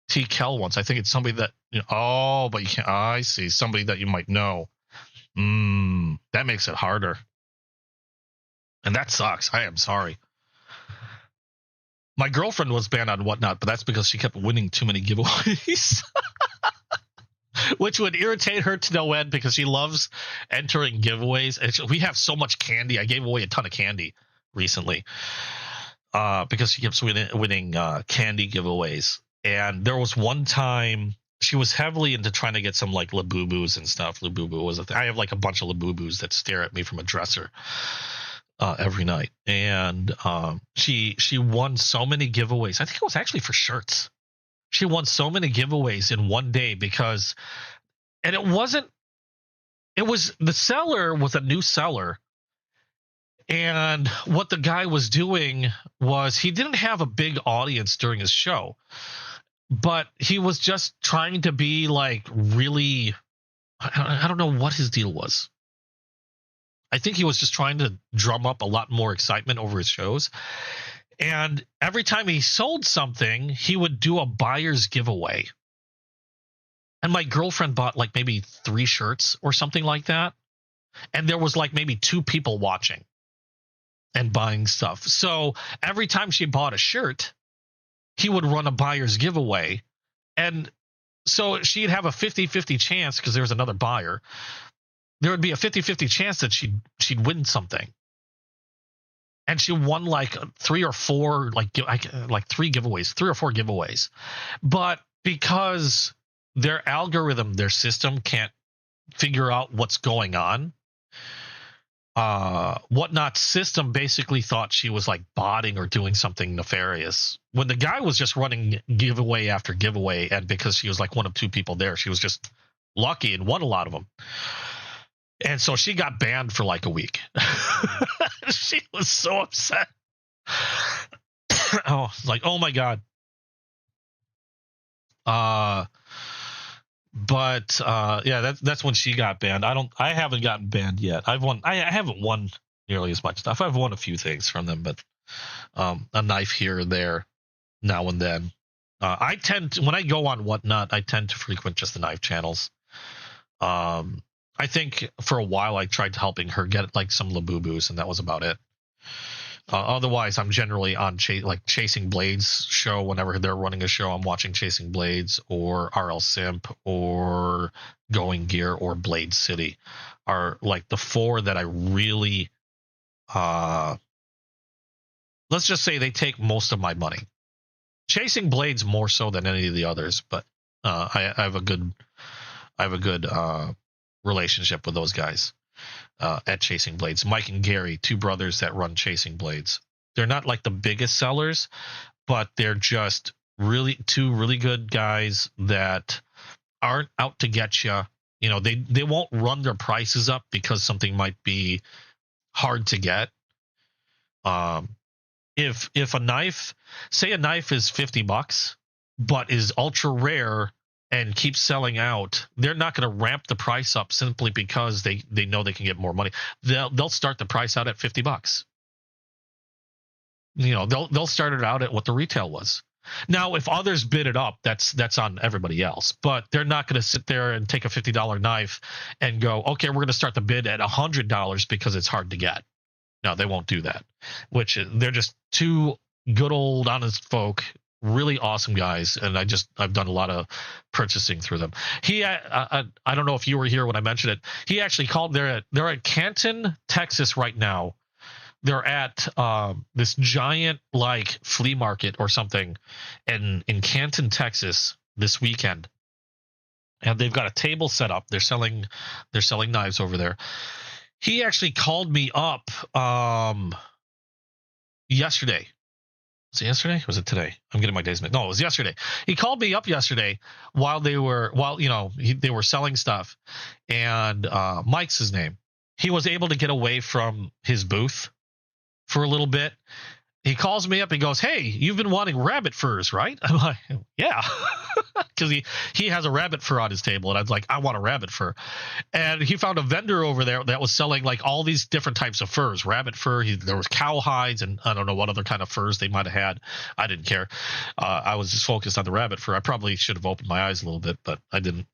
T. Kel once. I think it's somebody that but you can't. I see, somebody that you might know. That makes it harder, and that sucks. I am sorry. My girlfriend was banned on Whatnot, but that's because she kept winning too many giveaways, which would irritate her to no end because she loves entering giveaways. And we have so much candy. I gave away a ton of candy recently because she keeps winning candy giveaways. And there was one time she was heavily into trying to get some like Labubus and stuff. Labubu was a thing. I have like a bunch of Labubus that stare at me from a dresser every night, and she won so many giveaways. I think it was actually for shirts. She won so many giveaways in one day because, and it was the seller was a new seller, and what the guy was doing was he didn't have a big audience during his show, but he was just trying to be like really, I don't know what his deal was. I think he was just trying to drum up a lot more excitement over his shows. And every time he sold something, he would do a buyer's giveaway. And my girlfriend bought like maybe 3 shirts or something like that. And there was like maybe 2 people watching and buying stuff. So every time she bought a shirt, he would run a buyer's giveaway. And so she'd have a 50-50 chance because there was another buyer. There would be a 50-50 chance that she'd win something. And she won like 3 or 4, like 3 giveaways, 3 or 4 giveaways. But because their algorithm, their system can't figure out what's going on, Whatnot system basically thought she was like botting or doing something nefarious when the guy was just running giveaway after giveaway. And because she was like one of 2 people there, she was just lucky and won a lot of them. And so she got banned for like a week. She was so upset. Like, oh my God. Yeah, that's when she got banned. I haven't gotten banned yet. I haven't won nearly as much stuff. I've won a few things from them, but a knife here or there now and then. I tend to, when I go on Whatnot, I tend to frequent just the knife channels. I think for a while I tried helping her get like some Labubus, and that was about it. Otherwise, I'm generally on Chasing Blades show. Whenever they're running a show, I'm watching Chasing Blades or RL Simp or Going Gear or Blade City are like the 4 that I really, let's just say they take most of my money. Chasing Blades more so than any of the others, but I have a good relationship with those guys at Chasing Blades. Mike and Gary, 2 brothers that run Chasing Blades. They're not like the biggest sellers, but they're just 2 really good guys that aren't out to get you. You know, they won't run their prices up because something might be hard to get. If a knife, say a knife is $50, but is ultra rare and keep selling out, they're not going to ramp the price up simply because they know they can get more money. They'll start the price out at $50. You know, they'll start it out at what the retail was. Now, if others bid it up, that's on everybody else. But they're not going to sit there and take a $50 knife and go, okay, we're going to start the bid at $100 because it's hard to get. No, they won't do that. Which they're just 2 good old honest folk. Really awesome guys, and I've done a lot of purchasing through them. I don't know if you were here when I mentioned it. He actually called. They're at Canton, Texas right now. They're at this giant like flea market or something, in Canton, Texas this weekend, and they've got a table set up. They're selling knives over there. He actually called me up yesterday. Was it yesterday? Or was it today? I'm getting my days mixed. No, it was yesterday. He called me up yesterday while they were selling stuff, and Mike's his name. he was able to get away from his booth for a little bit. He calls me up. He goes, "Hey, you've been wanting rabbit furs, right?" I'm like, "Yeah," because he has a rabbit fur on his table, and I was like, "I want a rabbit fur." And he found a vendor over there that was selling like all these different types of furs, rabbit fur. There was cow hides, and I don't know what other kind of furs they might have had. I didn't care. I was just focused on the rabbit fur. I probably should have opened my eyes a little bit, but I didn't.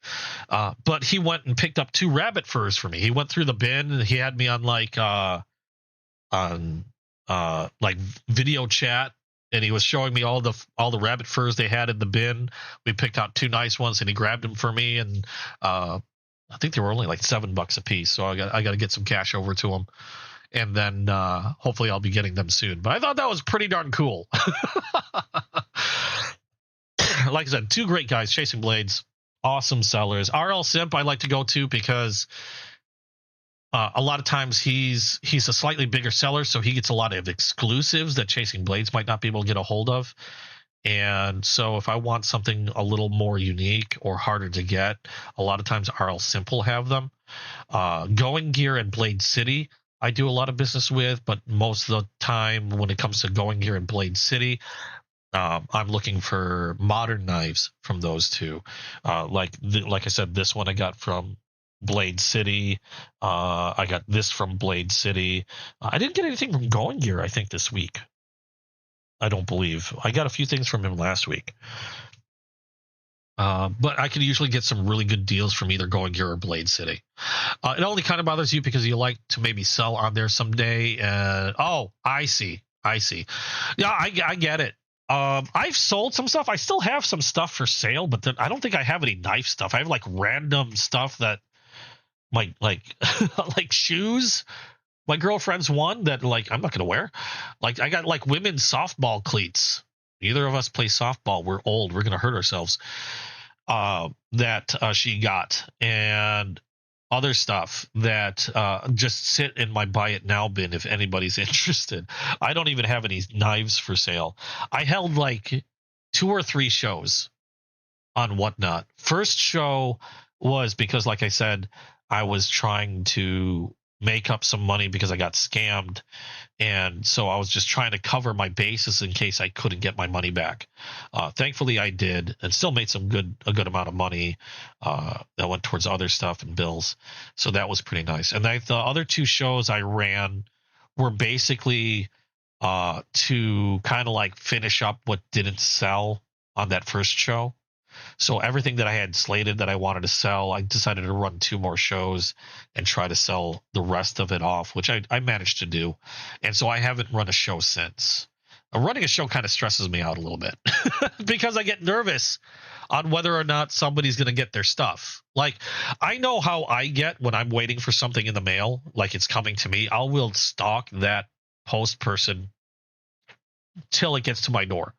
But he went and picked up 2 rabbit furs for me. He went through the bin, and he had me on like video chat, and he was showing me all the rabbit furs they had in the bin. We picked out 2 nice ones, and he grabbed them for me, and I think they were only like $7 a piece. So I got to get some cash over to him, and then hopefully I'll be getting them soon. But I thought that was pretty darn cool. Like I said, 2 great guys, Chasing Blades, awesome sellers. RL Simp I like to go to because a lot of times he's a slightly bigger seller, so he gets a lot of exclusives that Chasing Blades might not be able to get a hold of. And so if I want something a little more unique or harder to get, a lot of times RL Simp will have them. Going Gear and Blade City I do a lot of business with, but most of the time when it comes to Going Gear and Blade City, I'm looking for modern knives from those 2. Like I said, this one I got from Blade City. I got this from Blade City. I didn't get anything from Going Gear, I think, this week. I don't believe. I got a few things from him last week. But I could usually get some really good deals from either Going Gear or Blade City. It only kind of bothers you because you like to maybe sell on there someday. Oh, I see. Yeah, I get it. I've sold some stuff. I still have some stuff for sale, but I don't think I have any knife stuff. I have like random stuff that like like shoes my girlfriend's won that like I'm not gonna wear. Like I got like women's softball cleats. Neither of us play softball. We're old. We're gonna hurt ourselves. That she got, and other stuff that just sit in my buy it now bin if anybody's interested. I don't even have any knives for sale. I held like 2 or 3 shows on Whatnot. First show was because, like I said, I was trying to make up some money because I got scammed, and so I was just trying to cover my bases in case I couldn't get my money back. Thankfully I did, and still made a good amount of money that went towards other stuff and bills, so that was pretty nice. And the other 2 shows I ran were basically to kind of like finish up what didn't sell on that first show. So everything that I had slated that I wanted to sell, I decided to run 2 more shows and try to sell the rest of it off, which I managed to do. And so I haven't run a show since. Running a show kind of stresses me out a little bit because I get nervous on whether or not somebody's going to get their stuff. Like, I know how I get when I'm waiting for something in the mail, like it's coming to me. I will stalk that post person till it gets to my door.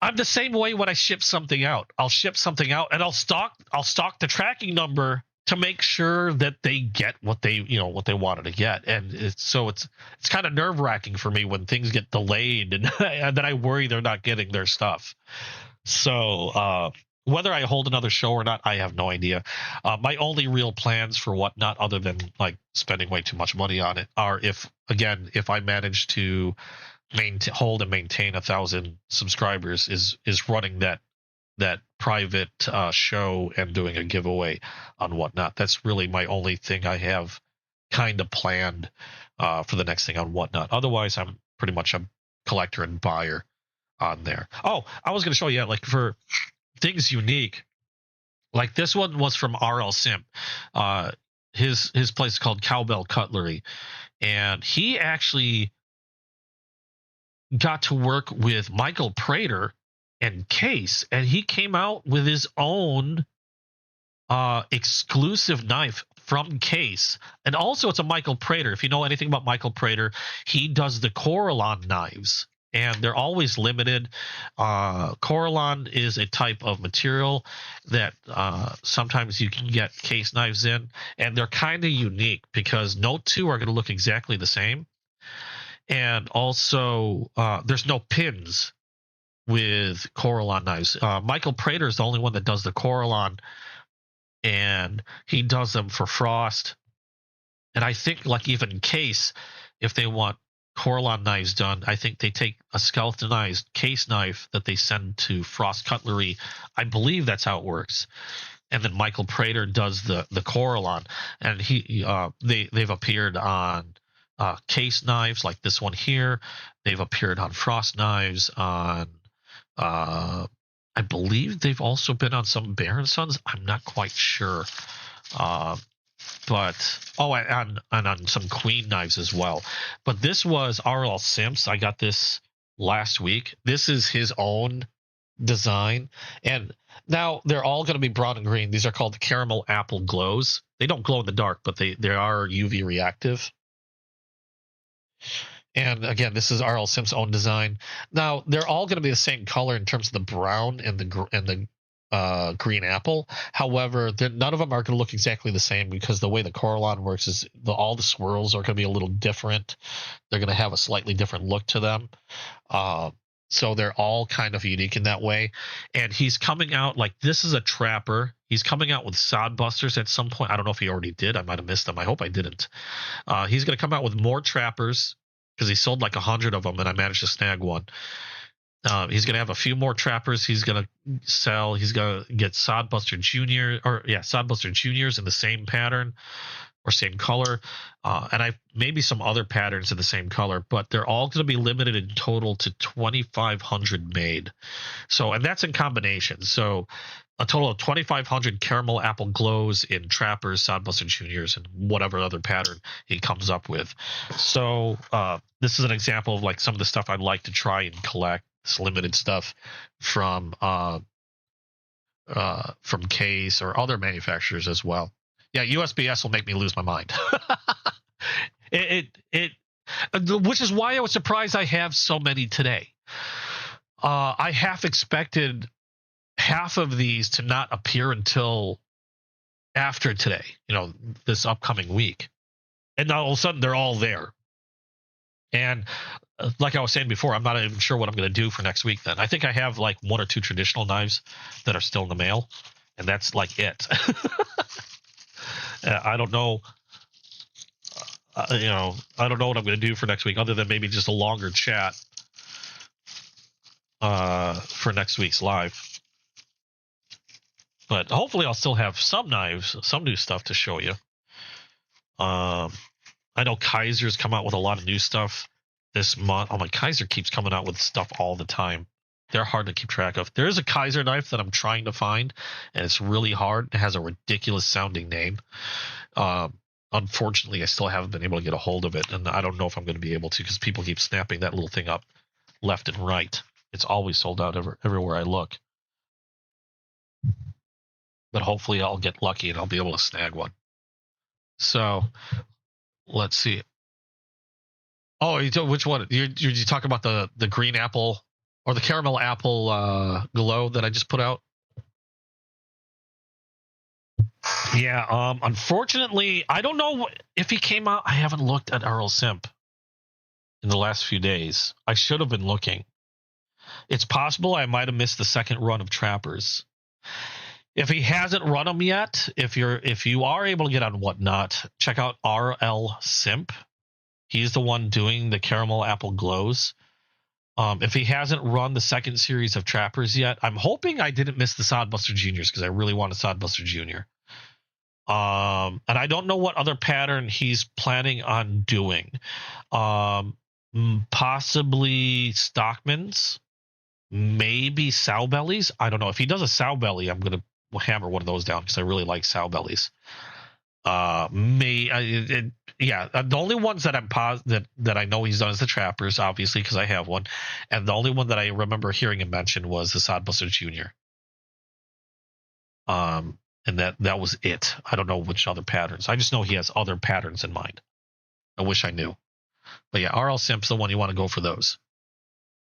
I'm the same way when I ship something out. I'll ship something out and I'll stalk the tracking number to make sure that they get what they wanted to get. And it's kind of nerve-wracking for me when things get delayed and then I worry they're not getting their stuff. So whether I hold another show or not, I have no idea. My only real plans for Whatnot, other than like spending way too much money on it, are if I manage to hold and maintain 1,000 subscribers, is running that private show and doing a giveaway on Whatnot. That's really my only thing I have kind of planned for the next thing on Whatnot. Otherwise, I'm pretty much a collector and buyer on there. Oh, I was going to show you, like, for things unique, like this one was from RL Simp. His place is called Cowbell Cutlery, and he actually got to work with Michael Prater and Case, and he came out with his own exclusive knife from Case. And also, it's a Michael Prater. If you know anything about Michael Prater, he does the Coralon knives, and they're always limited. Coralon is a type of material that sometimes you can get Case knives in, and they're kind of unique because no 2 are going to look exactly the same. And also, there's no pins with Coralon knives. Michael Prater is the only one that does the Coralon, and he does them for frost And I think, like, even in case, if they want Coralon knives done, I think they take a skeletonized case knife that they send to Frost Cutlery. I believe that's how it works. And then Michael Prater does the Coralon, and they've appeared on case knives like this one here. They've appeared on Frost knives on. I believe they've also been on some Baron Sons. I'm not quite sure. But and on some Queen knives as well. But this was RL Simps. I got this last week. This is his own design, and now they're all going to be brown and green. These are called the Caramel Apple Glows. They don't glow in the dark, but they are UV reactive. And again, this is RL Simps' own design. Now they're all going to be the same color in terms of the brown and the green apple. However, none of them are going to look exactly the same, because the way the Coralon works is all the swirls are going to be a little different. They're going to have a slightly different look to them. So they're all kind of unique in that way. And he's coming out, like, this is a trapper. He's coming out with Sodbusters at some point. I don't know if he already did. I might have missed them. I hope I didn't. He's going to come out with more trappers, because he sold like 100 of them, and I managed to snag one. He's going to have a few more trappers he's going to sell. He's going to get Sodbuster Juniors in the same pattern or same color. And maybe some other patterns in the same color, but they're all going to be limited in total to 2,500 made. So, and that's in combination. So a total of 2,500 Caramel Apple Glows in trappers, Sodbuster Juniors, and whatever other pattern he comes up with. So this is an example of like some of the stuff I'd like to try and collect. This limited stuff from Case or other manufacturers as well. Yeah, USBS will make me lose my mind. Which is why I was surprised I have so many today. I half expected half of these to not appear until after today, this upcoming week. And now all of a sudden they're all there. And like I was saying before, I'm not even sure what I'm going to do for next week then. I think I have like 1 or 2 traditional knives that are still in the mail, and that's like it. I don't know. I don't know what I'm going to do for next week, other than maybe just a longer chat for next week's live. But hopefully I'll still have some knives, some new stuff to show you. I know Kaiser's come out with a lot of new stuff this month. Oh, my Kaiser keeps coming out with stuff all the time. They're hard to keep track of. There is a Kaiser knife that I'm trying to find, and it's really hard. It has a ridiculous sounding name. Unfortunately, I still haven't been able to get a hold of it, and I don't know if I'm going to be able to, because people keep snapping that little thing up left and right. It's always sold out everywhere I look. But hopefully I'll get lucky and I'll be able to snag one. So let's see. Oh, which one? You talk about the green apple or the caramel apple glow that I just put out? Yeah. Unfortunately, I don't know if he came out. I haven't looked at Earl Simp in the last few days. I should have been looking. It's possible I might have missed the second run of Trappers. If he hasn't run them yet, if you are able to get on Whatnot, check out RL Simp. He's the one doing the caramel apple glows. If he hasn't run the second series of Trappers yet, I'm hoping I didn't miss the Sodbuster Juniors, because I really want a Sodbuster Junior. And I don't know what other pattern he's planning on doing. Possibly Stockman's, maybe Sow Bellies. I don't know. If he does a Sow Belly, I'm going to hammer one of those down, because I really like Sow Bellies. The only ones that that I know he's done is the Trappers, obviously, because I have one, and the only one that I remember hearing him mention was the Sodbuster Junior. And that was it. I don't know which other patterns. I just know he has other patterns in mind. I wish I knew. But yeah, RL Simp's the one you want to go for those.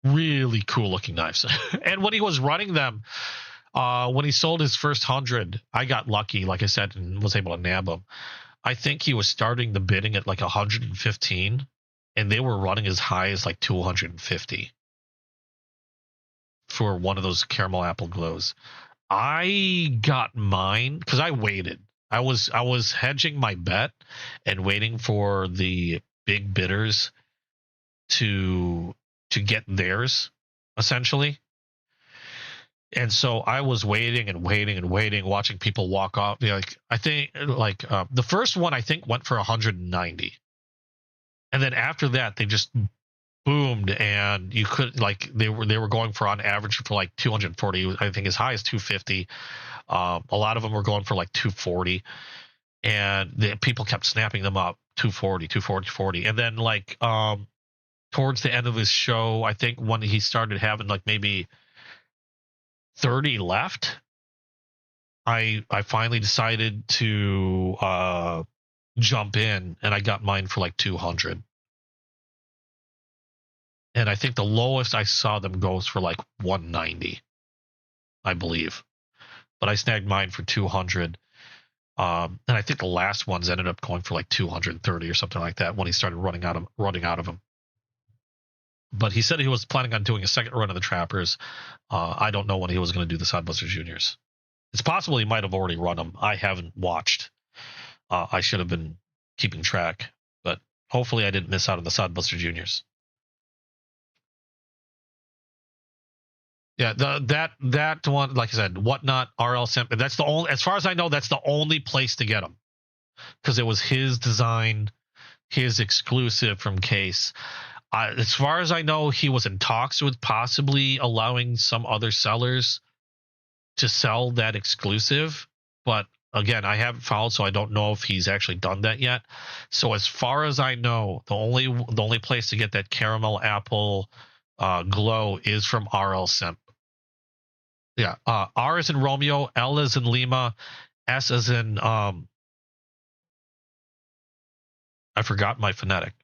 Really cool looking knives. And when he was running them, when he sold his first 100, I got lucky, like I said, and was able to nab them. I think he was starting the bidding at like 115, and they were running as high as like 250 for one of those caramel apple glows. I got mine because I waited. I was hedging my bet and waiting for the big bidders to get theirs, essentially. And so I was waiting and waiting and waiting, watching people walk off. Like I think, like the first one I think went for 190, and then after that they just boomed, and you could like they were going for on average for like 240. I think as high as 250. A lot of them were going for like 240, and the people kept snapping them up 240, 240, 240, and then like towards the end of his show, I think when he started having like maybe 30 left, I finally decided to jump in, and I got mine for like 200. And I think the lowest I saw them goes for like 190, I believe. But I snagged mine for 200. And I think the last ones ended up going for like 230 or something like that when he started running out of them. But he said he was planning on doing a second run of the Trappers. I don't know when he was going to do the Sodbusters Juniors. It's possible he might have already run them. I haven't watched. I should have been keeping track, but hopefully I didn't miss out on the Sodbuster Juniors. Yeah, that one, like I said, Whatnot, RL Simp. That's the only, as far as I know, that's the only place to get them, because it was his design, his exclusive from Case. As far as I know, he was in talks with possibly allowing some other sellers to sell that exclusive, but again, I haven't followed, so I don't know if he's actually done that yet. So as far as I know, the only place to get that caramel apple glow is from RL Simp. Yeah, R is in Romeo, L is in Lima, S is in I forgot my phonetic.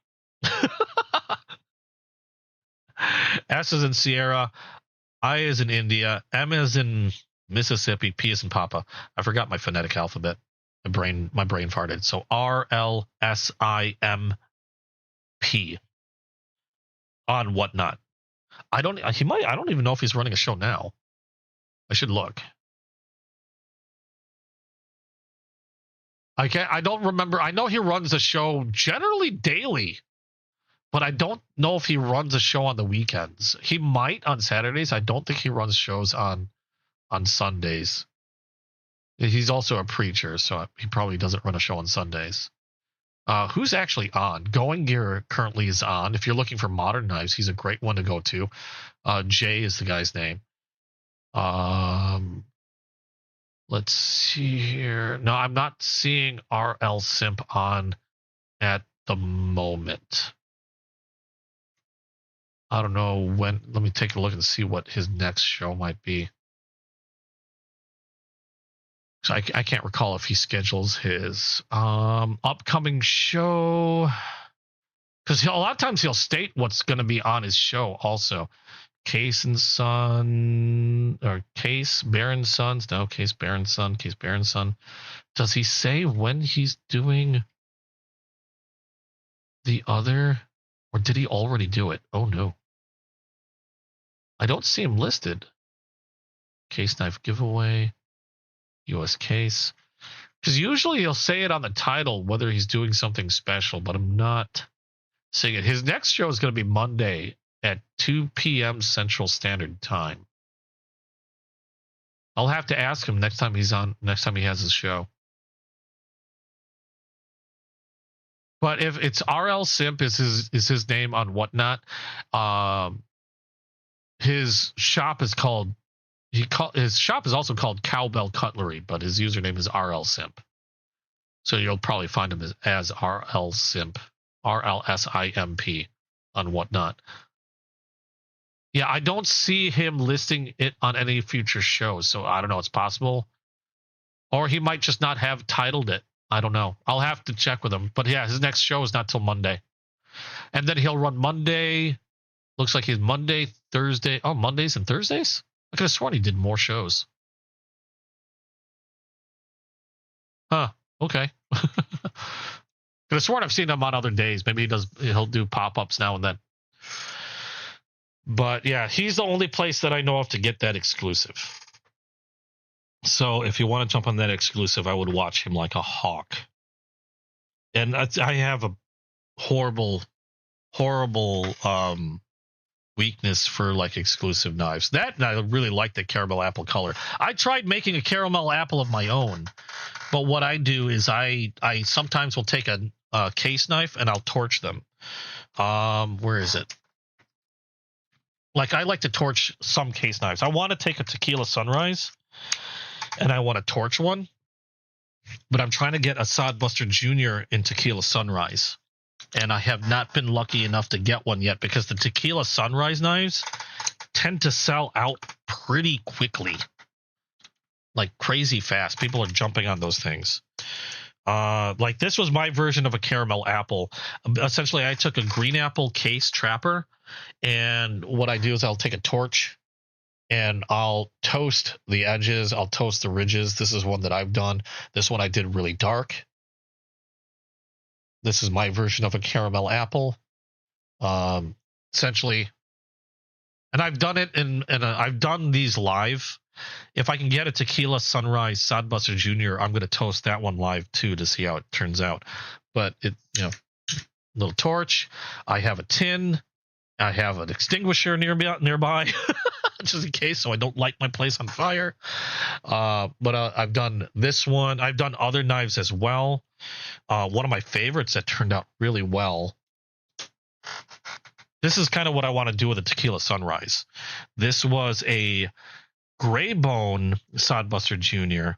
S is in Sierra, I is in India, M is in Mississippi, P is in Papa. I forgot my phonetic alphabet. My brain farted. So RLSIMP on Whatnot. I don't even know if he's running a show now. I should look. I don't remember. I know he runs a show generally daily, but I don't know if he runs a show on the weekends. He might on Saturdays. I don't think he runs shows on Sundays. He's also a preacher, so he probably doesn't run a show on Sundays. Who's actually on? Going Gear currently is on. If you're looking for modern knives, he's a great one to go to. Jay is the guy's name. Let's see here. No, I'm not seeing RL Simp on at the moment. I don't know when. Let me take a look and see what his next show might be. So I can't recall if he schedules his upcoming show, because a lot of times he'll state what's going to be on his show also. Case and Son, or Case Baron Sons. No, Case Baron Son. Case Baron Son. Does he say when he's doing the other, or did he already do it? Oh no, I don't see him listed. Case Knife Giveaway, US Case. Because usually he'll say it on the title whether he's doing something special, but I'm not seeing it. His next show is going to be Monday at 2 p.m. Central Standard Time. I'll have to ask him next time he has his show. But if it's RL Simp is his name on Whatnot, his shop is called his shop is also called Cowbell Cutlery, but his username is RL Simp. So you'll probably find him as RL Simp, RLSIMP on Whatnot. Yeah, I don't see him listing it on any future shows, so I don't know. It's possible. Or he might just not have titled it. I don't know. I'll have to check with him. But yeah, his next show is not till Monday. And then he'll run Monday. Looks like he's Monday, Thursday. Oh, Mondays and Thursdays? I could have sworn he did more shows. Huh. Okay. Could have sworn I've seen him on other days. Maybe he'll do pop-ups now and then. But yeah, he's the only place that I know of to get that exclusive. So if you want to jump on that exclusive, I would watch him like a hawk. And I have a horrible weakness for like exclusive knives. That, and I really like the caramel apple color. I tried making a caramel apple of my own, but what I do is I sometimes will take a case knife and I'll torch them. Where is it? Like, I like to torch some case knives. I want to take a Tequila Sunrise and I want to torch one, but I'm trying to get a Sodbuster Jr. in Tequila Sunrise. And I have not been lucky enough to get one yet because the Tequila Sunrise knives tend to sell out pretty quickly. Like crazy fast. People are jumping on those things. Like, this was my version of a caramel apple. Essentially, I took a green apple case trapper, and what I do is I'll take a torch and I'll toast the edges. I'll toast the ridges. This is one that I've done. This one I did really dark. This is my version of a caramel apple. Essentially, and I've done it I've done these live. If I can get a Tequila Sunrise Sodbuster Jr., I'm going to toast that one live too to see how it turns out. But it, little torch. I have a tin. I have an extinguisher nearby, just in case, so I don't light my place on fire. But I've done this one. I've done other knives as well. One of my favorites that turned out really well. This is kind of what I want to do with a Tequila Sunrise. This was a gray bone Sodbuster Jr.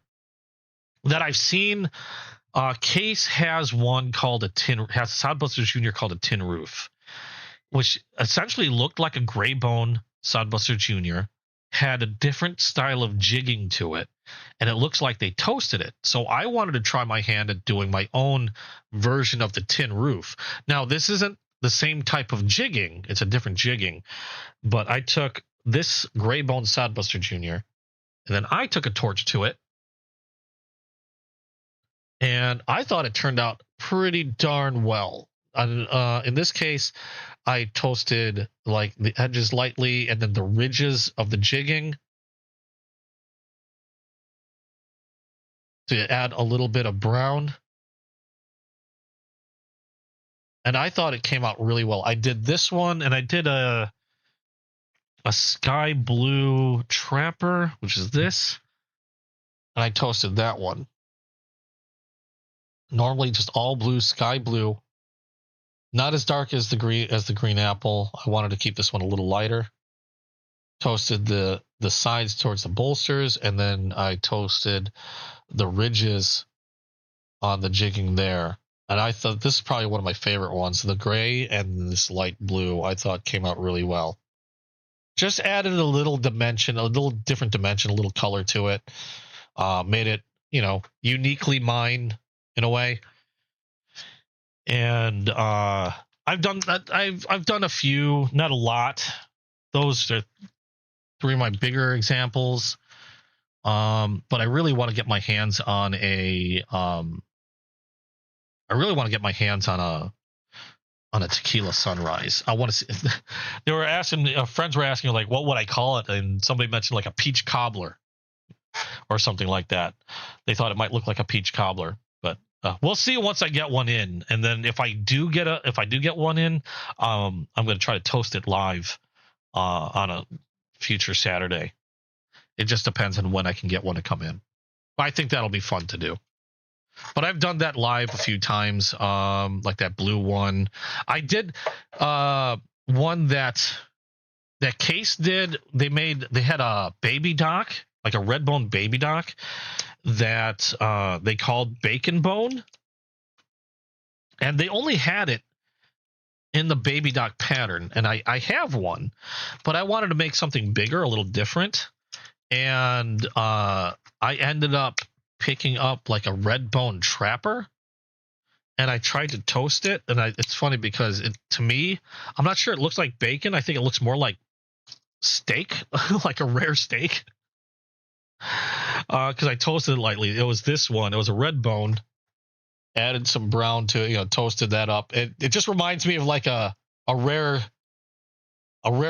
that I've seen. Case has one called has Sodbuster Jr. called a tin roof, which essentially looked like a gray bone Sodbuster Jr., had a different style of jigging to it, and it looks like they toasted it. So I wanted to try my hand at doing my own version of the tin roof. Now, this isn't the same type of jigging. It's a different jigging. But I took this gray bone Sodbuster Jr., and then I took a torch to it, and I thought it turned out pretty darn well. In this case, I toasted like the edges lightly and then the ridges of the jigging to add a little bit of brown. And I thought it came out really well. I did this one, and I did a sky blue trapper, which is this, and I toasted that one. Normally just all blue, sky blue. Not as dark as the green apple. I wanted to keep this one a little lighter. Toasted the sides towards the bolsters, and then I toasted the ridges on the jigging there. And I thought this is probably one of my favorite ones. The gray and this light blue, I thought came out really well. Just added a little dimension, a little different dimension, a little color to it. Made it, uniquely mine in a way. And I've done a few, not a lot. Those are three of my bigger examples. But I really want to get my hands on a Tequila Sunrise. I want to see. They were asking, friends were asking, like, what would I call it? And somebody mentioned like a peach cobbler or something like that. They thought it might look like a peach cobbler. We'll see once I get one in, and then if I do get one in, I'm going to try to toast it live on a future Saturday. It just depends on when I can get one to come in. But I think that'll be fun to do. But I've done that live a few times, like that blue one. I did one that Case did. They had a baby dock, like a red bone baby dock, that they called Bacon Bone, and they only had it in the baby dock pattern, and I have one, but I wanted to make something bigger, a little different, and I ended up picking up like a red bone trapper, and I tried to toast it, and it's funny because to me, I'm not sure it looks like bacon. I think it looks more like steak, like a rare steak. Because I toasted it lightly. It was this one. It was a red bone. Added some brown to it. Toasted that up. It just reminds me of like a rare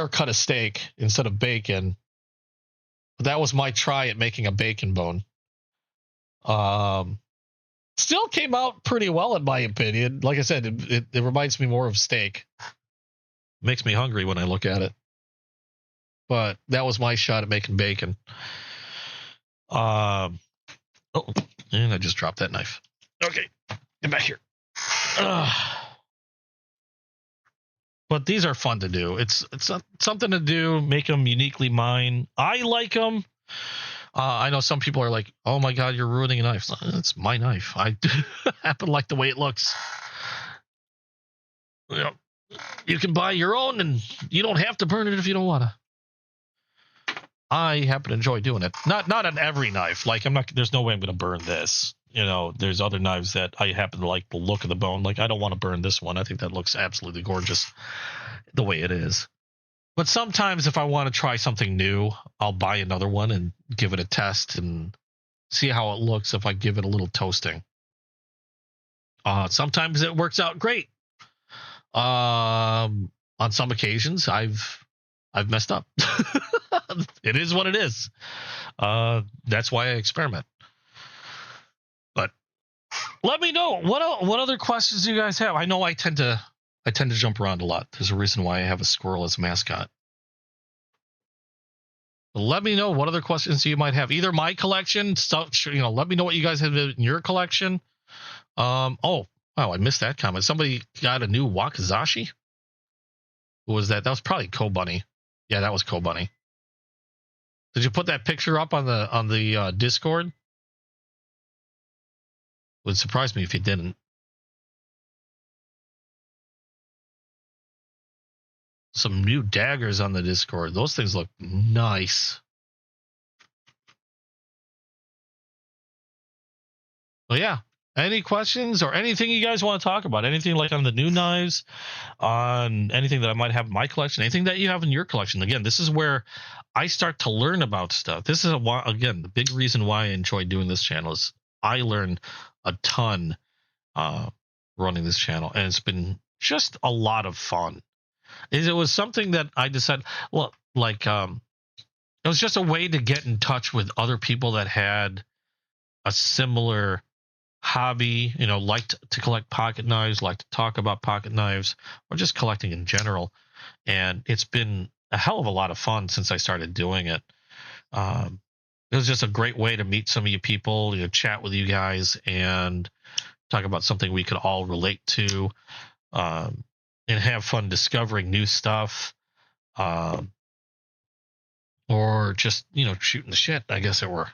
cut of steak instead of bacon. That was my try at making a bacon bone. Still came out pretty well in my opinion. Like I said, it reminds me more of steak. Makes me hungry when I look at it. But that was my shot at making bacon. Oh, and I just dropped that knife. Okay, get back here. But these are fun to do. It's something to do. Make them uniquely mine. I like them. I know some people are like, "Oh my god, you're ruining a knife." It's my knife. I happen to like the way it looks. You know, you can buy your own, and you don't have to burn it if you don't wanna. I happen to enjoy doing it. Not on every knife. Like I'm not. There's no way I'm gonna burn this. You know, there's other knives that I happen to like the look of the bone. Like I don't want to burn this one. I think that looks absolutely gorgeous the way it is. But sometimes if I want to try something new, I'll buy another one and give it a test and see how it looks if I give it a little toasting. Sometimes it works out great. On some occasions, I've messed up. It is what it is. That's why I experiment. But let me know what other questions you guys have. I know I tend to jump around a lot. There's a reason why I have a squirrel as a mascot. But let me know what other questions you might have. Either my collection stuff, let me know what you guys have in your collection. Oh, wow, I missed that comment. Somebody got a new Wakizashi. Who was that? That was probably Kobunny. Yeah, that was Kobunny. Did you put that picture up on the Discord? Would surprise me if you didn't. Some new daggers on the Discord. Those things look nice. Well, yeah. Any questions or anything you guys want to talk about? Anything like on the new knives, on anything that I might have in my collection, anything that you have in your collection? Again, this is where I start to learn about stuff. This is again the big reason why I enjoy doing this channel is I learned a ton running this channel, and it's been just a lot of fun. It was something that I decided, well, like it was just a way to get in touch with other people that had a similar hobby, liked to collect pocket knives, liked to talk about pocket knives, or just collecting in general. And it's been a hell of a lot of fun since I started doing it. It was just a great way to meet some of you people, chat with you guys, and talk about something we could all relate to, and have fun discovering new stuff, or just shooting the shit, I guess it were.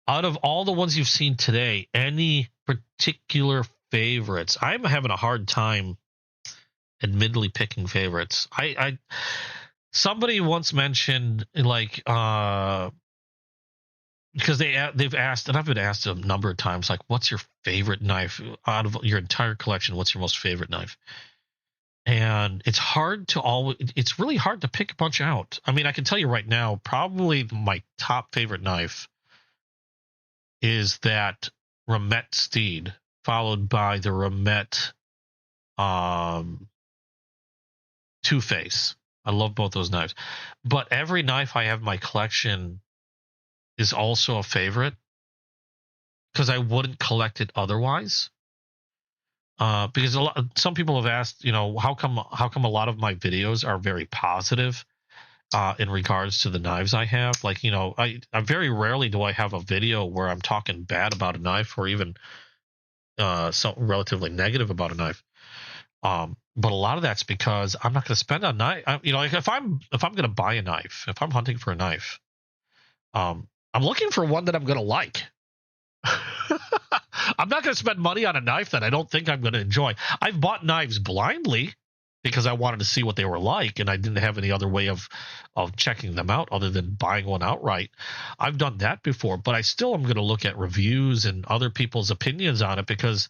Out of all the ones you've seen today, any particular favorites? I'm having a hard time admittedly picking favorites. I somebody once mentioned like because they've asked, and I've been asked a number of times, like, what's your favorite knife out of your entire collection? What's your most favorite knife? And it's really hard to pick a bunch out. I mean, I can tell you right now, probably my top favorite knife is that Ramet Steed, followed by the Ramet Two-Face. I love both those knives. But every knife I have in my collection is also a favorite because I wouldn't collect it otherwise. Because some people have asked, how come a lot of my videos are very positive in regards to the knives I have. Like, I very rarely do I have a video where I'm talking bad about a knife or even something relatively negative about a knife. But a lot of that's because I'm not going to spend a knife. Like if I'm going to buy a knife, if I'm hunting for a knife, I'm looking for one that I'm going to like. I'm not going to spend money on a knife that I don't think I'm going to enjoy. I've bought knives blindly because I wanted to see what they were like, and I didn't have any other way of checking them out other than buying one outright. I've done that before, but I still am going to look at reviews and other people's opinions on it, because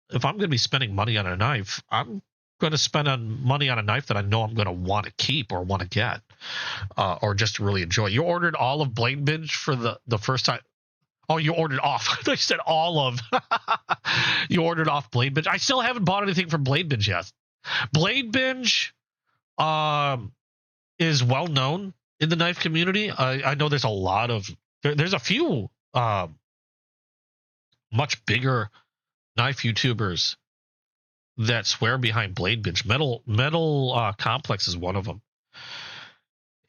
if I'm going to be spending money on a knife, I'm going to spend money on a knife that I know I'm going to want to keep or want to get, or just really enjoy. You ordered all of Blade Binge for the first time. Oh, you ordered off. They said all of. You ordered off Blade Binge. I still haven't bought anything from Blade Binge yet. Blade Binge is well known in the knife community. I know there's a lot of there's a few much bigger knife YouTubers that swear behind Blade Binge. Metal Complex is one of them,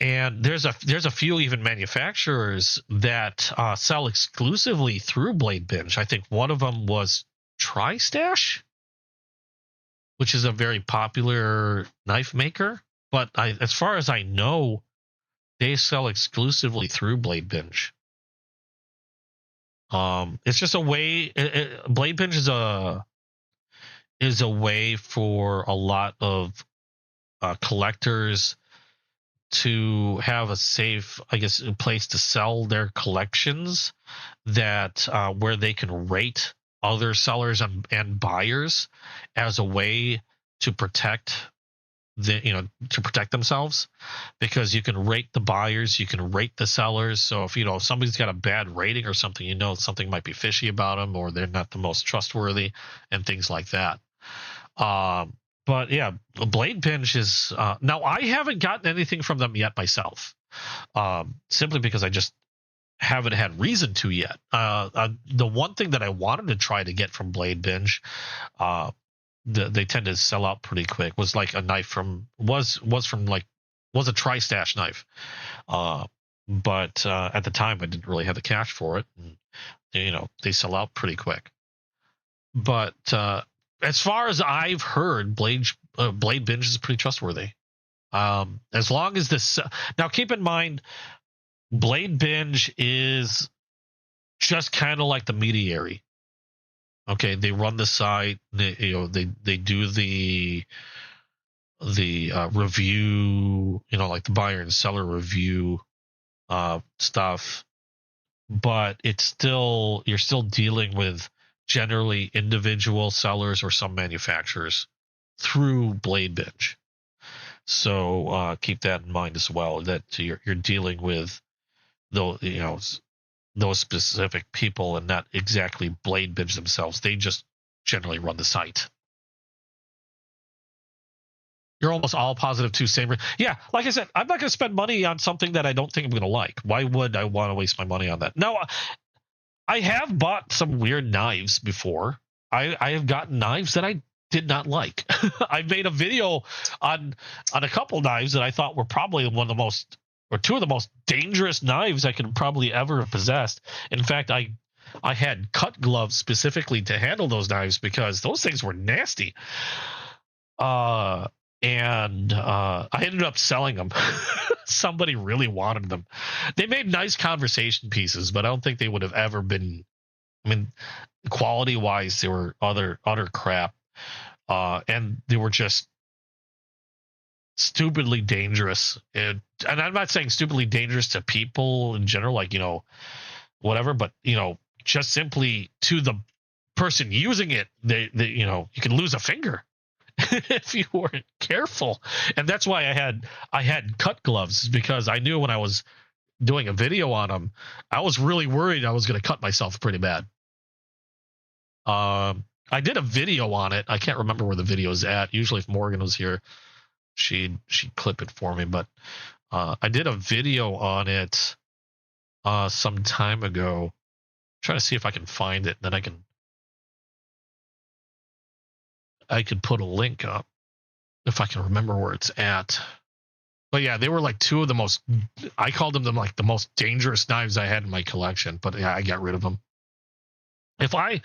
and there's a few even manufacturers that sell exclusively through Blade Binge. I think one of them was TriStash, which is a very popular knife maker. But as far as I know, they sell exclusively through Blade Binge. It's just a way. Blade Binge is a way for a lot of collectors to have a safe, I guess, place to sell their collections, that where they can rate other sellers and buyers as a way to protect to protect themselves, because you can rate the buyers, you can rate the sellers. So if somebody's got a bad rating or something, something might be fishy about them, or they're not the most trustworthy, and things like that. But yeah, Blade Binge is now, I haven't gotten anything from them yet myself, simply because I just haven't had reason to yet. The one thing that I wanted to try to get from Blade Binge, they tend to sell out pretty quick, was like a knife from was a TriStash knife, but at the time I didn't really have the cash for it, and they sell out pretty quick. But as far as I've heard, Blade Binge is pretty trustworthy. As long as this, now keep in mind, Blade Binge is just kind of like the mediary. Okay, they run the site. They do the review, like the buyer and seller review stuff, but you're still dealing with generally individual sellers or some manufacturers through Blade Binge. So keep that in mind as well, that you're dealing with those specific people, and not exactly Blade Binge themselves. They just generally run the site. You're almost all positive too. Same. Yeah, like I said, I'm not going to spend money on something that I don't think I'm going to like. Why would I want to waste my money on that? Now, I have bought some weird knives before. I have gotten knives that I did not like. I've made a video on a couple knives that I thought were probably one of the most, or two of the most dangerous knives I could probably ever have possessed. In fact, I had cut gloves specifically to handle those knives, because those things were nasty. And I ended up selling them. Somebody really wanted them. They made nice conversation pieces, but I don't think they would have ever been. I mean, quality wise, they were utter crap, and they were just stupidly dangerous. And I'm not saying stupidly dangerous to people in general, like whatever, but just simply to the person using it, they you can lose a finger if you weren't careful. And that's why I had cut gloves, because I knew when I was doing a video on them, I was really worried I was going to cut myself pretty bad. I did a video on it. I can't remember where the video is at. Usually if Morgan was here, she'd clip it for me, but I did a video on it some time ago. I'm trying to see if I can find it, and then I could put a link up if I can remember where it's at. But yeah, they were like two of the most, I called them like the most dangerous knives I had in my collection. But yeah, I got rid of them. If I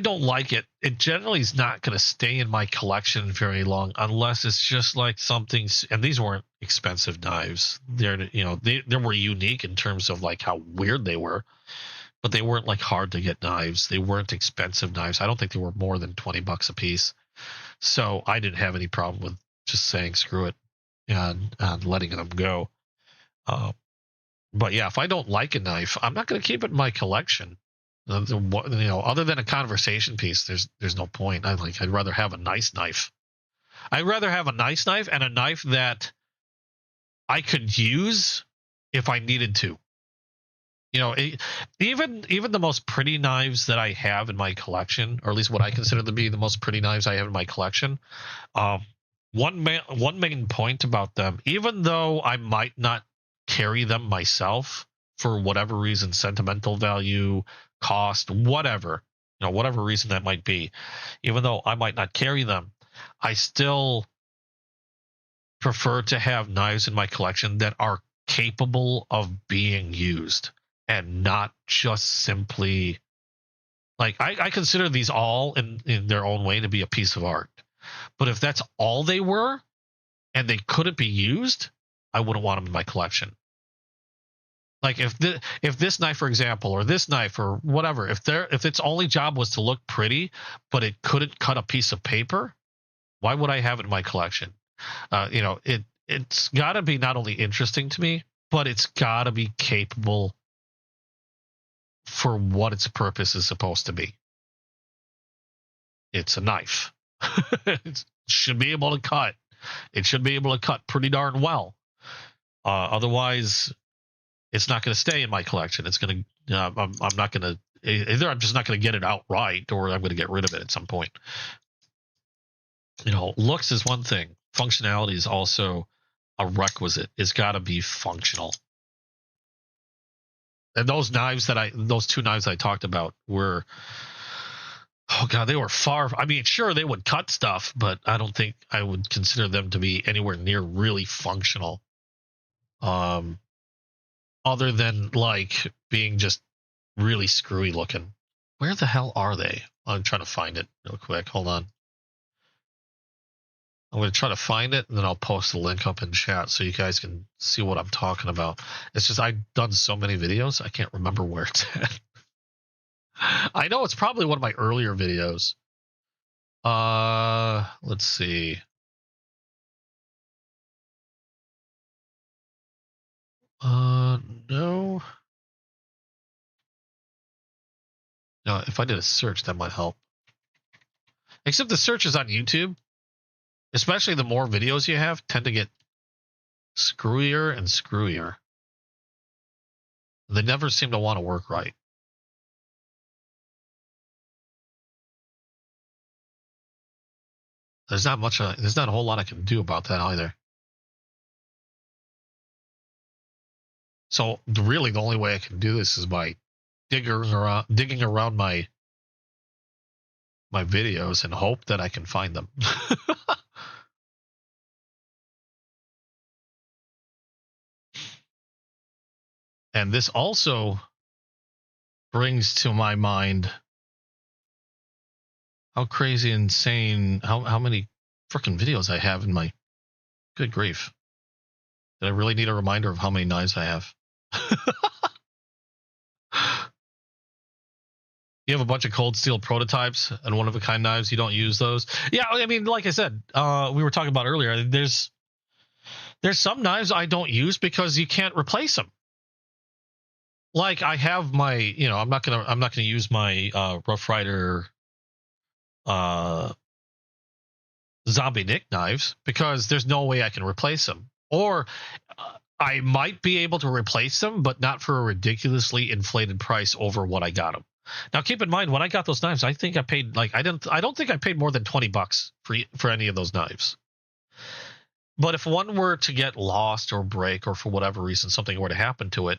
don't like it, it generally is not going to stay in my collection very long, unless it's just like something. And these weren't expensive knives. They were unique in terms of like how weird they were, but they weren't like hard to get knives. They weren't expensive knives. I don't think they were more than $20 a piece. So I didn't have any problem with just saying screw it and letting them go. But yeah, if I don't like a knife, I'm not going to keep it in my collection. Other than a conversation piece, there's no point. I'd rather have a nice knife. I'd rather have a nice knife, and a knife that I could use if I needed to. Even the most pretty knives that I have in my collection, or at least what I consider to be the most pretty knives I have in my collection, one main point about them, even though I might not carry them myself for whatever reason, sentimental value, cost, whatever, whatever reason that might be, even though I might not carry them, I still prefer to have knives in my collection that are capable of being used and not just simply like I consider these all in their own way to be a piece of art. But if that's all they were and they couldn't be used, I wouldn't want them in my collection. Like if this knife, for example, or this knife or whatever, if its only job was to look pretty, but it couldn't cut a piece of paper, why would I have it in my collection? It's got to be not only interesting to me, but it's got to be capable for what its purpose is supposed to be. It's a knife. It should be able to cut. It should be able to cut pretty darn well. Otherwise, it's not going to stay in my collection. It's going to. I'm not going to. Either I'm just not going to get it outright, or I'm going to get rid of it at some point. Looks is one thing. Functionality is also a requisite. It's got to be functional. And those two knives I talked about were, oh god, they were far. I mean, sure, they would cut stuff, but I don't think I would consider them to be anywhere near really functional. Other than like being just really screwy looking. Where the hell are they? I'm trying to find it real quick. Hold on. I'm going to try to find it, and then I'll post the link up in chat so you guys can see what I'm talking about. It's just I've done so many videos, I can't remember where it's at. I know it's probably one of my earlier videos. Let's see. No. No, if I did a search, that might help. Except the searches on YouTube, especially the more videos you have, tend to get screwier and screwier. They never seem to want to work right. There's not a whole lot I can do about that either. So really, the only way I can do this is by digging around my videos and hope that I can find them. And this also brings to my mind how crazy, insane, how many freaking videos I have in my. Good grief! Did I really need a reminder of how many knives I have? You have a bunch of cold steel prototypes and one-of-a-kind knives. You don't use those. Yeah, I mean, like I said, we were talking about earlier. There's some knives I don't use because you can't replace them. Like I have my, I'm not gonna use my Rough Rider Zombie Nick knives because there's no way I can replace them. Or I might be able to replace them, but not for a ridiculously inflated price over what I got them. Now, keep in mind, when I got those knives, I think I paid I don't think I paid more than $20 for any of those knives. But if one were to get lost or break, or for whatever reason something were to happen to it,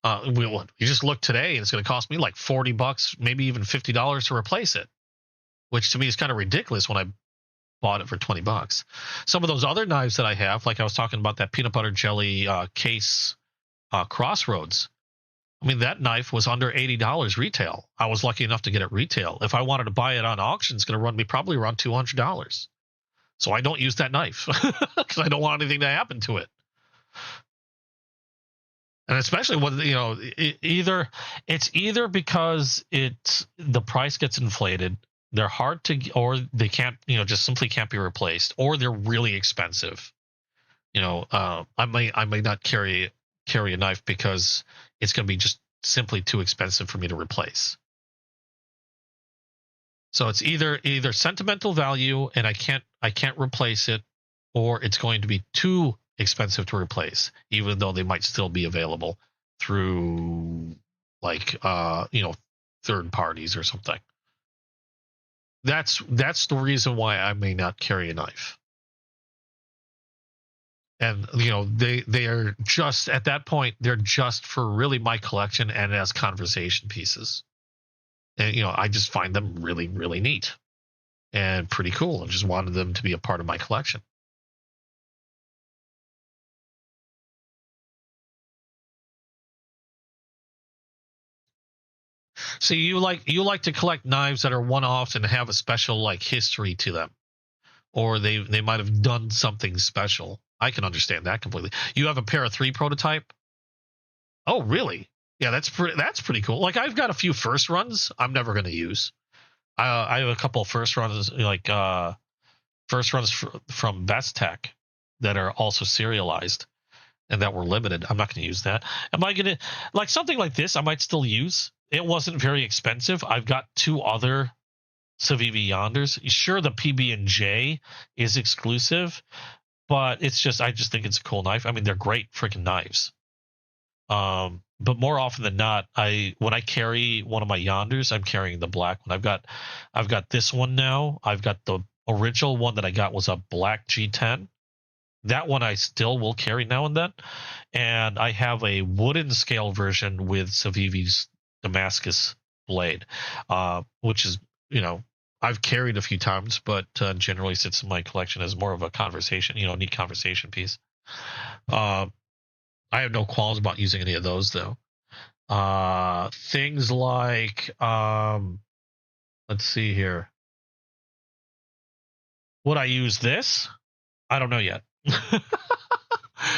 you just look today and it's going to cost me like $40, maybe even $50 to replace it, which to me is kind of ridiculous when I bought it for $20. Some of those other knives that I have, like I was talking about that peanut butter jelly case Crossroads. I mean, that knife was under $80 retail. I was lucky enough to get it retail. If I wanted to buy it on auction, it's going to run me probably around $200. So I don't use that knife because I don't want anything to happen to it. And especially when either because the price gets inflated, they're hard to, or they can't, just simply can't be replaced, or they're really expensive. I may not carry a knife because it's going to be just simply too expensive for me to replace. So it's either sentimental value and I can't replace it, or it's going to be too expensive to replace, even though they might still be available through like third parties or something. That's the reason why I may not carry a knife. And they are just at that point, they're just for really my collection and as conversation pieces. And I just find them really, really neat and pretty cool. I just wanted them to be a part of my collection. So you like to collect knives that are one-offs and have a special like history to them, or they might have done something special. I can understand that completely. You have a Para 3 prototype? Oh, really? Yeah, that's pretty cool. Like I've got a few first runs I'm never going to use. I have a couple of first runs like first runs from Best Tech that are also serialized and that were limited. I'm not going to use that. Am I going to like something like this? I might still use. It wasn't very expensive. I've got 2 other Civivi Yonders. Sure, the PB&J is exclusive, but I just think it's a cool knife. I mean, they're great freaking knives. But more often than not, when I carry one of my Yonders, I'm carrying the black one. I've got this one now. I've got the original one that I got was a black G10. That one I still will carry now and then. And I have a wooden scale version with Civivi's Damascus blade, which is, I've carried a few times, but generally sits in my collection as more of a conversation, neat conversation piece. I have no qualms about using any of those, though. Things like, let's see here. Would I use this? I don't know yet.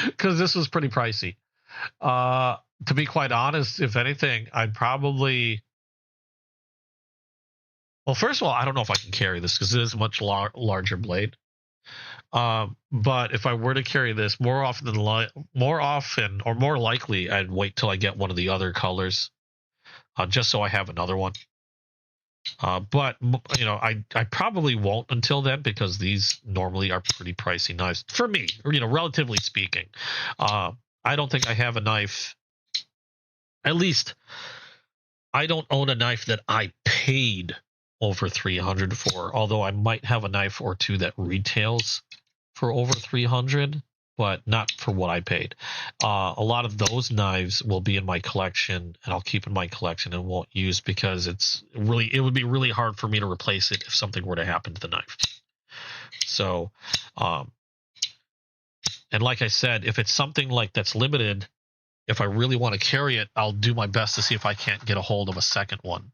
Because this was pretty pricey. To be quite honest, if anything, I'd probably... Well, first of all, I don't know if I can carry this because it is a much larger blade. But if I were to carry this more often or more likely, I'd wait till I get one of the other colors, just so I have another one. But I probably won't until then because these normally are pretty pricey knives for me, relatively speaking. I don't think I have a knife. At least I don't own a knife that I paid over 300 for, although I might have a knife or two that retails for over 300, but not for what I paid. A lot of those knives will be in my collection, and I'll keep in my collection and won't use because it would be really hard for me to replace it if something were to happen to the knife. So, and like I said, if it's something like that's limited, if I really want to carry it, I'll do my best to see if I can't get a hold of a second one.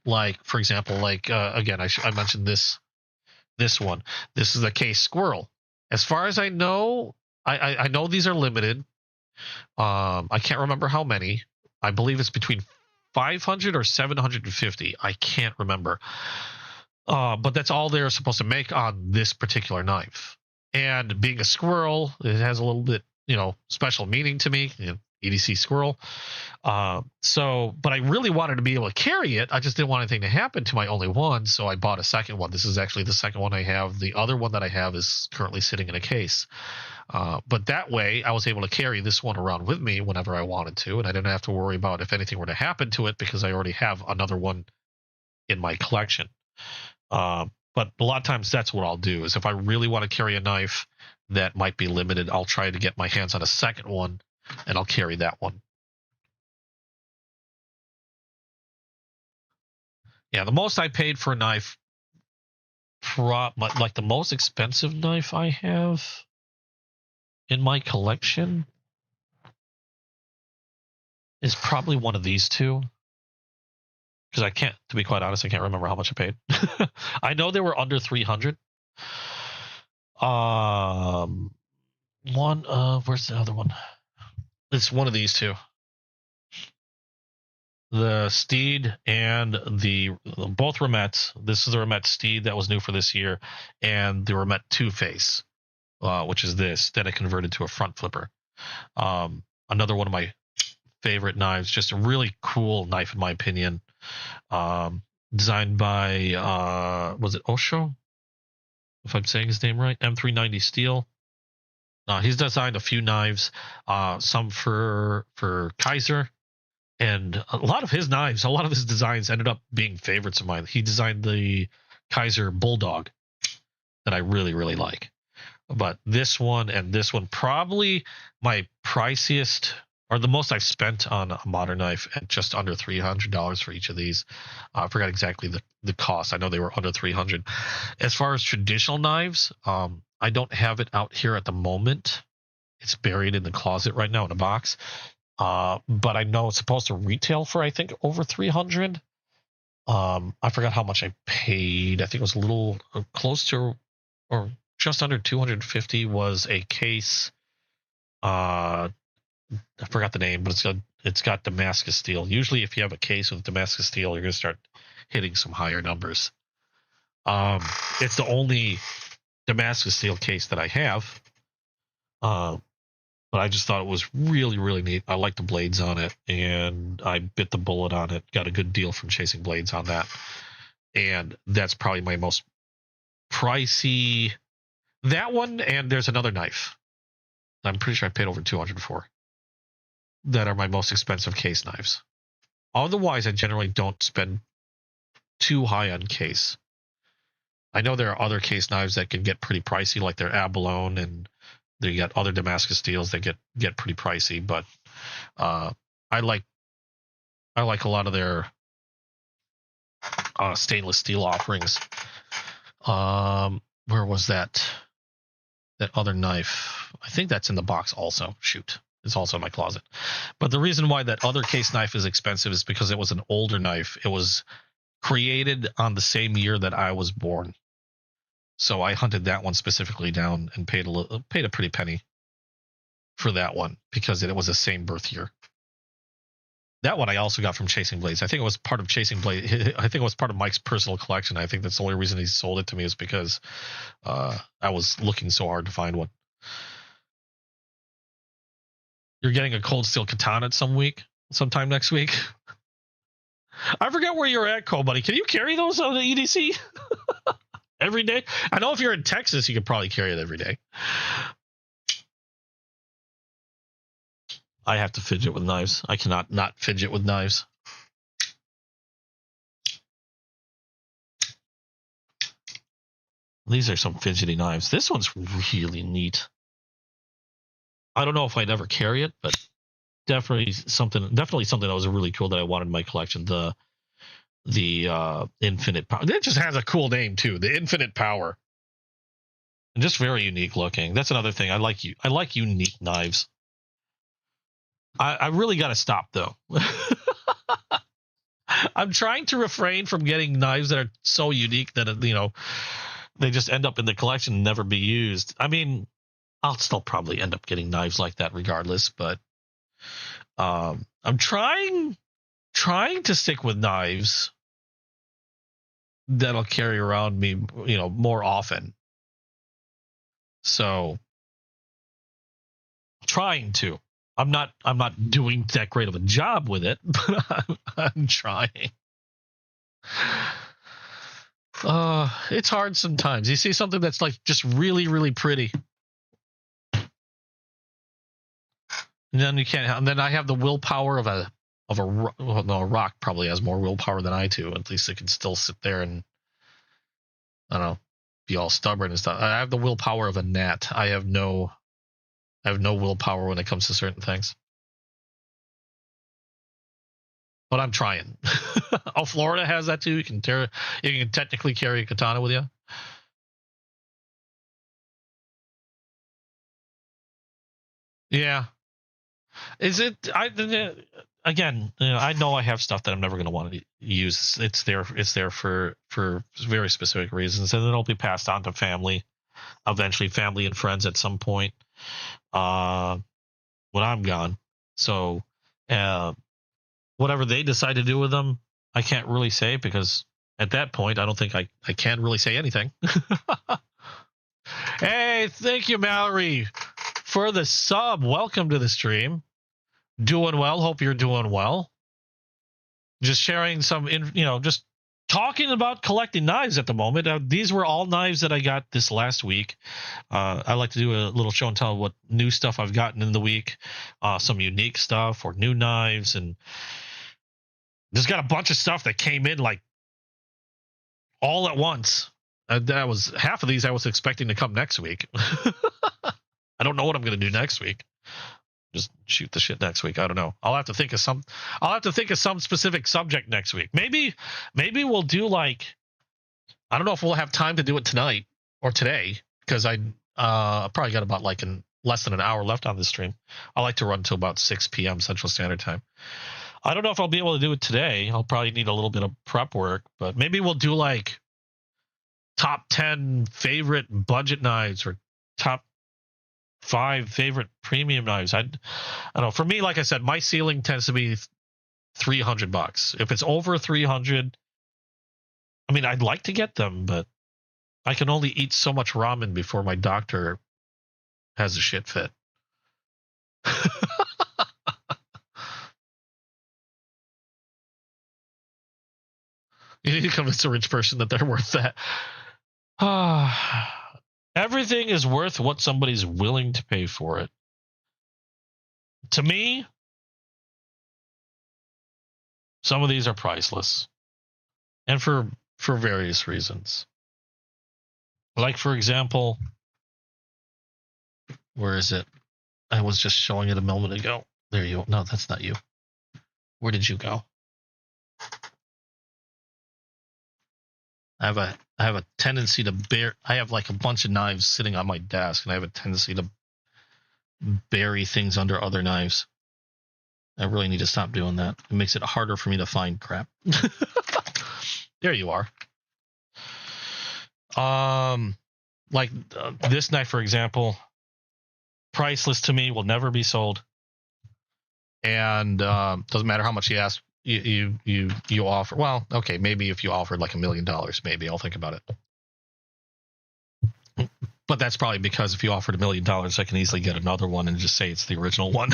Like, for example, again, I mentioned this one. This is the EDC Squirrel. As far as I know, I know these are limited. I can't remember how many. I believe it's between 500 or 750. I can't remember. But that's all they're supposed to make on this particular knife. And being a squirrel, it has a little bit, special meaning to me. EDC Squirrel. But I really wanted to be able to carry it. I just didn't want anything to happen to my only one, so I bought a second one. This is actually the second one I have. The other one that I have is currently sitting in a case. But that way, I was able to carry this one around with me whenever I wanted to, and I didn't have to worry about if anything were to happen to it because I already have another one in my collection. But a lot of times that's what I'll do, is if I really want to carry a knife that might be limited, I'll try to get my hands on a second one, and I'll carry that one. Yeah, the most I paid for a knife, like the most expensive knife I have in my collection, is probably one of these two. Because to be quite honest, I can't remember how much I paid. I know they were under 300. Where's the other one? It's one of these two. The Steed and both Remets. This is the Remet Steed that was new for this year, and the Remet Two-Face, which is this that I converted to a front flipper. Another one of my favorite knives, just a really cool knife in my opinion. Designed by was it Osho? If I'm saying his name right, M390 steel. He's designed a few knives, some for Kaiser. And a lot of his knives, a lot of his designs ended up being favorites of mine. He designed the Kaiser Bulldog that I really, really like. But this one and this one, probably my priciest or the most I've spent on a modern knife, at just under $300 for each of these. I forgot exactly the cost. I know they were under 300. As far as traditional knives, I don't have it out here at the moment. It's buried in the closet right now in a box. But I know it's supposed to retail for, I think, over 300. I forgot how much I paid. I think it was a little close to, or just under 250 was a case. I forgot the name, but it's got Damascus steel. Usually, if you have a case with Damascus steel, you're gonna start hitting some higher numbers. It's the only Damascus steel case that I have. But I just thought it was really, really neat. I like the blades on it, and I bit the bullet on it. Got a good deal from Chasing Blades on that. And that's probably my most pricey. That one, and there's another knife I'm pretty sure I paid over 200 for. That are my most expensive case knives. Otherwise, I generally don't spend too high on case. I know there are other case knives that can get pretty pricey, like their abalone, and you got other Damascus steels that get pretty pricey. But I like a lot of their stainless steel offerings. Where was that other knife? I think that's in the box also. Shoot. It's also in my closet. But the reason why that other case knife is expensive is because it was an older knife. It was created on the same year that I was born. So I hunted that one specifically down and paid a pretty penny for that one because it was the same birth year. That one I also got from Chasing Blades. I think it was part of Chasing Blades. I think it was part of Mike's personal collection. I think that's the only reason he sold it to me is because I was looking so hard to find one. You're getting a cold steel katana sometime next week. I forget where you're at, Cole, buddy. Can you carry those on the EDC every day? I know if you're in Texas, you could probably carry it every day. I have to fidget with knives. I cannot not fidget with knives. These are some fidgety knives. This one's really neat. I don't know if I'd ever carry it, but definitely something that was really cool that I wanted in my collection. The Infinite Power. It just has a cool name too. The Infinite Power. And just very unique looking. That's another thing. I like unique knives. I really got to stop though. I'm trying to refrain from getting knives that are so unique that they just end up in the collection and never be used. I mean, I'll still probably end up getting knives like that regardless, but I'm trying to stick with knives that'll carry around me, more often. So trying to. I'm not doing that great of a job with it, but I'm trying. It's hard sometimes. You see something that's like just really, really pretty, and then you can't. And then I have the willpower of a rock probably has more willpower than I do. At least it can still sit there and I don't know, be all stubborn and stuff. I have the willpower of a gnat. I have no willpower when it comes to certain things. But I'm trying. Oh, Florida has that too. You can technically carry a katana with you. Yeah. Is it? Again, I know I have stuff that I'm never going to want to use. It's there for very specific reasons, and it'll be passed on to family, eventually family and friends at some point when I'm gone. So whatever they decide to do with them, I can't really say because at that point, I don't think I can really say anything. Hey, thank you, Mallory, for the sub. Welcome to the stream. Doing well. Hope you're doing well. Just sharing some, just talking about collecting knives at the moment. These were all knives that I got this last week. I like to do a little show and tell what new stuff I've gotten in the week, some unique stuff or new knives, and just got a bunch of stuff that came in like all at once. That was half of these I was expecting to come next week. I don't know what I'm going to do next week. Just shoot the shit next week. I don't know. I'll have to think of some specific subject next week. Maybe we'll do like, I don't know if we'll have time to do it tonight or today, because I probably got about like less than an hour left on this stream. I like to run till about 6 p.m. Central Standard Time. I don't know if I'll be able to do it today. I'll probably need a little bit of prep work, but maybe we'll do like top 10 favorite budget knives or top 5 favorite premium knives. I don't know. For me, like I said, my ceiling tends to be $300. If it's over 300, I mean, I'd like to get them, but I can only eat so much ramen before my doctor has a shit fit. You need to convince a rich person that they're worth that. Everything is worth what somebody's willing to pay for it. To me, some of these are priceless. And for various reasons. Like, for example, where is it? I was just showing it a moment ago. There you go. No, that's not you. Where did you go? I have a tendency to I have like a bunch of knives sitting on my desk, and I have a tendency to bury things under other knives. I really need to stop doing that. It makes it harder for me to find crap. There you are. Like this knife, for example, priceless to me, will never be sold, and doesn't matter how much you ask. You offer. Well, okay, maybe if you offered like $1 million, maybe I'll think about it. But that's probably because if you offered $1 million, I can easily get another one and just say it's the original one.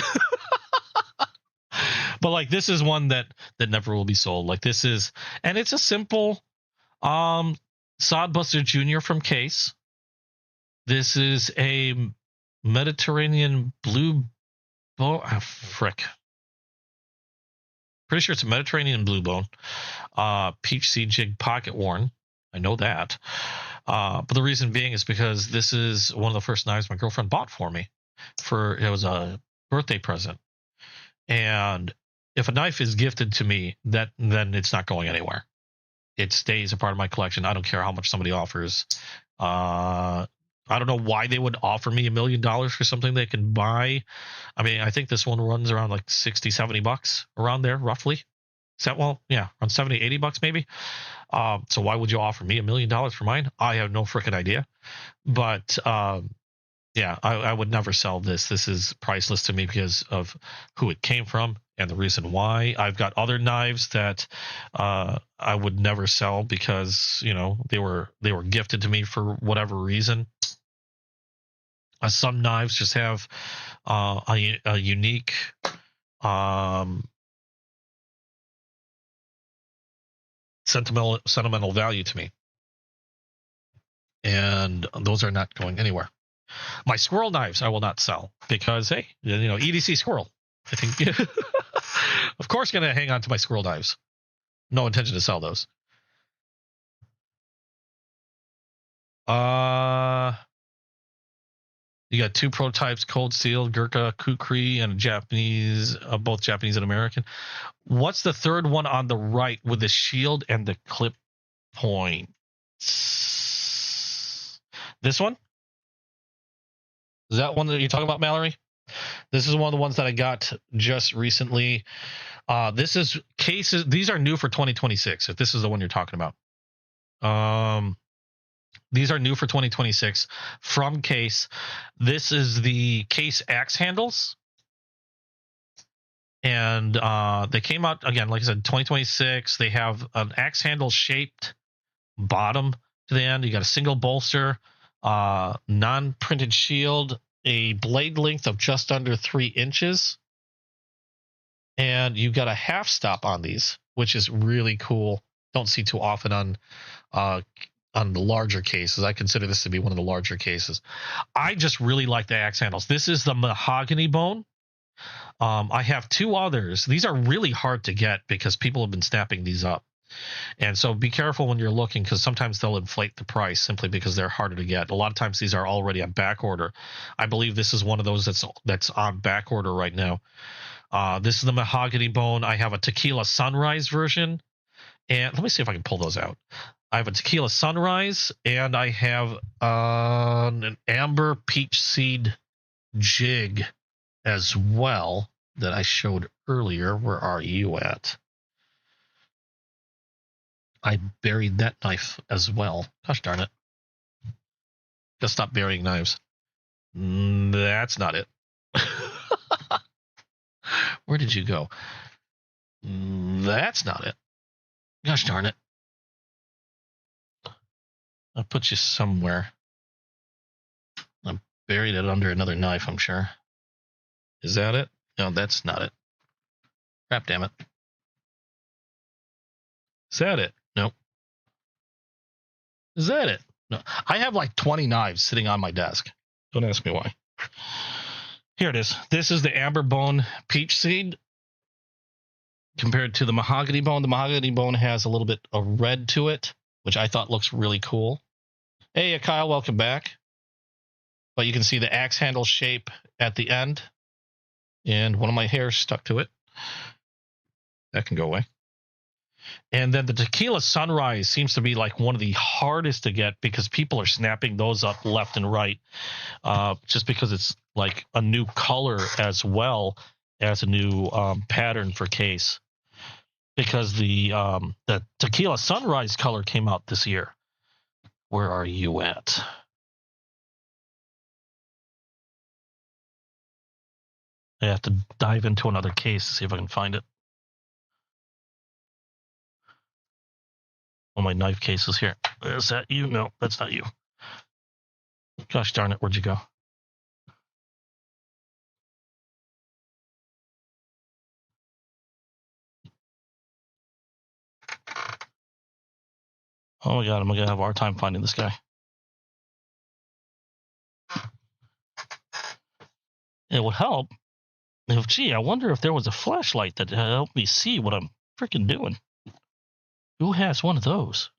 But like, this is one that never will be sold. Like, this is, and it's a simple Sodbuster Jr. from Case. This is a Mediterranean blue bone. Oh, frick. Pretty sure it's a Mediterranean blue bone. Peach sea jig pocket worn. I know that. But the reason being is because this is one of the first knives my girlfriend bought for me. It was a birthday present. And if a knife is gifted to me, then it's not going anywhere. It stays a part of my collection. I don't care how much somebody offers. I don't know why they would offer me $1 million for something they can buy. I mean, I think this one runs around like $60-$70 around there, roughly. Well, yeah, around $70-$80 maybe. So why would you offer me $1 million for mine? I have no freaking idea. But yeah, I would never sell this. This is priceless to me because of who it came from and the reason why. I've got other knives that I would never sell because, you know, they were gifted to me for whatever reason. Some knives just have a unique sentimental value to me, and those are not going anywhere. My squirrel knives I will not sell because, hey, you know, EDC Squirrel. I think, of course, going to hang on to my squirrel knives. No intention to sell those. You got 2 prototypes, cold steel, Gurkha Kukri, and Japanese, both Japanese and American. What's the third one on the right with the shield and the clip point? This one? Is that one that you're talking about, Mallory? This is one of the ones that I got just recently. This is cases. These are new for 2026, if this is the one you're talking about. These are new for 2026 from Case. This is the Case axe handles. And they came out, again, like I said, 2026. They have an axe handle shaped bottom to the end. You got a single bolster, non-printed shield, a blade length of just under 3 inches. And you got a half stop on these, which is really cool. Don't see too often on the larger cases. I consider this to be one of the larger cases. I just really like the axe handles. This is the mahogany bone. I have 2 others. These are really hard to get because people have been snapping these up. And so be careful when you're looking, because sometimes they'll inflate the price simply because they're harder to get. A lot of times these are already on back order. I believe this is one of those that's on back order right now. This is the mahogany bone. I have a tequila sunrise version, and let me see if I can pull those out. I have a tequila sunrise, and I have an amber peach seed jig as well that I showed earlier. Where are you at? I buried that knife as well. Gosh darn it. Just stop burying knives. That's not it. Where did you go? That's not it. Gosh darn it. I'll put you somewhere. I buried it under another knife, I'm sure. Is that it? No, that's not it. Crap, damn it. Is that it? Nope. Is that it? No. I have like 20 knives sitting on my desk. Don't ask me why. Here it is. This is the amber bone peach seed compared to the mahogany bone. The mahogany bone has a little bit of red to it, which I thought looks really cool. Hey, Kyle, welcome back. But you can see the axe handle shape at the end, and one of my hairs stuck to it. That can go away. And then the tequila sunrise seems to be like one of the hardest to get because people are snapping those up left and right, just because it's like a new color as well as a new pattern for case. Because the tequila sunrise color came out this year. Where are you at? I have to dive into another case to see if I can find it. Oh, my knife case is here. Is that you? No, that's not you. Gosh darn it, where'd you go? Oh my god, I'm gonna have a hard time finding this guy. It would help if, gee, I wonder if there was a flashlight that helped me see what I'm freaking doing. Who has one of those?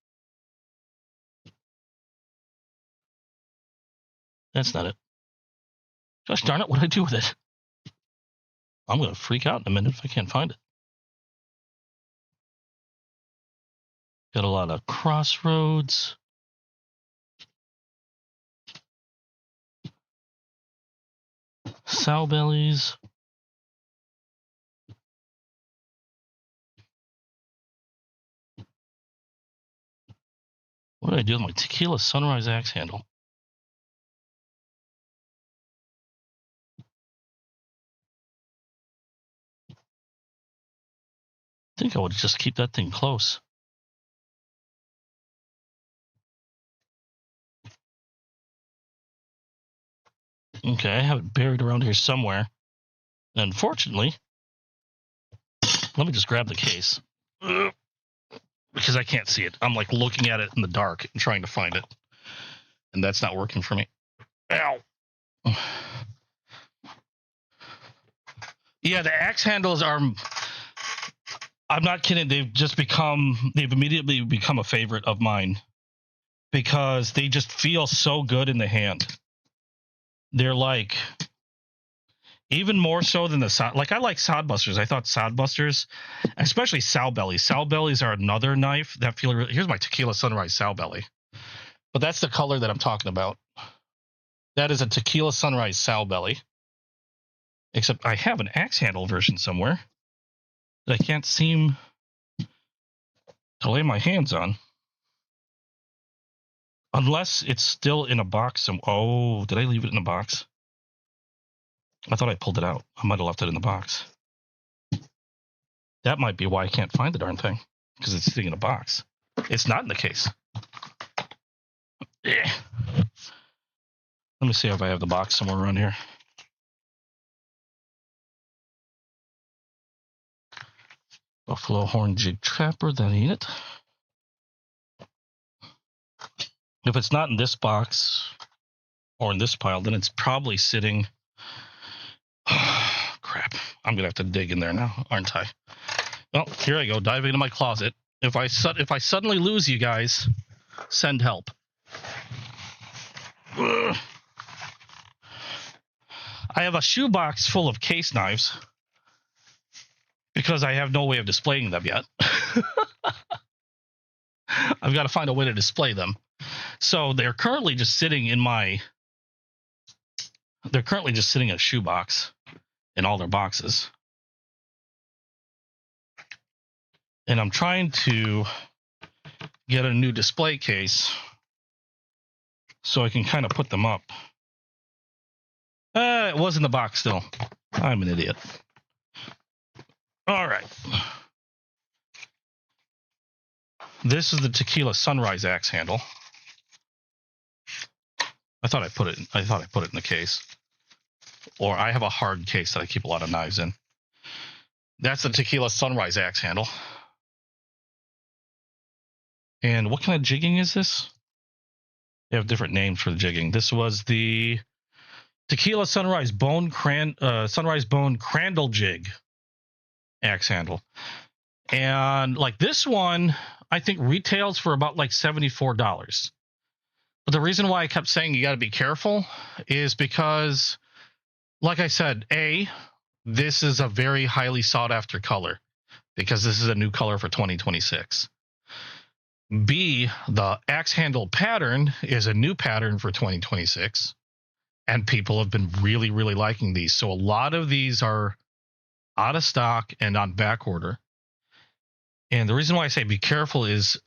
That's not it. Gosh darn it, what'd I do with it? I'm gonna freak out in a minute if I can't find it. Got a lot of crossroads. Sow bellies. What did I do with my tequila sunrise axe handle? I think I would just keep that thing close. Okay, I have it buried around here somewhere. Unfortunately, let me just grab the case. Because I can't see it. I'm like looking at it in the dark and trying to find it. And that's not working for me. Ow. Yeah, the axe handles are... I'm not kidding. They've immediately become a favorite of mine. Because they just feel so good in the hand. They're like... Even more so than the sod. Like, I like sodbusters. I thought sodbusters, especially sow bellies. Sow bellies are another knife that feel really... Here's my tequila sunrise sow belly. But that's the color that I'm talking about. That is a tequila sunrise sow belly. Except I have an axe handle version somewhere that I can't seem to lay my hands on. Unless it's still in a box. Oh, did I leave it in a box? I thought I pulled it out. I might have left it in the box. That might be why I can't find the darn thing. Because it's sitting in a box. It's not in the case. Let me see if I have the box somewhere around here. Buffalo horn jig trapper, that ain't it. If it's not in this box or in this pile, then it's probably sitting... Crap. I'm going to have to dig in there now, aren't I? Well, here I go, diving into my closet. If I suddenly lose you guys, send help. Ugh. I have a shoebox full of case knives because I have no way of displaying them yet. I've got to find a way to display them. So they're currently just sitting in a shoebox in all their boxes. And I'm trying to get a new display case so I can kind of put them up. It was in the box still. I'm an idiot. All right. This is the Tequila Sunrise axe handle. I thought I put it in the case. Or I have a hard case that I keep a lot of knives in. That's the Tequila Sunrise axe handle. And what kind of jigging is this? They have different names for the jigging. This was the Tequila Sunrise Bone Crandall Jig axe handle. And like this one, I think retails for about like $74. But the reason why I kept saying you got to be careful is because, like I said, this is a very highly sought after color because this is a new color for 2026. B, the axe handle pattern is a new pattern for 2026, and people have been really, really liking these. So a lot of these are out of stock and on back order. And the reason why I say be careful is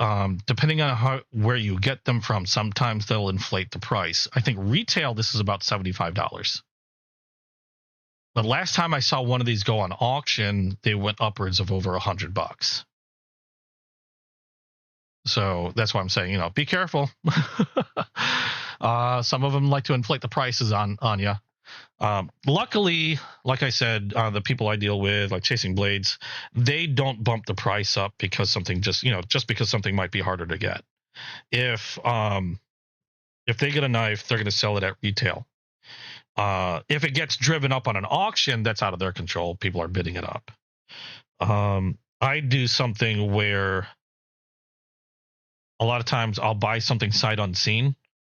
depending on where you get them from, sometimes they'll inflate the price. I think retail, this is about $75. But last time I saw one of these go on auction, they went upwards of over $100. So that's why I'm saying, be careful. Some of them like to inflate the prices on you. Luckily, like I said, the people I deal with, like Chasing Blades, they don't bump the price up because something just because something might be harder to get. If they get a knife, they're going to sell it at retail. If it gets driven up on an auction, that's out of their control. People are bidding it up. I do something where a lot of times I'll buy something sight unseen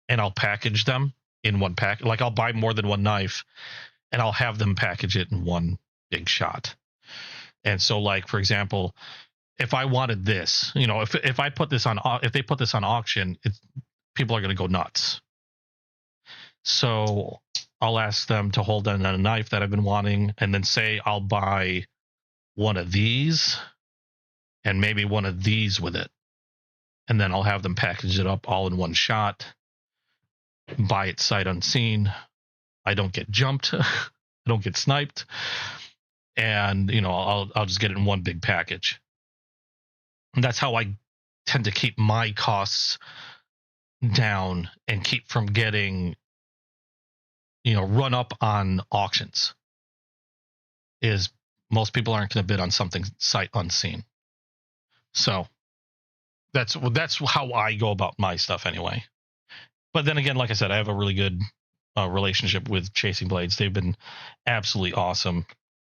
and I'll package them in one pack. Like I'll buy more than one knife and I'll have them package it in one big shot. And so, like, for example, if I wanted this, if they put this on auction, people are going to go nuts. So I'll ask them to hold on a knife that I've been wanting and then say I'll buy one of these and maybe one of these with it. And then I'll have them package it up all in one shot, buy it sight unseen. I don't get jumped. I don't get sniped. And, I'll just get it in one big package. And that's how I tend to keep my costs down and keep from getting, run up on auctions. Is most people aren't going to bid on something sight unseen. So that's how I go about my stuff anyway. But then again, like I said, I have a really good relationship with Chasing Blades. They've been absolutely awesome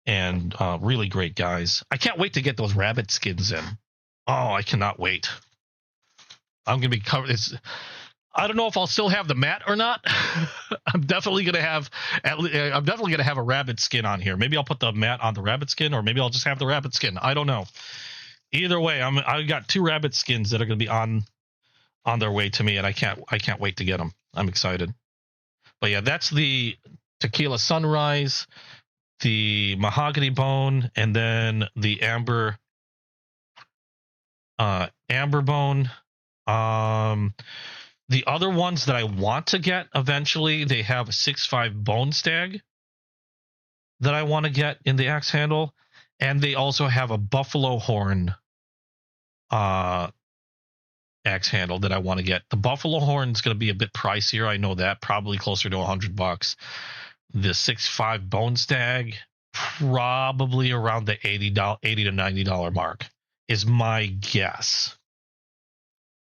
and really great guys. I can't wait to get those rabbit skins in. Oh, I cannot wait. I'm going to be covered. I don't know if I'll still have the mat or not. I'm definitely going to have a rabbit skin on here. Maybe I'll put the mat on the rabbit skin, or maybe I'll just have the rabbit skin. I don't know. Either way, I got 2 rabbit skins that are going to be on their way to me, and I can't wait to get them. I'm excited. But yeah, that's the Tequila Sunrise, the Mahogany Bone, and then the Amber Bone. The other ones that I want to get eventually, they have a 6.5 Bone Stag that I want to get in the axe handle. And they also have a buffalo horn axe handle that I want to get. The buffalo horn is going to be a bit pricier. I know that, probably closer to $100. The 6.5 Bone Stag, probably around the $80 to $90 mark is my guess.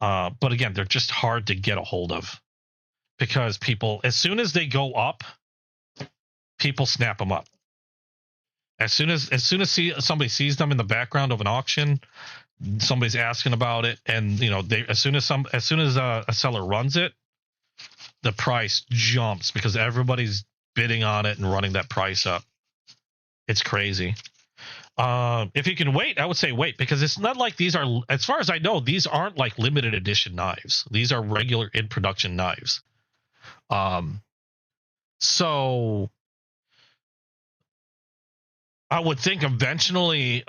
But again, they're just hard to get a hold of because people, as soon as they go up, people snap them up. As soon as somebody sees them in the background of an auction, somebody's asking about it, and they as soon as a seller runs it, the price jumps because everybody's bidding on it and running that price up. It's crazy. If you can wait, I would say wait, because it's not like these are, as far as I know, these aren't like limited edition knives. These are regular in production knives. So I would think eventually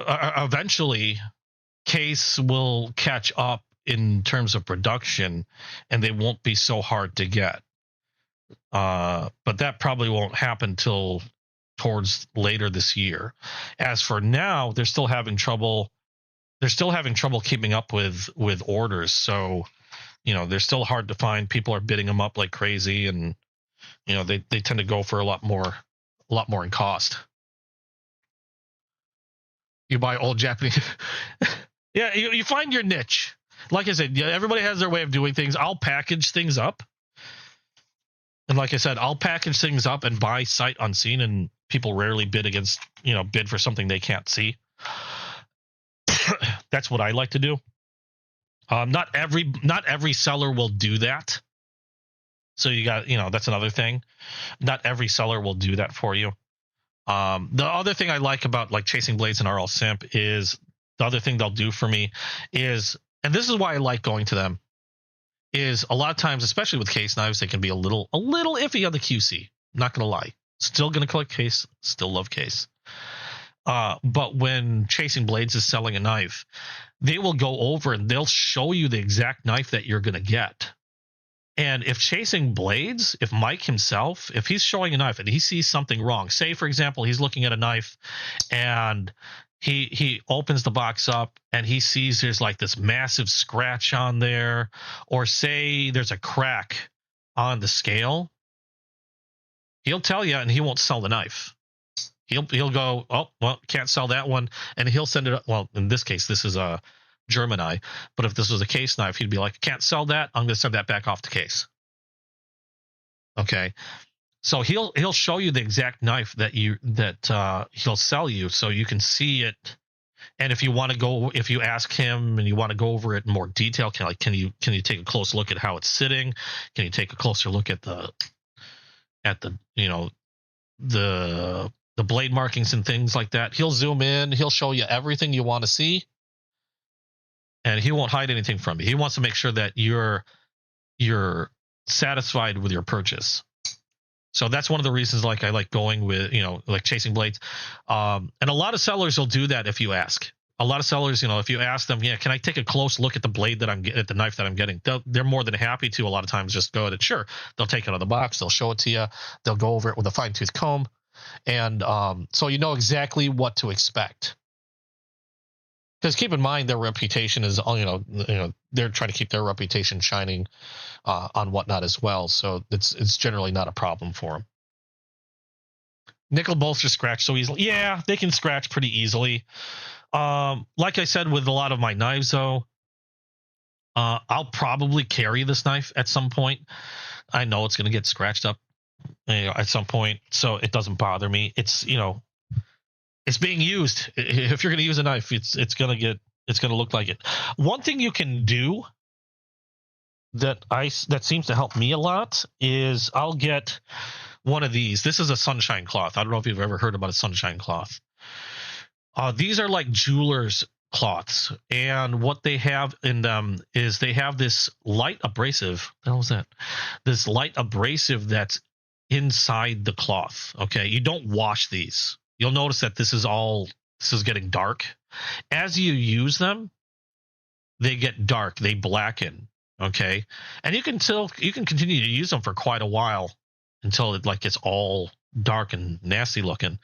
Case will catch up in terms of production, and they won't be so hard to get. But that probably won't happen till towards later this year. As for now, they're still having trouble keeping up with orders. So, they're still hard to find. People are bidding them up like crazy, and they tend to go for a lot more in cost. You buy old Japanese. Yeah, you find your niche. Like I said, everybody has their way of doing things. I'll package things up. And like I said, I'll package things up and buy sight unseen, and people rarely bid for something they can't see. That's what I like to do. Not every seller will do that. So you got, that's another thing. Not every seller will do that for you. The other thing I like about like Chasing Blades and RL Simp is the other thing they'll do for me is, and this is why I like going to them, is a lot of times, especially with case knives, they can be a little iffy on the QC. Not gonna lie, still gonna collect case, still love case. But when Chasing Blades is selling a knife, they will go over and they'll show you the exact knife that you're gonna get. And if Chasing Blades, if Mike himself, if he's showing a knife and he sees something wrong, say for example he's looking at a knife and he opens the box up and he sees there's like this massive scratch on there, or say there's a crack on the scale, he'll tell you and he won't sell the knife. He'll go, oh, well, can't sell that one, and he'll send it. Well, in this case, this is a German eye, but if this was a case knife, he'd be like, can't sell that. I'm going to send that back off the case. Okay. So he'll show you the exact knife that he'll sell you, so you can see it. And if you ask him and you want to go over it in more detail, can you take a close look at how it's sitting? Can you take a closer look at the blade markings and things like that? He'll zoom in. He'll show you everything you want to see, and he won't hide anything from you. He wants to make sure that you're satisfied with your purchase. So that's one of the reasons I like going with, like Chasing Blades. And a lot of sellers will do that if you ask. A lot of sellers, if you ask them, can I take a close look at the blade that I'm getting, at the knife that I'm getting? They're more than happy to. A lot of times just go ahead and sure. They'll take it out of the box. They'll show it to you. They'll go over it with a fine-tooth comb. And so you know exactly what to expect. Because keep in mind, their reputation is, they're trying to keep their reputation shining on whatnot as well. So it's generally not a problem for them. Nickel bolster scratch so easily. Yeah, they can scratch pretty easily. Like I said, with a lot of my knives, though, I'll probably carry this knife at some point. I know it's going to get scratched up at some point, so it doesn't bother me. It's it's being used. If you're going to use a knife, it's going to look like it. One thing you can do that seems to help me a lot is I'll get one of these. This is a sunshine cloth. I don't know if you've ever heard about a sunshine cloth. These are like jeweler's cloths, and what they have in them is they have this light abrasive. What the hell is that? This light abrasive that's inside the cloth. Okay, you don't wash these. You'll notice that this is getting dark. As you use them, they get dark. They blacken. Okay, and you can continue to use them for quite a while until it gets all dark and nasty looking.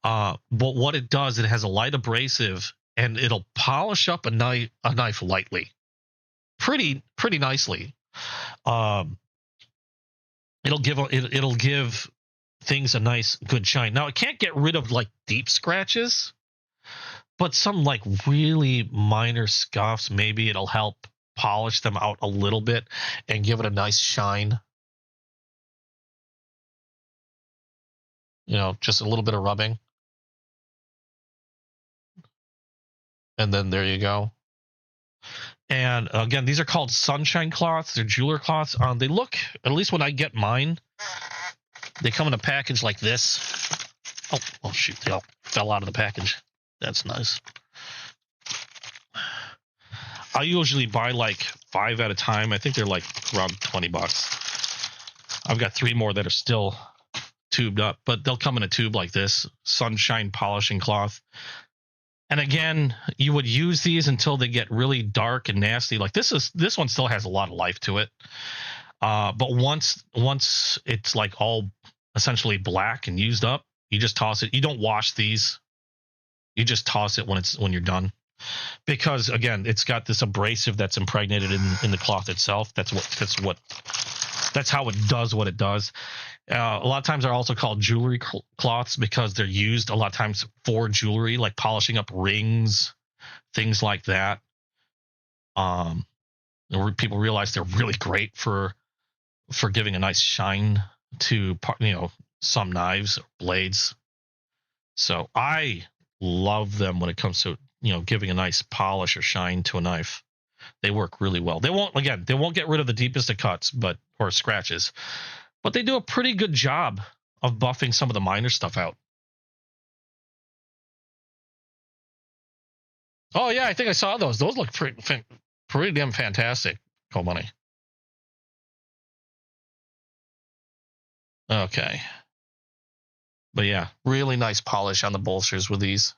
But what it does, it has a light abrasive, and it'll polish up a knife lightly, pretty nicely. It'll give things a nice good shine. Now, it can't get rid of deep scratches, but some really minor scuffs, maybe it'll help polish them out a little bit and give it a nice shine. Just a little bit of rubbing. And then there you go. And again, these are called sunshine cloths. They're jeweler cloths. They look, at least when I get mine, they come in a package like this. Oh shoot, they all fell out of the package. That's nice. I usually buy like 5 at a time. I think they're like around $20. I've got 3 more that are still tubed up, but they'll come in a tube like this, sunshine polishing cloth. And again, you would use these until they get really dark and nasty. Like this one still has a lot of life to it. But once it's like all essentially black and used up, you just toss it. You don't wash these. You just toss it when you're done. Because again, it's got this abrasive that's impregnated in the cloth itself. That's how it does what it does. A lot of times they're also called jewelry cloths because they're used a lot of times for jewelry, like polishing up rings, things like that. People realize they're really great for giving a nice shine to some knives or blades. So I love them when it comes to giving a nice polish or shine to a knife. They work really well. They won't get rid of the deepest of cuts or scratches, but they do a pretty good job of buffing some of the minor stuff out. Oh yeah, I think I saw those. Those look pretty damn fantastic. Cool money. Okay. But yeah, really nice polish on the bolsters with these.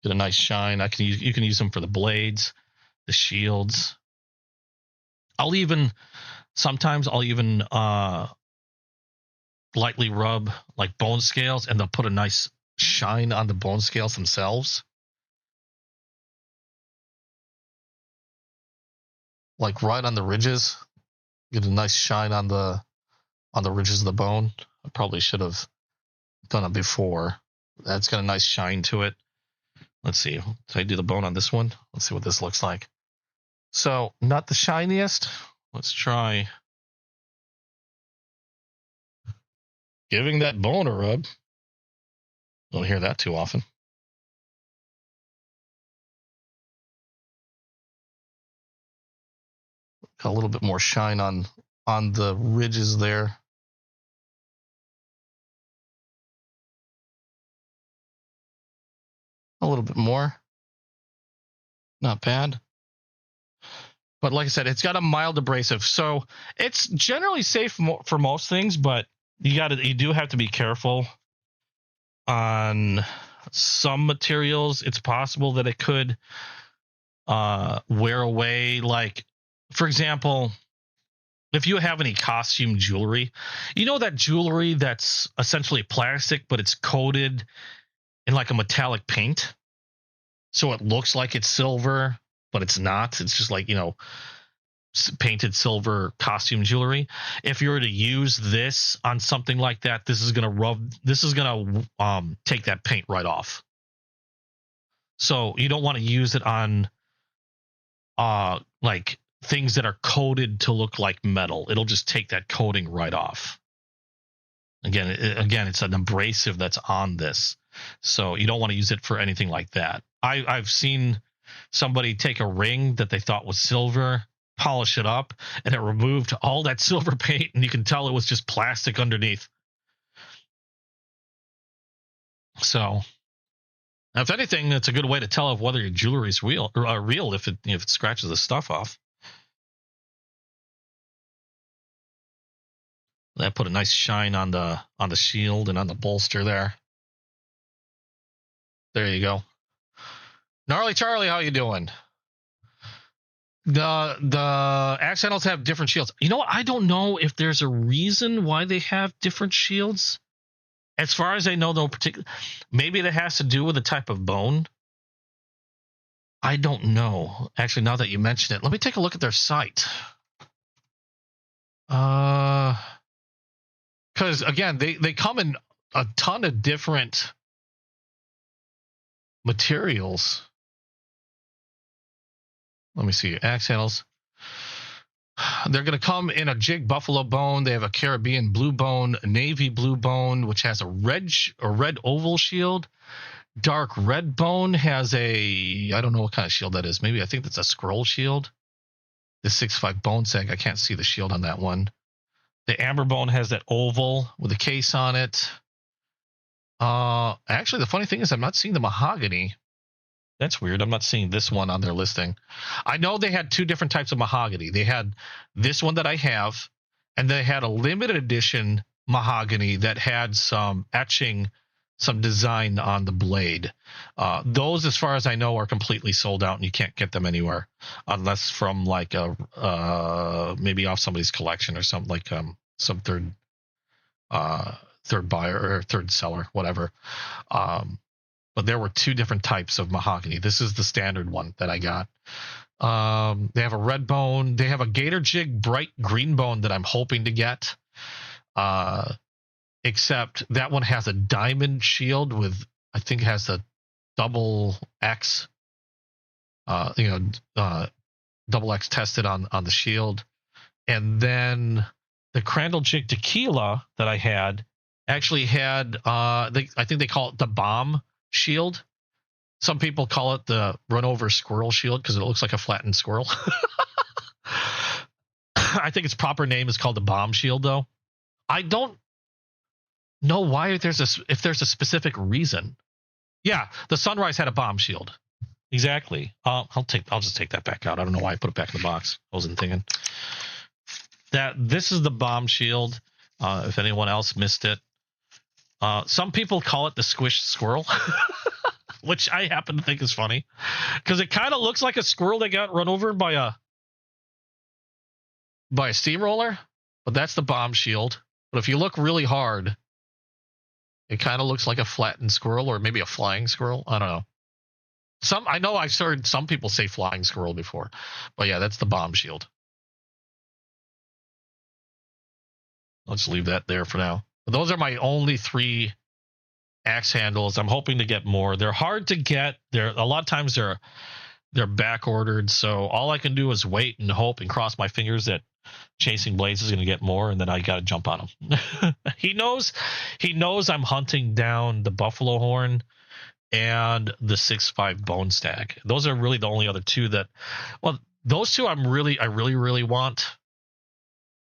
Get a nice shine. You can use them for the blades, the shields. Sometimes I'll even lightly rub like bone scales, and they'll put a nice shine on the bone scales themselves. Like right on the ridges. Get a nice shine on the ridges of the bone. I probably should have done it before. That's got a nice shine to it. Let's see. Did I do the bone on this one? Let's see what this looks like. So, not the shiniest. Let's try giving that bone a rub. Don't hear that too often. Got a little bit more shine on the ridges there. A little bit more. Not bad. But like I said, it's got a mild abrasive, so it's generally safe for most things, but you do have to be careful on some materials. It's possible that it could wear away. Like, for example, if you have any costume jewelry, that jewelry that's essentially plastic, but it's coated in like a metallic paint, so it looks like it's silver, but it's not. It's just like painted silver costume jewelry. If you were to use this on something like that, this is gonna take that paint right off. So you don't want to use it on like things that are coated to look like metal. It'll just take that coating right off. Again, it's an abrasive that's on this. So you don't want to use it for anything like that. I've seen somebody take a ring that they thought was silver, polish it up, and it removed all that silver paint, and you can tell it was just plastic underneath. So, if anything, that's a good way to tell if whether your jewelry is real if it scratches the stuff off. That put a nice shine on the shield and on the bolster there. There you go. Gnarly Charlie, how you doing? The Accidentals have different shields. You know what? I don't know if there's a reason why they have different shields. As far as I know, though, maybe that has to do with the type of bone. I don't know. Actually, now that you mention it, let me take a look at their site. Because again, they come in a ton of different materials. Let me see. Axe handles. They're going to come in a jig buffalo bone. They have a Caribbean blue bone, a navy blue bone, which has a red oval shield, dark red bone has a, I don't know what kind of shield that is. Maybe I think that's a scroll shield. The 6.5 bone sag, I can't see the shield on that one. The amber bone has that oval with a case on it. Actually, the funny thing is I'm not seeing the mahogany. That's weird. I'm not seeing this one on their listing. I know they had two different types of mahogany. They had this one that I have, and they had a limited edition mahogany that had some etching, some design on the blade. Those, as far as I know, are completely sold out, and you can't get them anywhere unless from like a maybe off somebody's collection or something, like some third buyer or third seller, whatever. But there were two different types of mahogany. This is the standard one that I got. They have a red bone. They have a gator jig bright green bone that I'm hoping to get. Except that one has a diamond shield with, I think it has a double X, double X tested on the shield. And then the Crandall Jig Tequila that I had actually had, I think they call it the bomb shield. Some people call it the run over squirrel shield because it looks like a flattened squirrel. I think its proper name is called the bomb shield, though. I don't know why if there's a specific reason. Yeah, the Sunrise had a bomb shield. Exactly. I'll just take that back out. I don't know why I put it back in the box. I wasn't thinking that this is the bomb shield. If anyone else missed it, some people call it the squished squirrel, which I happen to think is funny because it kind of looks like a squirrel that got run over by a steamroller. But that's the bomb shield. But if you look really hard, it kind of looks like a flattened squirrel or maybe a flying squirrel. I don't know. I know I've heard some people say flying squirrel before, but yeah, that's the bomb shield. Let's leave that there for now. But those are my only 3 axe handles. I'm hoping to get more. They're hard to get. A lot of times they're back ordered, so all I can do is wait and hope and cross my fingers that Chasing Blades is going to get more, and then I got to jump on him. He knows I'm hunting down the buffalo horn and the 6.5 bone stag. Those are really the only other 2 that, well, those 2 I really want.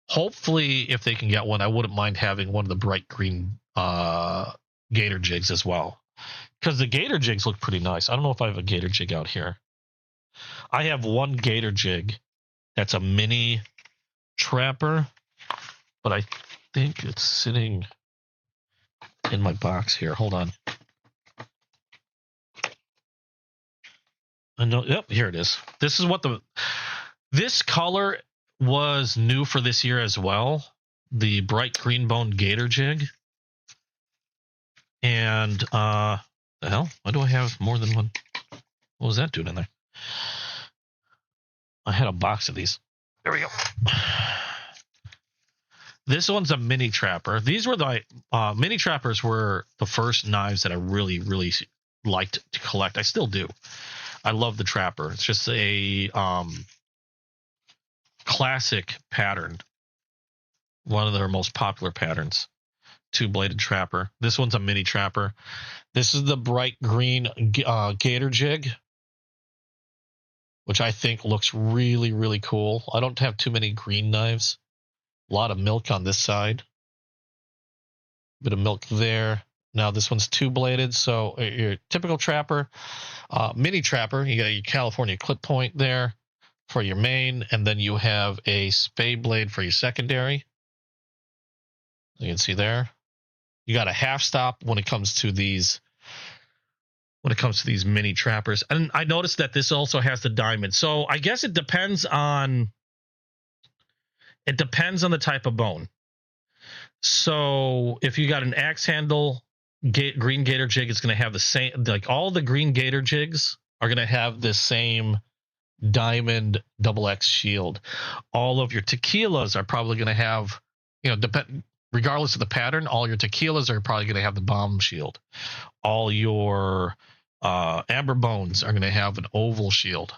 Hopefully, if they can get one, I wouldn't mind having one of the bright green gator jigs as well, because the gator jigs look pretty nice. I don't know if I have a gator jig out here. I have one gator jig that's a mini trapper, but I think it's sitting in my box here. Hold on. I know. Yep, here it is. This is what this color was new for this year as well. The bright green bone gator jig. And the hell? Why do I have more than one? What was that doing in there? I had a box of these. There we go. This one's a mini trapper. These were the mini trappers were the first knives that I really, really liked to collect. I still do. I love the trapper. It's just a classic pattern. One of their most popular patterns. 2-bladed trapper. This one's a mini trapper. This is the bright green gator jig, which I think looks really, really cool. I don't have too many green knives. A lot of milk on this side. Bit of milk there. Now this one's 2-bladed, so your typical trapper. Mini trapper, you got your California clip point there for your main, and then you have a spade blade for your secondary. You can see there. You got a half stop when it comes to these mini trappers. And I noticed that this also has the diamond. So I guess it depends on the type of bone. So if you got an axe handle green gator jig, it's going to have the same, like all the green gator jigs are going to have the same diamond double X shield. All of your tequilas are probably going to have, regardless of the pattern, all your tequilas are probably going to have the bomb shield. All your amber bones are going to have an oval shield.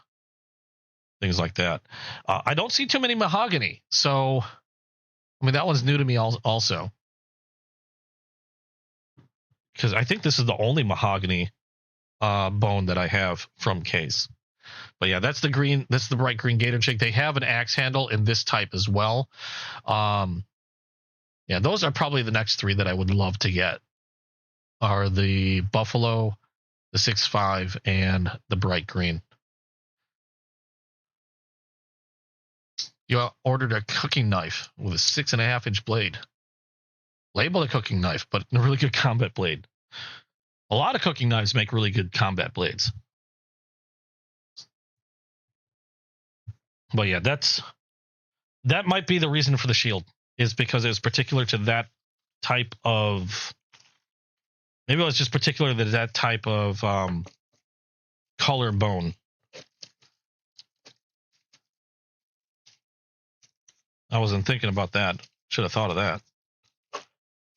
Things like that. I don't see too many mahogany. So, I mean, that one's new to me also. Because I think this is the only mahogany bone that I have from Case. But yeah, that's the green. That's the bright green gator jig. They have an axe handle in this type as well. Yeah, those are probably the next three that I would love to get. Are the buffalo, the 6.5, and the bright green. You ordered a cooking knife with a 6.5-inch blade. Labeled a cooking knife, but a really good combat blade. A lot of cooking knives make really good combat blades. But yeah, that might be the reason for the shield, is because it was particular to that type of. Maybe it was just particular to that type of color bone. I wasn't thinking about that. Should have thought of that,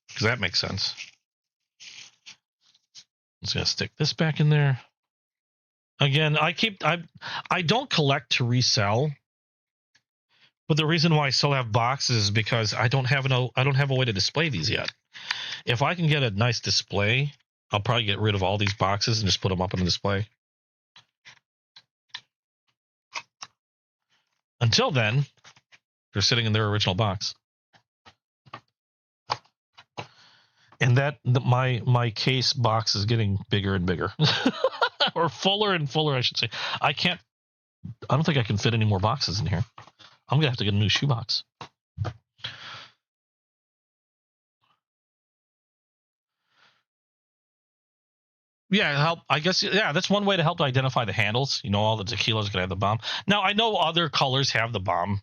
because that makes sense. I'm just gonna stick this back in there. Again, I don't collect to resell, but the reason why I still have boxes is because I don't have a way to display these yet. If I can get a nice display, I'll probably get rid of all these boxes and just put them up on the display. Until then, they're sitting in their original box. And my case box is getting bigger and bigger. Or fuller and fuller, I should say. I don't think I can fit any more boxes in here. I'm going to have to get a new shoebox. Yeah, I guess, that's one way to help to identify the handles. All the tequilas are going to have the bomb. Now, I know other colors have the bomb.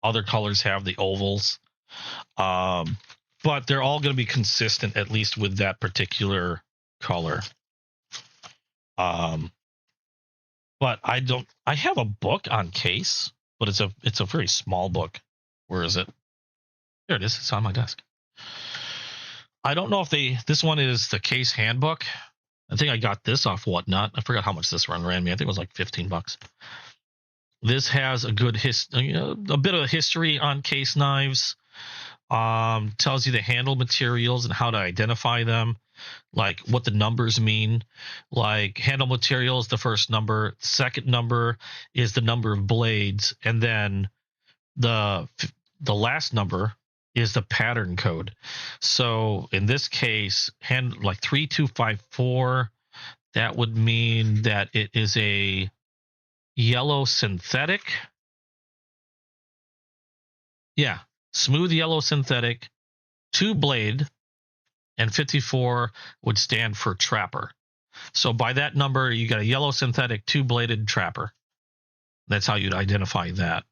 Other colors have the ovals. But they're all going to be consistent, at least with that particular color. But I have a book on Case, but it's a very small book. Where is it? There it is. It's on my desk. I don't know if this one is the Case handbook. I think I got this off Whatnot. I forgot how much this one ran me. I think it was like $15. This has a good a bit of history on Case knives. Tells you the handle materials and how to identify them, like what the numbers mean. Like handle materials, the first number, second number is the number of blades, and then the last number is the pattern code. So in this case, like 3254, that would mean that it is a yellow synthetic. Yeah. Smooth yellow synthetic, 2-blade, and 54 would stand for trapper. So by that number, you got a yellow synthetic, 2-bladed trapper. That's how you'd identify that.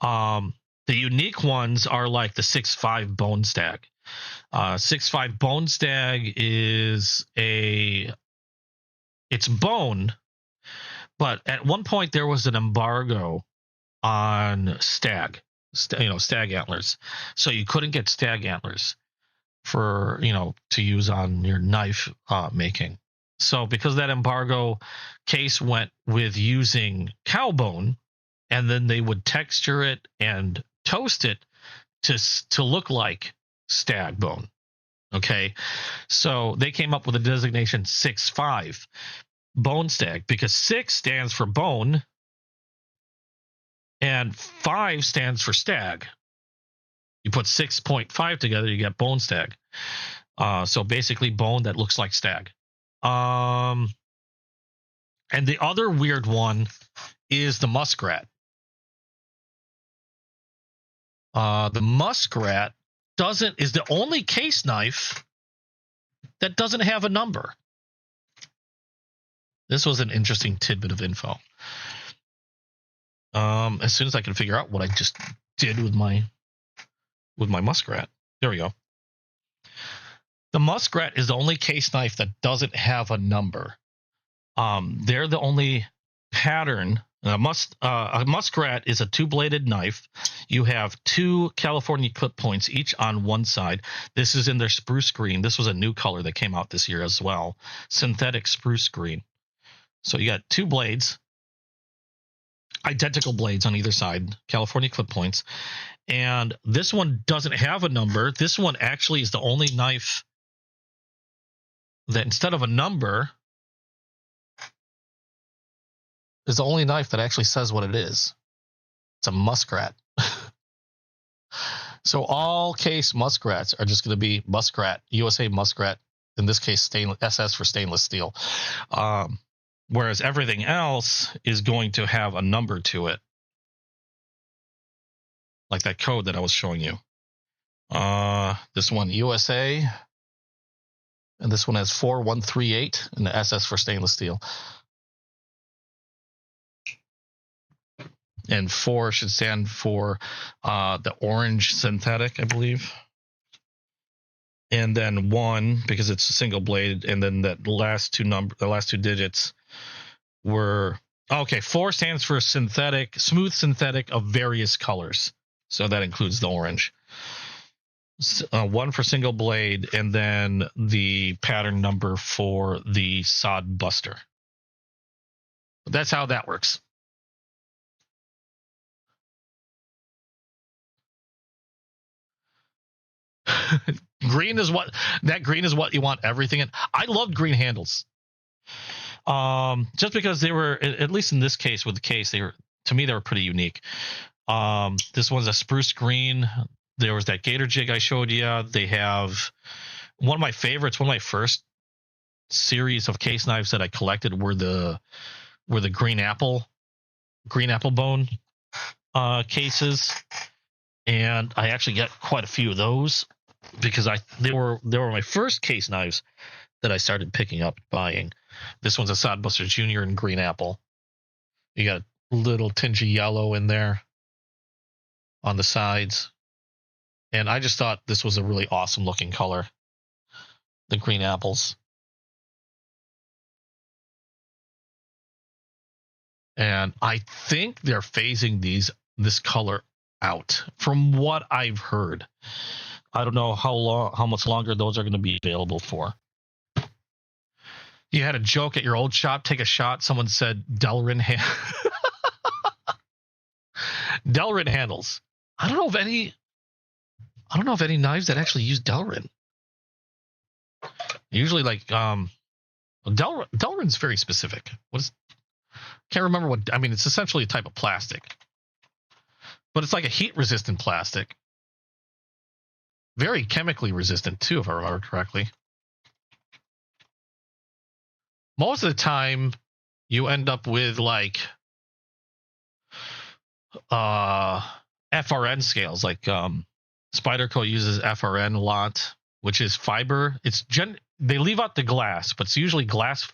The unique ones are like the 6.5 bone stag. 6.5 bone stag is it's bone, but at one point there was an embargo on stag. Stag antlers. So you couldn't get stag antlers for, to use on your knife making. So because of that embargo, Case went with using cow bone, and then they would texture it and toast it to look like stag bone. Okay. So they came up with the designation 6.5 bone stag, because 6 stands for bone and 5 stands for stag. You put 6.5 together, you get bone stag. So basically bone that looks like stag. And the other weird one is the muskrat. The muskrat is the only Case knife that doesn't have a number. This was an interesting tidbit of info. As soon as I can figure out what I just did with my muskrat. There we go. The muskrat is the only Case knife that doesn't have a number. They're the only pattern. A muskrat is a 2-bladed knife. You have 2 California clip points, each on one side. This is in their spruce green. This was a new color that came out this year as well. Synthetic spruce green. So you got 2 blades. Identical blades on either side, California clip points. And this one doesn't have a number. This one actually is the only knife that instead of a number, is the only knife that actually says what it is. It's a muskrat. So all case muskrats are just going to be muskrat, USA muskrat. In this case, stainless SS for stainless steel. Whereas everything else is going to have a number to it, like that code that I was showing you. This one USA, and this one has 4138, and the SS for stainless steel. And 4 should stand for the orange synthetic, I believe. And then 1 because it's a single blade, and then the last two digits were okay. 4 stands for smooth synthetic of various colors, so that includes the orange. 1 for single blade, and then the pattern number for the sod buster. That's how that works. Green is what you want everything in. I loved green handles. Just because they were, at least in this case with the case, they were pretty unique. This one's a spruce green. There was that gator jig I showed you. They have one of my favorites. One of my first series of case knives that I collected were the green apple bone cases, and I actually got quite a few of those because they were my first case knives that I started picking up buying. This one's a Sodbuster Junior in green apple. You got a little tinge of yellow in there on the sides. And I just thought this was a really awesome looking color. The green apples. And I think they're phasing this color out from what I've heard. I don't know how much longer those are going to be available for. You had a joke at your old shop, take a shot. Someone said Delrin Delrin handles. I don't know of any knives that actually use Delrin. Usually, like Delrin's very specific. Can't remember what. I mean, it's essentially a type of plastic, but it's like a heat resistant plastic. Very chemically resistant too, if I remember correctly. Most of the time, you end up with like FRN scales. Like Spyderco uses FRN a lot, which is fiber. They leave out the glass, but it's usually glass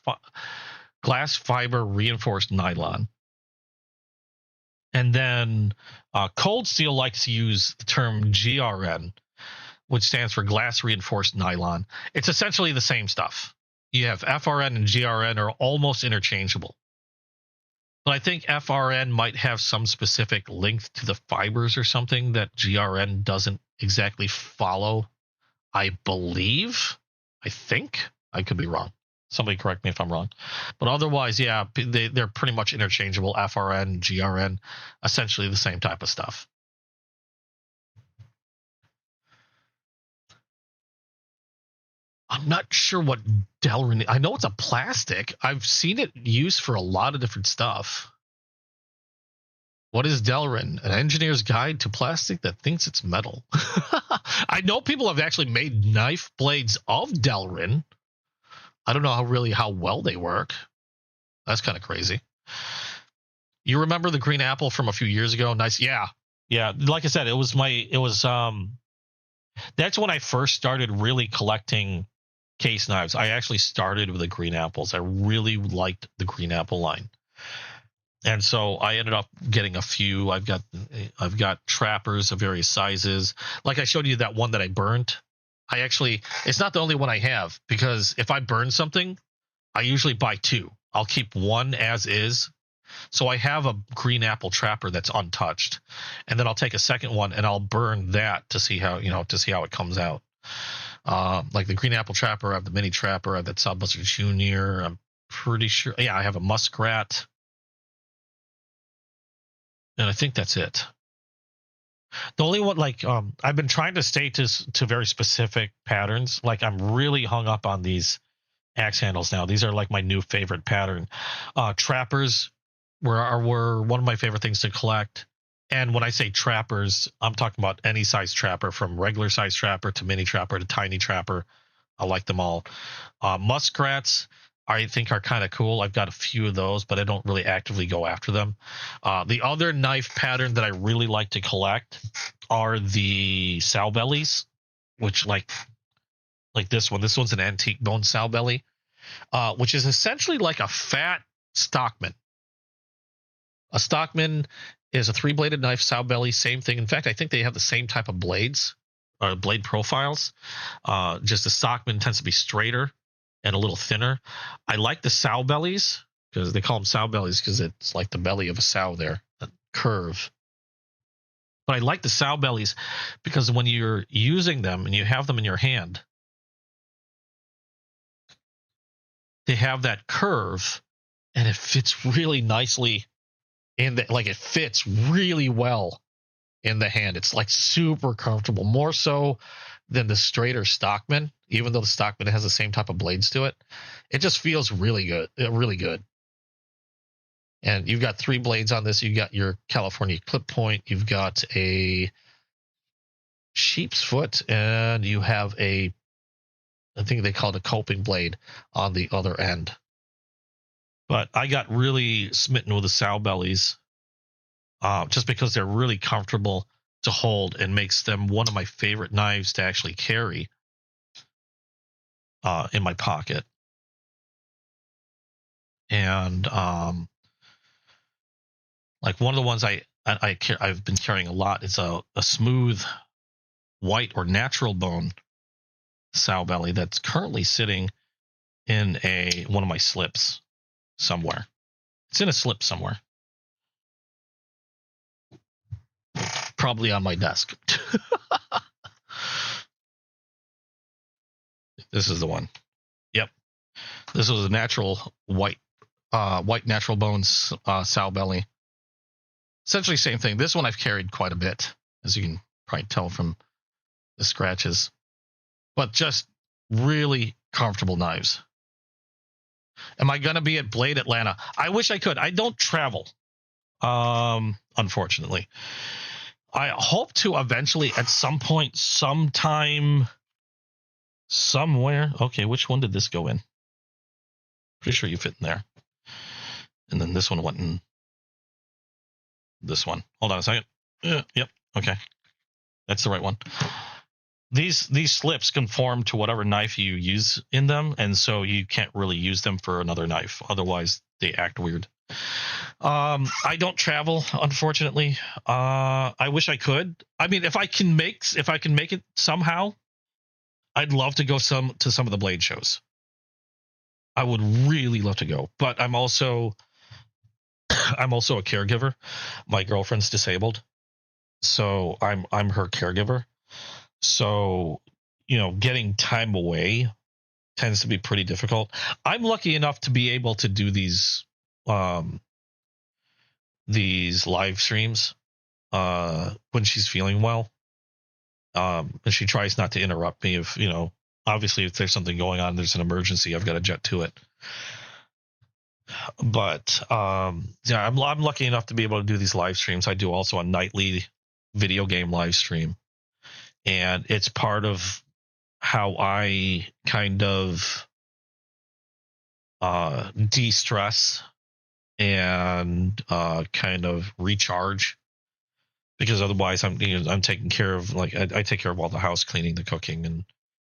fiber reinforced nylon. And then Cold Steel likes to use the term GRN, which stands for glass reinforced nylon. It's essentially the same stuff. You have FRN and GRN are almost interchangeable. But I think FRN might have some specific link to the fibers or something that GRN doesn't exactly follow. I think. I could be wrong. Somebody correct me if I'm wrong. But otherwise, yeah, they're pretty much interchangeable. FRN, GRN, essentially the same type of stuff. I'm not sure what Delrin. I know it's a plastic. I've seen it used for a lot of different stuff. What is Delrin? An engineer's guide to plastic that thinks it's metal. I know people have actually made knife blades of Delrin. I don't know how well they work. That's kind of crazy. You remember the green apple from a few years ago? Nice. Yeah. Like I said, that's when I first started really collecting case knives. I actually started with the green apples. I really liked the green apple line. And so I ended up getting a few. I've got trappers of various sizes. Like I showed you that one that I burnt. It's not the only one I have, because if I burn something, I usually buy 2. I'll keep one as is. So I have a green apple trapper that's untouched, and then I'll take a second one and I'll burn that to see how it comes out. Like the green apple trapper, I have the mini trapper, I have that Sodbuster Junior. I'm pretty sure. Yeah, I have a muskrat. And I think that's it. The only one, like, I've been trying to stay to very specific patterns. Like, I'm really hung up on these axe handles now. These are like my new favorite pattern. Trappers, were one of my favorite things to collect. And when I say trappers, I'm talking about any size trapper, from regular size trapper to mini trapper to tiny trapper. I like them all. Muskrats, I think, are kind of cool. I've got a few of those, but I don't really actively go after them. The other knife pattern that I really like to collect are the sow bellies, which like this one. This one's an antique bone sow belly, which is essentially like a fat Stockman. A Stockman is a 3-bladed knife, sow belly, same thing. In fact, I think they have the same type of blades, or blade profiles. Just the Stockman tends to be straighter and a little thinner. I like the sow bellies, because they call them sow bellies because it's like the belly of a sow there, a curve. But I like the sow bellies because when you're using them and you have them in your hand, they have that curve and it fits really nicely in the, like, it fits really well in the hand. It's like super comfortable, more so than the straighter Stockman, even though the Stockman has the same type of blades to it. It just feels really good, really good. And you've got 3 blades on this. You've got your California clip point. You've got a sheep's foot, and you have I think they call it a coping blade on the other end. But I got really smitten with the sow bellies, just because they're really comfortable to hold and makes them one of my favorite knives to actually carry in my pocket. And like one of the ones I've been carrying a lot is a smooth white or natural bone sow belly that's currently sitting in one of my slips somewhere. It's in a slip somewhere, probably on my desk. This is the one. Yep, this was a natural white natural bones sow belly. Essentially same thing. This one I've carried quite a bit, as you can probably tell from the scratches, but just really comfortable knives. Am I going to be at Blade Atlanta? I wish I could. I don't travel, unfortunately. I hope to eventually, at some point, sometime, somewhere. Okay, which one did this go in? Pretty sure you fit in there. And then this one went in this one. Hold on a second. Yep. Okay. That's the right one. These slips conform to whatever knife you use in them, and so you can't really use them for another knife. Otherwise, they act weird. I don't travel, unfortunately. I wish I could. I mean, if I can make it somehow, I'd love to go to some of the Blade shows. I would really love to go, but I'm also a caregiver. My girlfriend's disabled, so I'm her caregiver. So, getting time away tends to be pretty difficult. I'm lucky enough to be able to do these live streams when she's feeling well. And she tries not to interrupt me if, obviously if there's something going on, there's an emergency, I've got to jet to it. But yeah, I'm lucky enough to be able to do these live streams. I do also a nightly video game live stream. And it's part of how I kind of de-stress and kind of recharge, because otherwise I'm taking care of, like, I take care of all the house cleaning, the cooking,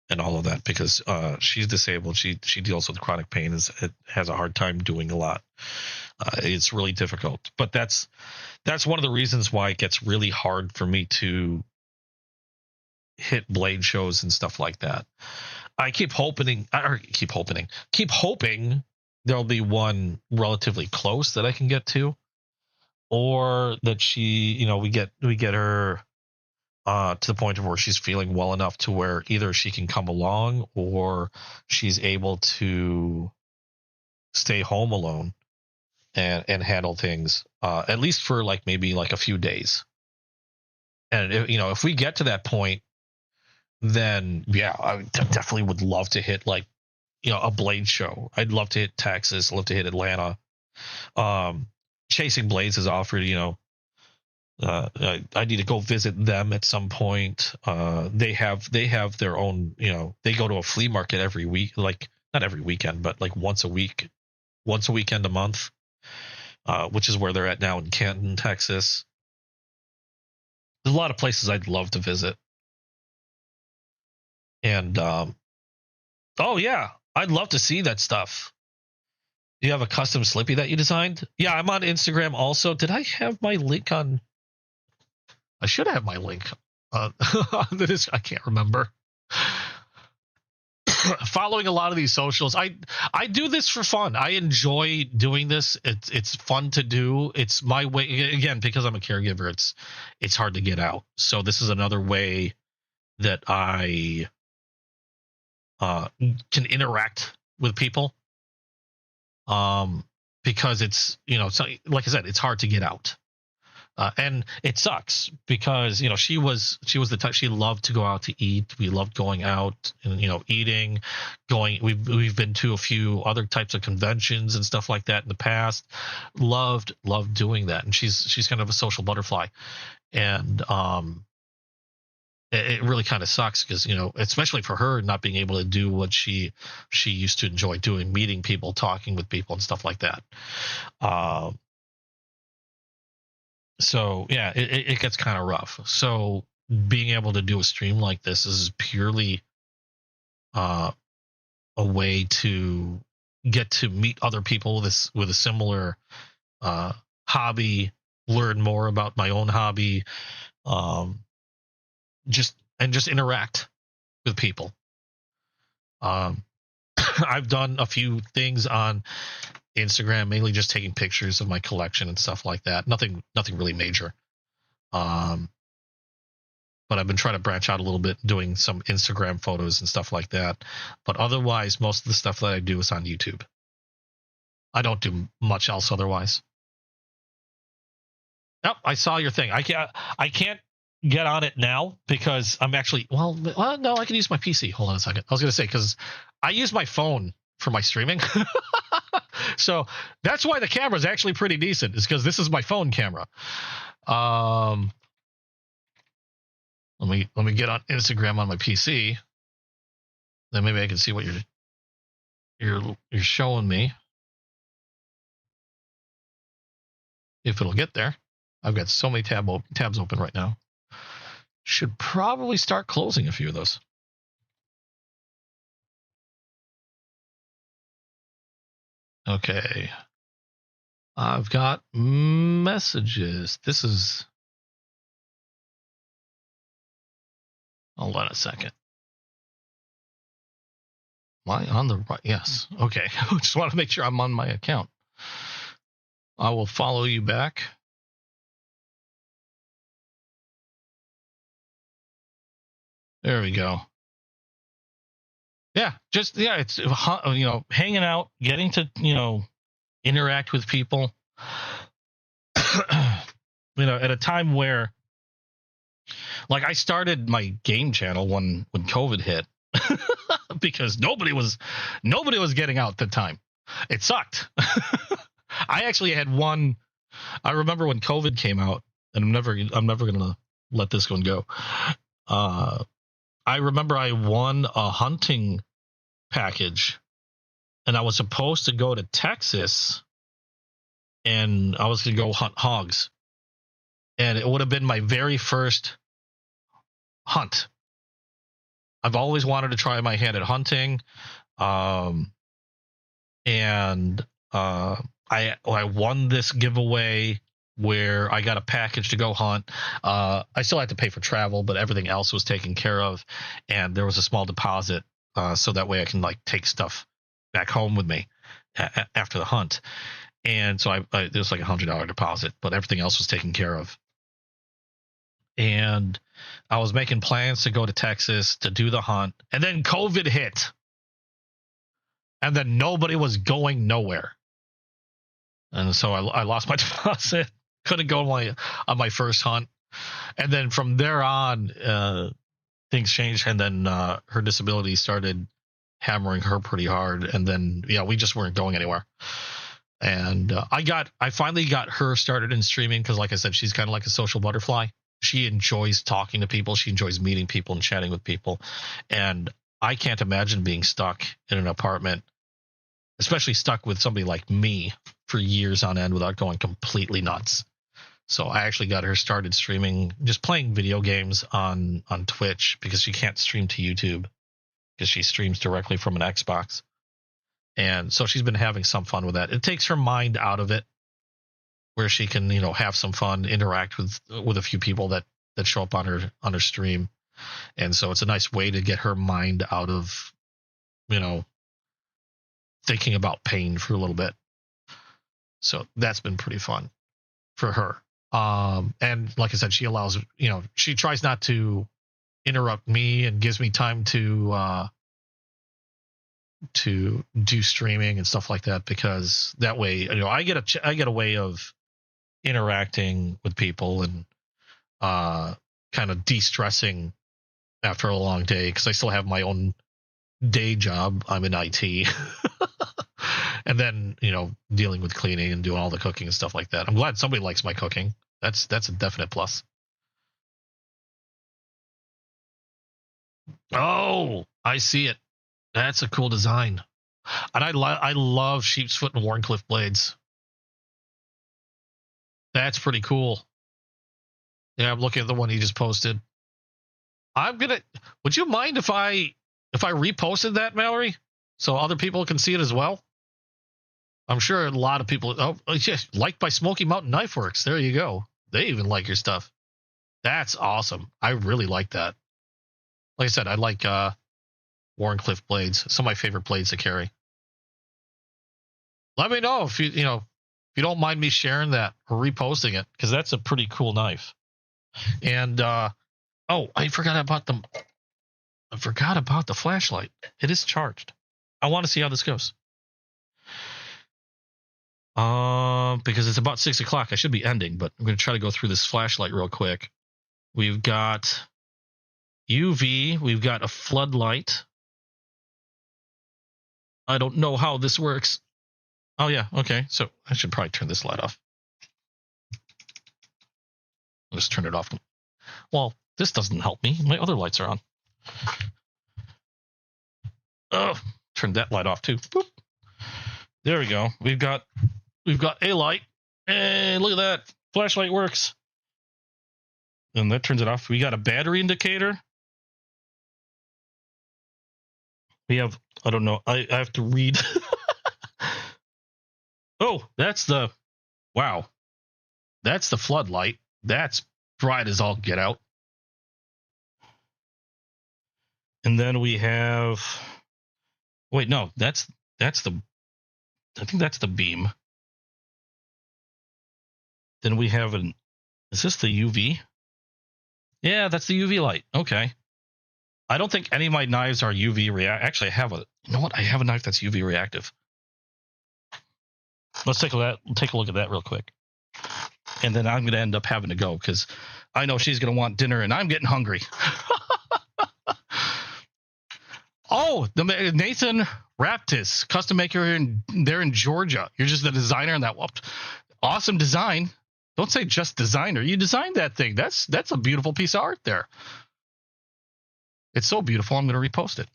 and all of that, because she's disabled. She deals with chronic pain. It has a hard time doing a lot. It's really difficult. But that's one of the reasons why it gets really hard for me to hit Blade shows and stuff like that. I keep hoping there'll be one relatively close that I can get to, or that she, we get her to the point of where she's feeling well enough to where either she can come along or she's able to stay home alone and handle things, at least for maybe a few days. And if we get to that point, then yeah, I definitely would love to hit a Blade show. I'd love to hit Texas, love to hit Atlanta. Chasing Blades has offered, I need to go visit them at some point. They have their own, they go to a flea market every week, like not every weekend, but like once a weekend a month, which is where they're at now in Canton, Texas. There's a lot of places I'd love to visit. And oh yeah, I'd love to see that stuff. You have a custom Slippy that you designed? Yeah, I'm on Instagram also. Did I have my link on? I should have my link on this. I can't remember. Following a lot of these socials, I do this for fun. I enjoy doing this. It's fun to do. It's my way, again, because I'm a caregiver. It's hard to get out. So this is another way that I can interact with people. Because it's, like I said, it's hard to get out. And it sucks because, she was the type, she loved to go out to eat. We loved going out and, eating, we've been to a few other types of conventions and stuff like that in the past. Loved doing that. And she's kind of a social butterfly. And, it really kind of sucks because, especially for her not being able to do what she used to enjoy doing, meeting people, talking with people and stuff like that. So yeah, it gets kind of rough. So being able to do a stream like this is purely a way to get to meet other people with a similar hobby, learn more about my own hobby, just interact with people. I've done a few things on Instagram, mainly just taking pictures of my collection and stuff like that. Nothing really major. But I've been trying to branch out a little bit, doing some Instagram photos and stuff like that. But otherwise, most of the stuff that I do is on YouTube. I don't do much else otherwise. Oh, I saw your thing. I can't get on it now because I'm actually, no, I can use my PC. Hold on a second. I was going to say, because I use my phone for my streaming. So that's why the camera is actually pretty decent, is because this is my phone camera. Let me get on Instagram on my PC. Then maybe I can see what you're showing me. If it'll get there. I've got so many tabs open right now. Should probably start closing a few of those. Okay. I've got messages. This is... Hold on a second. Am I on the right? Yes. Okay. Just want to make sure I'm on my account. I will follow you back. There we go. Yeah, it's hanging out, getting to interact with people. At a time where, like, I started my game channel when COVID hit because nobody was getting out at the time. It sucked. I actually had one. I remember when COVID came out, and I'm never gonna let this one go. I remember I won a hunting package, and I was supposed to go to Texas, and I was going to go hunt hogs, and it would have been my very first hunt. I've always wanted to try my hand at hunting, and I won this giveaway where I got a package to go hunt. I still had to pay for travel, but everything else was taken care of, and there was a small deposit, so that way I can take stuff back home with me after the hunt. And so there was like $100 deposit, but everything else was taken care of. And I was making plans to go to Texas to do the hunt, and then COVID hit, and then nobody was going nowhere. And so I lost my deposit. Couldn't go on my first hunt. And then from there on, things changed. And then her disability started hammering her pretty hard. And then, we just weren't going anywhere. And I finally got her started in streaming because, like I said, she's kind of like a social butterfly. She enjoys talking to people. She enjoys meeting people and chatting with people. And I can't imagine being stuck in an apartment, especially stuck with somebody like me for years on end without going completely nuts. So I actually got her started streaming, just playing video games on Twitch because she can't stream to YouTube because she streams directly from an Xbox. And so she's been having some fun with that. It takes her mind out of it, where she can, have some fun, interact with a few people that show up on her stream. And so it's a nice way to get her mind out of, thinking about pain for a little bit. So that's been pretty fun for her. And like I said, she allows, she tries not to interrupt me and gives me time to do streaming and stuff like that, because that way, I get a way of interacting with people and kind of de-stressing after a long day, because I still have my own day job. I'm in IT. And then, dealing with cleaning and doing all the cooking and stuff like that. I'm glad somebody likes my cooking. That's a definite plus. Oh, I see it. That's a cool design. And I love sheep's foot and Warncliffe blades. That's pretty cool. Yeah, I'm looking at the one he just posted. Would you mind if I reposted that, Mallory, so other people can see it as well? I'm sure a lot of people. Oh, yes, liked by Smoky Mountain Knife Works. There you go. They even like your stuff. That's awesome. I really like that. Like I said, I like Warncliffe blades. Some of my favorite blades to carry. Let me know if you don't mind me sharing that or reposting it, because that's a pretty cool knife. And I forgot about the flashlight. It is charged. I want to see how this goes. Because it's about 6 o'clock. I should be ending, but I'm going to try to go through this flashlight real quick. We've got UV. We've got a floodlight. I don't know how this works. Oh, yeah. Okay. So I should probably turn this light off. I'll just turn it off. Well, this doesn't help me. My other lights are on. Oh, turn that light off too. Boop. There we go. We've got a light. And look at that. Flashlight works. And that turns it off. We got a battery indicator. We have, I don't know. I have to read. Oh, that's the floodlight. That's bright as all get out. And then we have, wait, no, I think that's the beam. Then we have is this the UV? Yeah, that's the UV light. Okay. I don't think any of my knives are UV reactive. Actually, I have a knife that's UV reactive. Let's take a look at that real quick. And then I'm going to end up having to go because I know she's going to want dinner and I'm getting hungry. Oh, the Nathan Raptis, custom maker there in Georgia. You're just the designer on that. Awesome design. Don't say just designer. You designed that thing. That's a beautiful piece of art there. It's so beautiful. I'm going to repost it.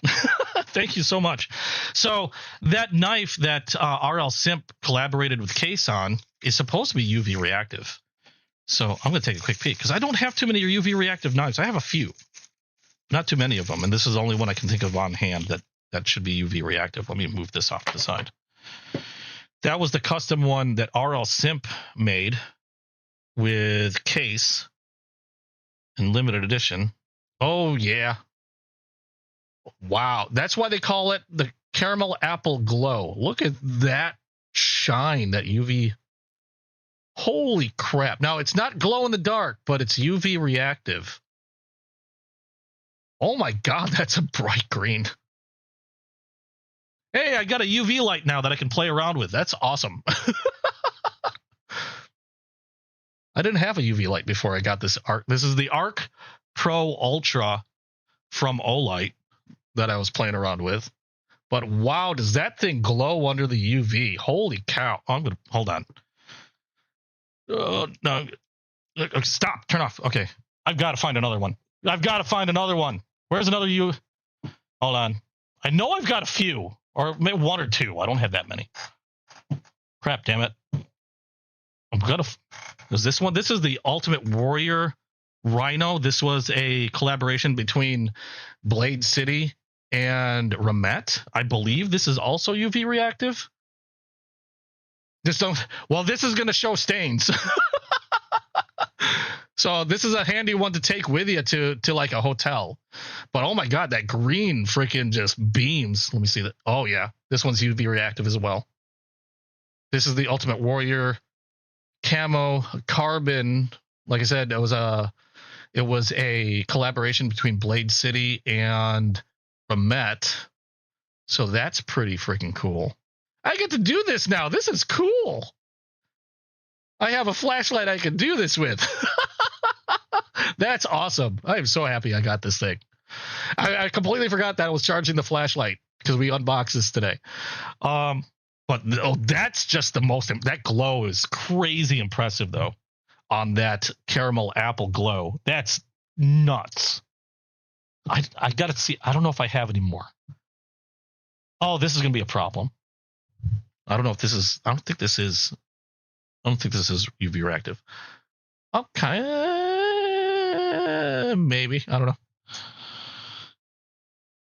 Thank you so much. So that knife that RL Simp collaborated with Case on is supposed to be UV reactive. So I'm going to take a quick peek because I don't have too many UV reactive knives. I have a few, not too many of them. And this is the only one I can think of on hand that should be UV reactive. Let me move this off to the side. That was the custom one that RL Simp made with Case in limited edition. Oh, yeah. Wow. That's why they call it the Caramel Apple Glow. Look at that shine, that UV. Holy crap. Now, it's not glow in the dark, but it's UV reactive. Oh, my God. That's a bright green. Hey, I got a UV light now that I can play around with. That's awesome. I didn't have a UV light before I got this Arc. This is the Arc Pro Ultra from Olight that I was playing around with. But wow, does that thing glow under the UV? Holy cow. I'm going to, hold on. No. Stop. Turn off. Okay. I've got to find another one. Where's another U? Hold on. I know I've got a few, or maybe one or two. I don't have that many. Crap, damn it. Is this one? This is the Ultimate Warrior Rhino. This was a collaboration between Blade City and Ramet. I believe this is also UV reactive. This is going to show stains. So this is a handy one to take with you to like a hotel. But oh my God, that green freaking just beams. Let me see that. Oh yeah, this one's UV reactive as well. This is the Ultimate Warrior Camo Carbon. Like I said, it was a collaboration between Blade City and Ramet. So that's pretty freaking cool. I get to do this now. This is cool. I have a flashlight I can do this with. That's awesome. I am so happy I got this thing. I completely forgot that I was charging the flashlight because we unboxed this today. But that's just the most. That glow is crazy impressive, though, on that caramel apple glow. That's nuts. I got to see. I don't know if I have any more. Oh, this is going to be a problem. I don't know if this is. I don't think this is UV reactive. Okay, maybe. I don't know.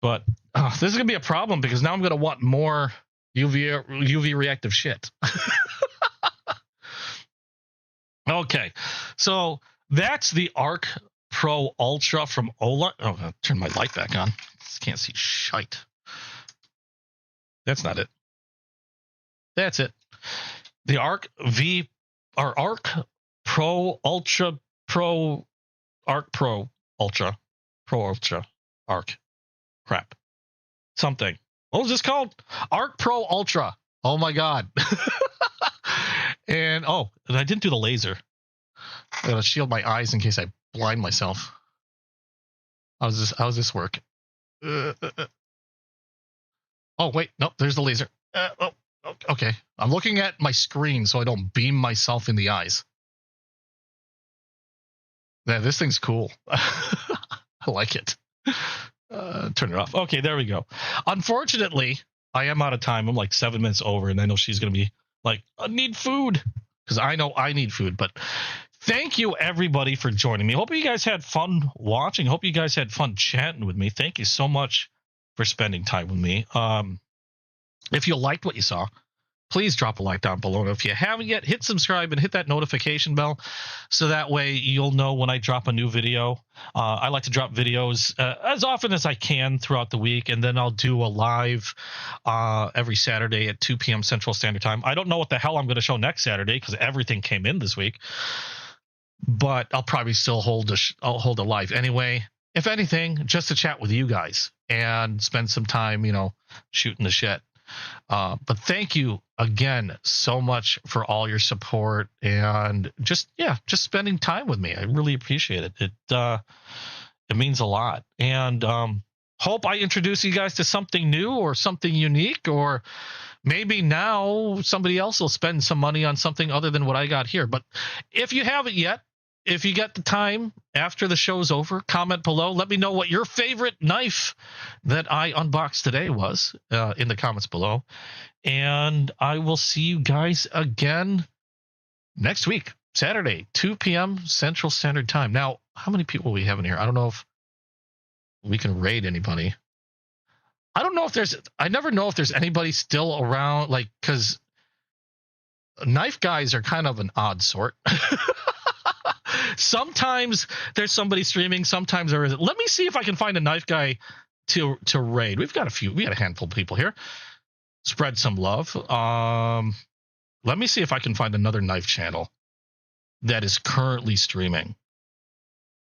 But this is gonna be a problem because now I'm gonna want more UV reactive shit. Okay, so that's the Arc Pro Ultra from Ola. Oh, I'll turn my light back on. Can't see shite. That's not it. That's it. The Arc Pro Ultra Pro Arc Pro Ultra Arc. Crap. Something. What was this called? Arc Pro Ultra. Oh my God. And I didn't do the laser. I gotta shield my eyes in case I blind myself. How's this work? Oh wait, nope, there's the laser. Okay. I'm looking at my screen so I don't beam myself in the eyes. Yeah, this thing's cool. I like it. Turn it off. Okay, there we go. Unfortunately, I am out of time. I'm like 7 minutes over, and I know she's going to be like, I need food. Because I know I need food. But thank you, everybody, for joining me. Hope you guys had fun watching. Hope you guys had fun chatting with me. Thank you so much for spending time with me. If you liked what you saw, please drop a like down below. And if you haven't yet, hit subscribe and hit that notification bell so that way you'll know when I drop a new video. I like to drop videos as often as I can throughout the week, and then I'll do a live every Saturday at 2 p.m. Central Standard Time. I don't know what the hell I'm going to show next Saturday because everything came in this week, but I'll probably still hold a live anyway. If anything, just to chat with you guys and spend some time, shooting the shit. But thank you again so much for all your support and just spending time with me. I really appreciate it. It means a lot. And hope I introduce you guys to something new or something unique, or maybe now somebody else will spend some money on something other than what I got here. But if you haven't yet, if you get the time after the show's over, comment below. Let me know what your favorite knife that I unboxed today was in the comments below. And I will see you guys again next week, Saturday, 2 p.m. Central Standard Time. Now, how many people we have in here? I don't know if we can raid anybody. I don't know if I never know if there's anybody still around, because knife guys are kind of an odd sort. Sometimes there's somebody streaming. Sometimes there isn't. Let me see if I can find a knife guy to raid. We got a handful of people here. Spread some love. Let me see if I can find another knife channel that is currently streaming,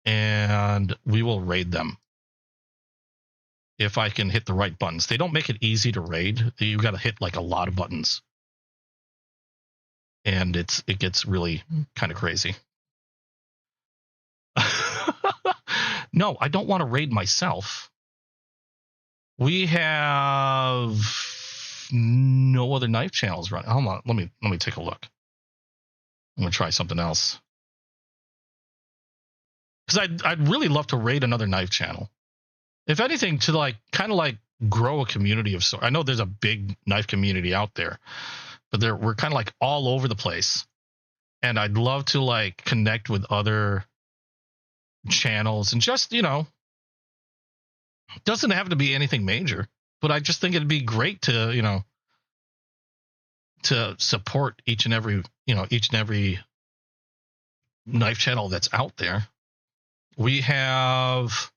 and we will raid them if I can hit the right buttons. They don't make it easy to raid. You got to hit like a lot of buttons, and it gets really kind of crazy. No, I don't want to raid myself. We have no other knife channels running. Hold on, let me take a look. I'm gonna try something else because I'd really love to raid another knife channel. If anything, to like kind of like grow a community of sorts. I know there's a big knife community out there, but we're kind of like all over the place, and I'd love to like connect with other channels and just doesn't have to be anything major, but I just think it'd be great to to support each and every knife channel that's out there. We have,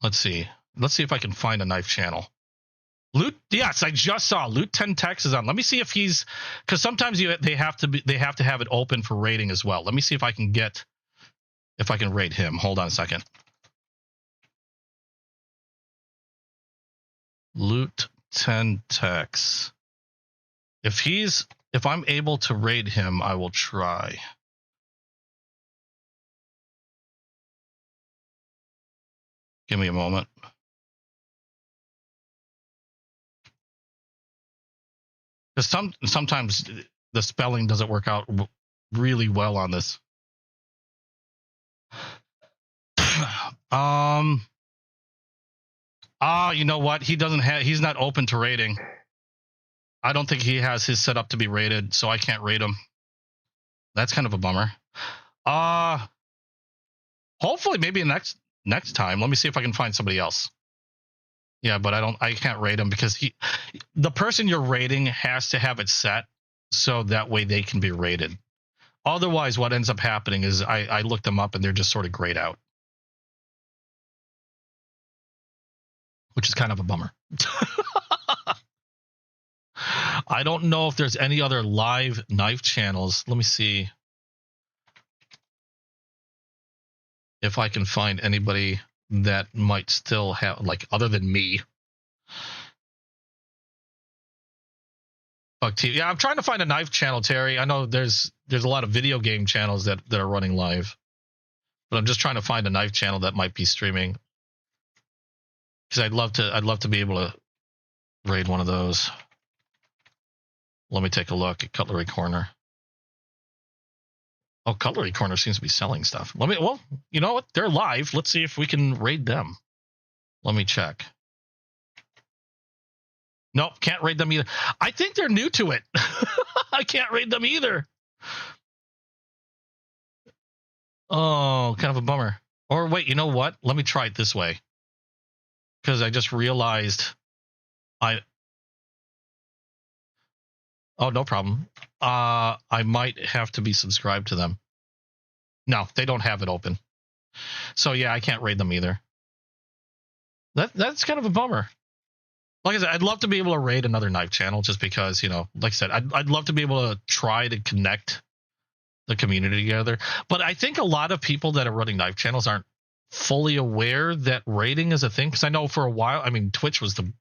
let's see if I can find a knife channel. Loot, yes, I just saw Loot 10 Tex is on. Let me see if he's, because sometimes they have to have it open for rating as well. Let me see if I can rate him. Hold on a second. Loot 10 Tex. If I'm able to raid him, I will try. Give me a moment. Because sometimes the spelling doesn't work out really well on this. You know what? He's not open to rating. I don't think he has his set up to be rated, so I can't rate him. That's kind of a bummer. Hopefully maybe next time. Let me see if I can find somebody else. Yeah, but I can't rate him because the person you're rating has to have it set so that way they can be rated. Otherwise, what ends up happening is I look them up and they're just sort of grayed out, which is kind of a bummer. I don't know if there's any other live knife channels. Let me see if I can find anybody that might still have, like, other than me. Fuck TV. Yeah, I'm trying to find a knife channel, Terry. I know there's a lot of video game channels that are running live, but I'm just trying to find a knife channel that might be streaming because I'd love to be able to raid one of those. Let me take a look at Cutlery Corner. Oh, Cutlery Corner seems to be selling stuff. Well, you know what? They're live. Let's see if we can raid them. Let me check. Nope, can't raid them either. I think they're new to it. I can't raid them either. Oh, kind of a bummer. Or wait, you know what? Let me try it this way. Because I just realized oh, no problem. I might have to be subscribed to them. No, they don't have it open. So yeah, I can't raid them either. That's kind of a bummer. Like I said, I'd love to be able to raid another knife channel just because, like I said, I'd love to be able to try to connect the community together. But I think a lot of people that are running knife channels aren't fully aware that raiding is a thing. Because I know for a while, I mean, Twitch was the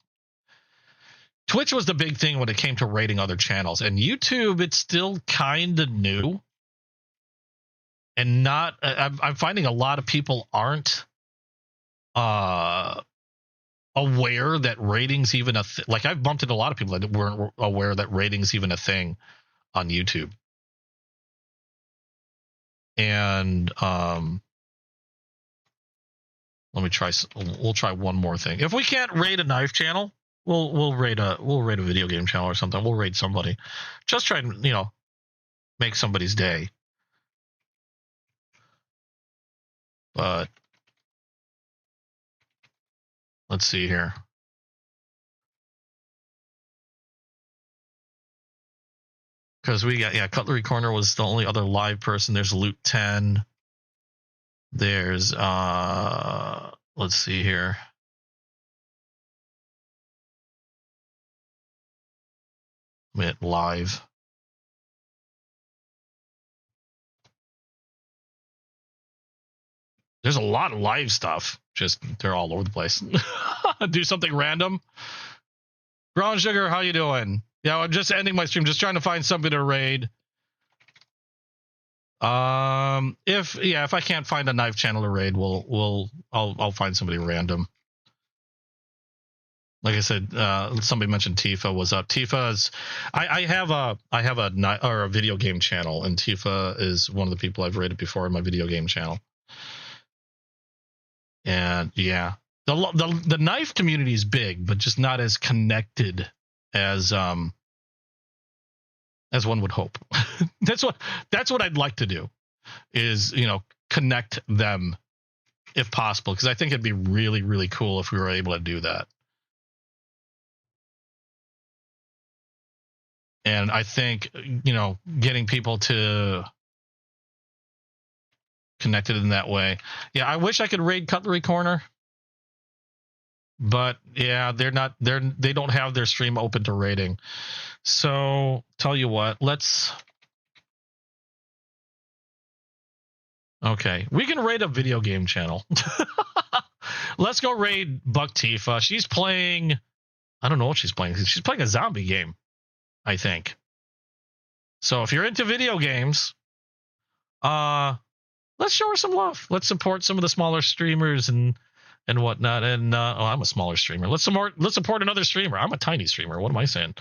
big thing when it came to rating other channels, and YouTube, it's still kind of new, and not. I'm finding a lot of people aren't aware that ratings even a like. I've bumped into a lot of people that weren't aware that ratings even a thing on YouTube, and let me try. We'll try one more thing. If we can't rate a knife channel, we'll rate a video game channel or something. We'll rate somebody. Just try and make somebody's day. But let's see here. Because we got Cutlery Corner was the only other live person. There's Loot 10. There's let's see here. Live. There's a lot of live stuff. Just they're all over the place. Do something random. Brown Sugar, how you doing? Yeah, I'm just ending my stream. Just trying to find somebody to raid. If I can't find a knife channel to raid, I'll find somebody random. Like I said, somebody mentioned Tifa was up. Tifa's, I have a video game channel, and Tifa is one of the people I've rated before in my video game channel. And yeah, the knife community is big, but just not as connected as one would hope. That's what I'd like to do, is connect them if possible, because I think it'd be really, really cool if we were able to do that. And I think, getting people to connected in that way. Yeah, I wish I could raid Cutlery Corner, but yeah, they don't have their stream open to raiding. So tell you what, okay, we can raid a video game channel. Let's go raid Buck Tifa. She's playing, I don't know what she's playing. She's playing a zombie game, I think. So if you're into video games, let's show her some love. Let's support some of the smaller streamers and whatnot. And I'm a smaller streamer. Let's support another streamer. I'm a tiny streamer. What am I saying?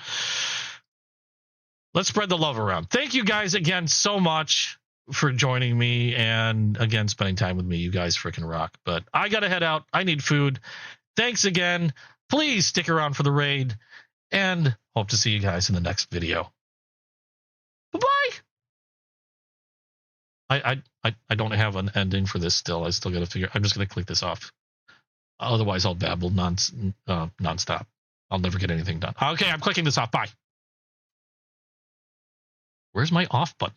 Let's spread the love around. Thank you guys again so much for joining me, and again spending time with me. You guys freaking rock. But I gotta head out. I need food. Thanks again. Please stick around for the raid, and hope to see you guys in the next video. Bye-bye. I don't have an ending for this still. I still got to figure. I'm just going to click this off. Otherwise, I'll babble nonstop. I'll never get anything done. Okay, I'm clicking this off. Bye. Where's my off button?